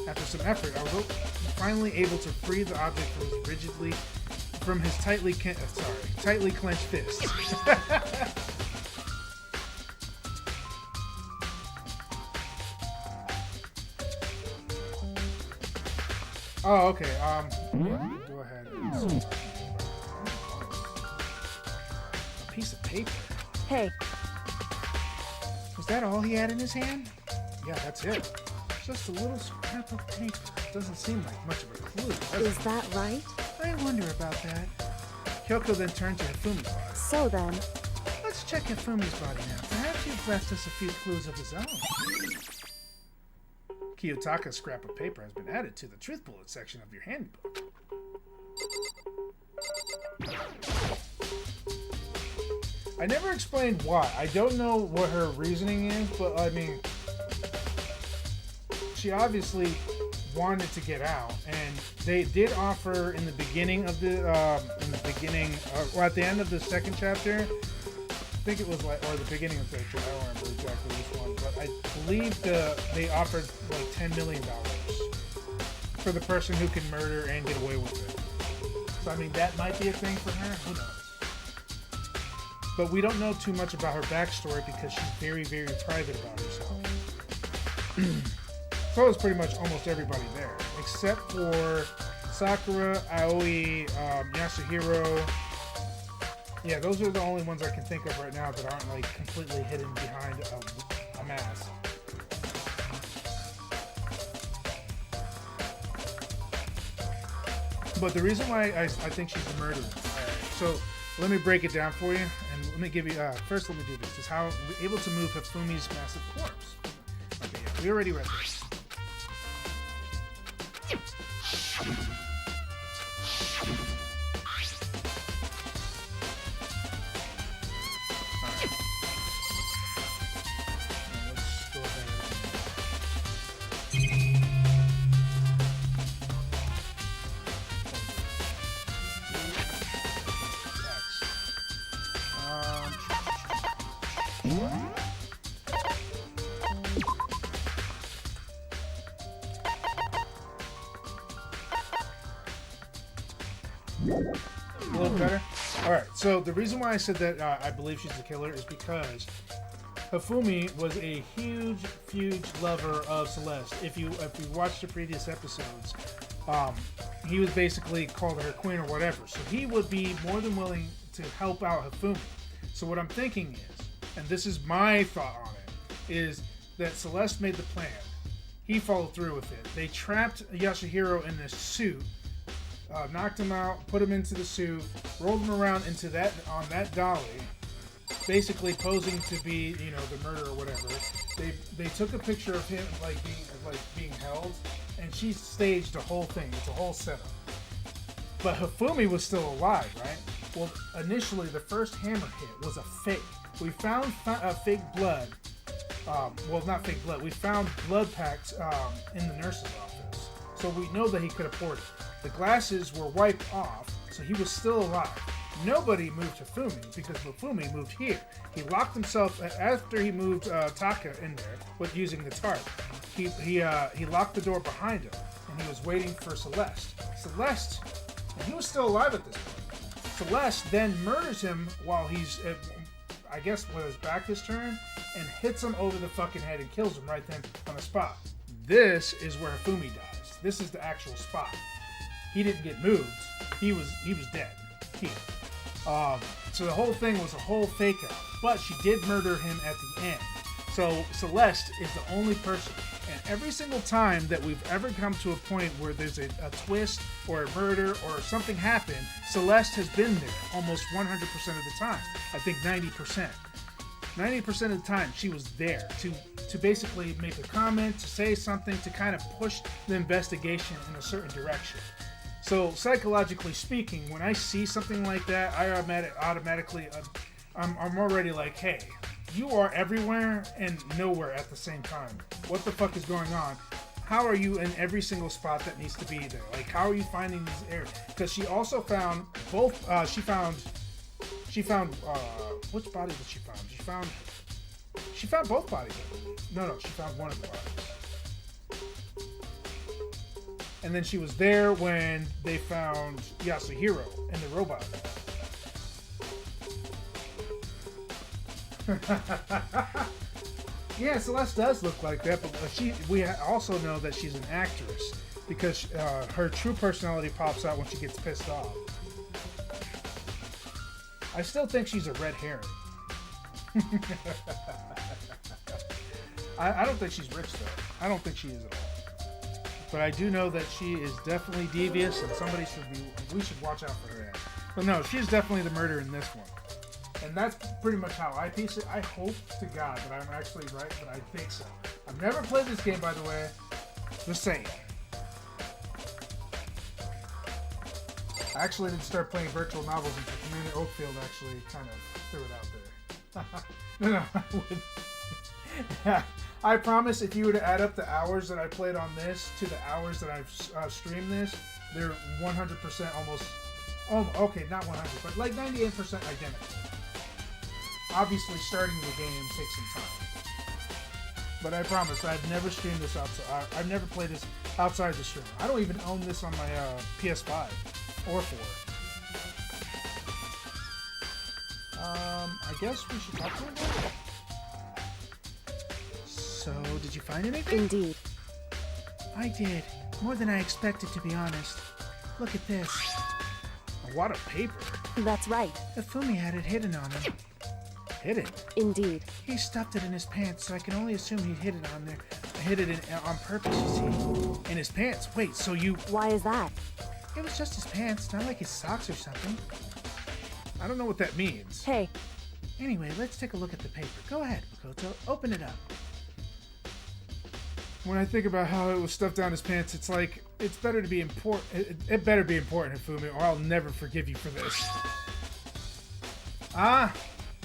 After some effort, I was finally able to free the object from his tightly clenched fist. Oh, okay. Go ahead. A piece of paper. hey, Was that all he had in his hand? Yeah, that's it. Just a little scrap of paper. Doesn't seem like much of a clue, does is it? that right? I wonder about that. Kyoko then turned to Hifumi's body. So then, Let's check Hifumi's body now. Perhaps left us a few clues of his own. Kiyotaka's scrap of paper has been added to the truth bullet section of your handbook. I never explained why. I don't know what her reasoning is, but I mean, she obviously wanted to get out, and they did offer in the beginning of the or at the end of the second chapter. I think it was like, or the beginning of the third chapter. I don't remember exactly which one, but I believe they offered like $10 million for the person who can murder and get away with it. So I mean, that might be a thing for her. Who knows? But we don't know too much about her backstory because she's very, very private about herself. So is pretty much almost everybody there, except for Sakura, Aoi, Yasuhiro. Yeah, those are the only ones I can think of right now that aren't like completely hidden behind a mask. But the reason why I think she's the murderer. So let me break it down for you, and let me give you. First, let me do this. Is how we're able to move Hifumi's massive corpse. Okay, yeah, we already read this. A little better? Alright, so the reason why I said that I believe she's the killer is because Hifumi was a huge lover of Celeste. If you watched the previous episodes, he was basically called her queen or whatever. So he would be more than willing to help out Hifumi. So what I'm thinking is, and this is my thought on it, is that Celeste made the plan. He followed through with it. They trapped Yasuhiro in this suit, knocked him out, put him into the suit, rolled him around into that on that dolly, basically posing to be, you know, the murderer or whatever. They took a picture of him being held, and she staged the whole thing. It's a whole setup. But Hifumi was still alive, right? Well, initially the first hammer hit was a fake. We found fake blood. Well, not fake blood. We found blood packs in the nurse's office, so we know that he could have poured it. The glasses were wiped off, so he was still alive. Nobody moved Hifumi because Hifumi moved here. He locked himself after he moved Taka in there with using the tarp. He locked the door behind him, and he was waiting for Celeste. Celeste, and he was still alive at this point. Celeste then murders him while he's, I guess, with his back is turned, and hits him over the fucking head and kills him right then on the spot. This is where Hifumi dies. This is the actual spot. He didn't get moved. He was dead. Here. So the whole thing was a whole fake out. But she did murder him at the end. So Celeste is the only person. And every single time that we've ever come to a point where there's a twist or a murder or something happened, Celeste has been there almost 100% of the time. I think 90%. 90% of the time she was there to basically make a comment, to say something, to kind of push the investigation in a certain direction. So psychologically speaking, when I see something like that, I automatically, I'm already like, hey, you are everywhere and nowhere at the same time. What the fuck is going on? How are you in every single spot that needs to be there? Like, how are you finding these areas? Because she also found both. She found. Which body did she find? She found both bodies. I believe. No, she found one of the bodies. And then she was there when they found Yasuhiro and the robot. Yeah, Celeste does look like that, but we also know that she's an actress because her true personality pops out when she gets pissed off. I still think she's a red herring. I don't think she's rich though. I don't think she is at all. But I do know that she is definitely devious, and we should watch out for her ass. But no, she's definitely the murderer in this one. And that's pretty much how I piece it. I hope to God that I'm actually right, but I think so. I've never played this game, by the way. Just saying. I actually didn't start playing virtual novels until Commander Oakfield actually kind of threw it out there. No, I wouldn't. Yeah, I promise if you were to add up the hours that I played on this to the hours that I've streamed this, they're 100% almost... Oh, okay, not 100, but like 98% identical. Obviously, starting the game takes some time. But I promise, I've never streamed this outside. I've never played this outside the stream. I don't even own this on my PS5 or 4. I guess we should talk to him about it. So, did you find anything? Indeed. I did. More than I expected, to be honest. Look at this. A wad of paper. That's right. Ifumi had it hidden on him. Hidden? Indeed. He stuffed it in his pants, so I can only assume he hid it on there. Hid it on purpose, you see. In his pants? Wait, so you... Why is that? It was just his pants, not like his socks or something. I don't know what that means. Hey. Anyway, let's take a look at the paper. Go ahead, Makoto. Open it up. When I think about how it was stuffed down his pants, it's like, it's better to be important. It better be important, Hifumi, or I'll never forgive you for this. Ah,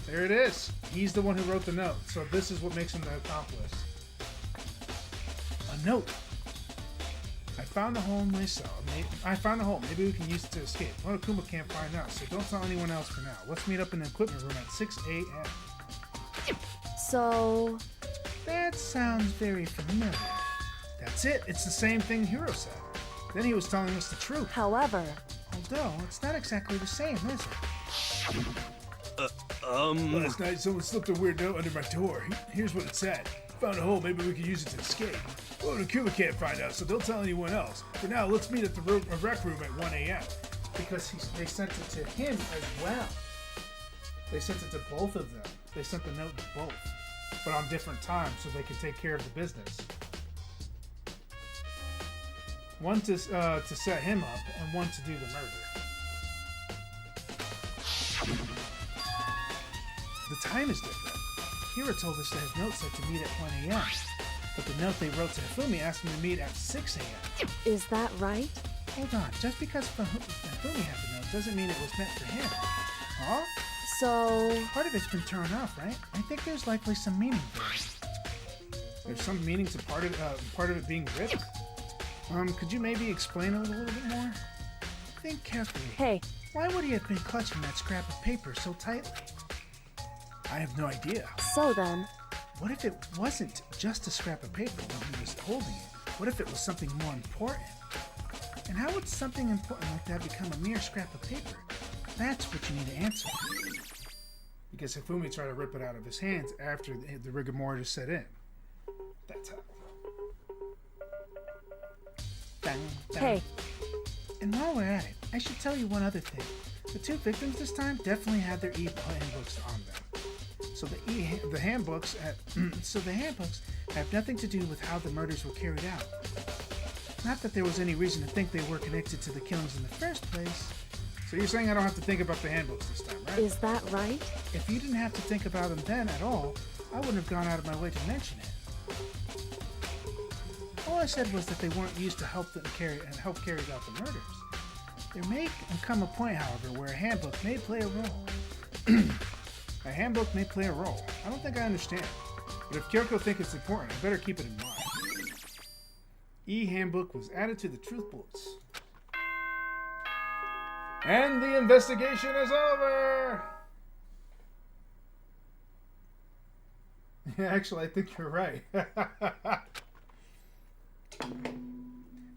there it is. He's the one who wrote the note, so this is what makes him the accomplice. A note. I found the hole myself. I found the hole. Maybe we can use it to escape. Monokuma can't find out, so don't tell anyone else for now. Let's meet up in the equipment room at 6 a.m. So... That sounds very familiar. That's it. It's the same thing Hiro said. Then he was telling us the truth. However... Although, it's not exactly the same, is it? Last night, someone slipped a weird note under my door. Here's what it said. Found a hole. Maybe we could use it to escape. Well, Monokuma can't find out, so don't tell anyone else. For now, let's meet at the rec room at 1 a.m. Because they sent it to him as well. They sent it to both of them. They sent the note to both, but on different times so they could take care of the business. One to set him up, and one to do the murder. The time is different. Hiro told us that his note said to meet at 1 a.m., but the note they wrote to Hifumi asked him to meet at 6 a.m. Is that right? Hold on, just because Hifumi had the note doesn't mean it was meant for him. Huh? So... Part of it's been turned off, right? I think there's likely some meaning there. There's some meaning to part of it being ripped? Could you maybe explain it a little bit more? Think carefully. Hey. Why would he have been clutching that scrap of paper so tightly? I have no idea. So then... What if it wasn't just a scrap of paper when he was holding it? What if it was something more important? And how would something important like that become a mere scrap of paper? That's what you need to answer. Because Hifumi tried to rip it out of his hands after the rigor mortis set in. That's how. Bang, bang. Hey. And while we're at it, I should tell you one other thing. The two victims this time definitely had their handbooks on them. So the handbooks have nothing to do with how the murders were carried out. Not that there was any reason to think they were connected to the killings in the first place. So you're saying I don't have to think about the handbooks this time, right? Is that right? If you didn't have to think about them then at all, I wouldn't have gone out of my way to mention it. All I said was that they weren't used to help carry out the murders. There may come a point, however, where a handbook may play a role. A handbook may play a role. I don't think I understand. But if Kyoko thinks it's important, I better keep it in mind. E-handbook was added to the truth bullets. And the investigation is over! Yeah, actually, I think you're right.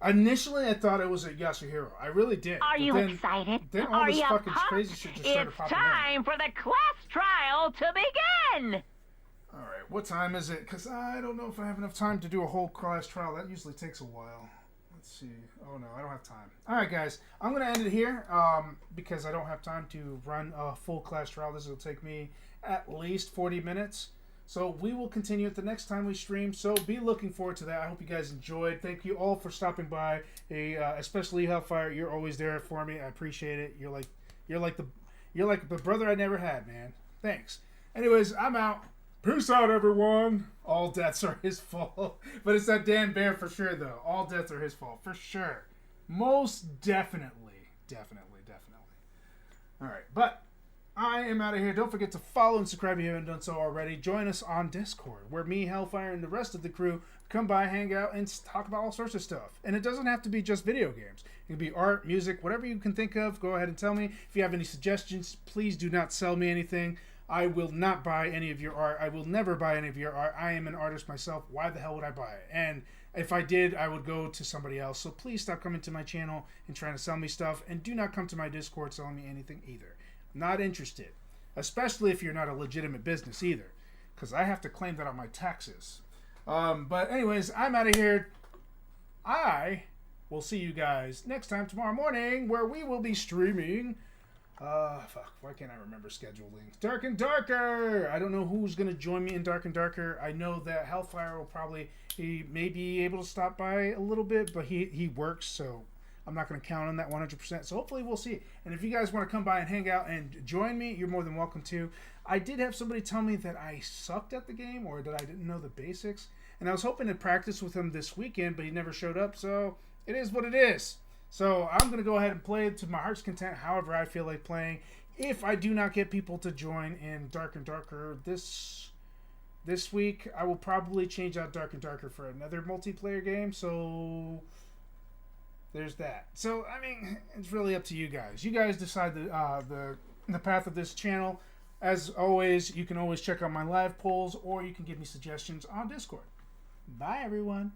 Initially, I thought it was a Yasuhiro. I really did. Are you excited? Then all Are this you fucking pumped? crazy shit just started It's popping time for the class trial to begin! Alright, what time is it? Because I don't know if I have enough time to do a whole class trial. That usually takes a while. Let's see. Oh no, I don't have time. Alright guys, I'm going to end it here because I don't have time to run a full class trial. This will take me at least 40 minutes. So we will continue it the next time we stream. So be looking forward to that. I hope you guys enjoyed. Thank you all for stopping by. Especially Hellfire, you're always there for me. I appreciate it. You're like the brother I never had, man. Thanks. Anyways, I'm out. Peace out, everyone. All deaths are his fault. But it's that Dan Bear for sure, though. All deaths are his fault, for sure. Most definitely. Definitely. All right, but I am out of here. Don't forget to follow and subscribe if you haven't done so already. Join us on Discord, where me, Hellfire, and the rest of the crew come by, hang out, and talk about all sorts of stuff. And it doesn't have to be just video games. It can be art, music, whatever you can think of. Go ahead and tell me. If you have any suggestions, please do not sell me anything. I will not buy any of your art. I will never buy any of your art. I am an artist myself. Why the hell would I buy it? And if I did, I would go to somebody else. So please stop coming to my channel and trying to sell me stuff. And do not come to my Discord selling me anything either. I'm not interested. Especially if you're not a legitimate business either. Because I have to claim that on my taxes. But anyways, I'm out of here. I will see you guys next time tomorrow morning, where we will be streaming... fuck, why can't I remember scheduling? Dark and Darker! I don't know who's going to join me in Dark and Darker. I know that Hellfire will probably, he may be able to stop by a little bit, but he works, so I'm not going to count on that 100%. So hopefully we'll see. And if you guys want to come by and hang out and join me, you're more than welcome to. I did have somebody tell me that I sucked at the game, or that I didn't know the basics. And I was hoping to practice with him this weekend, but he never showed up, so it is what it is. So I'm going to go ahead and play it to my heart's content, however I feel like playing. If I do not get people to join in Dark and Darker this week, I will probably change out Dark and Darker for another multiplayer game. So there's that. So, I mean, it's really up to you guys. You guys decide the path of this channel. As always, you can always check out my live polls, or you can give me suggestions on Discord. Bye, everyone.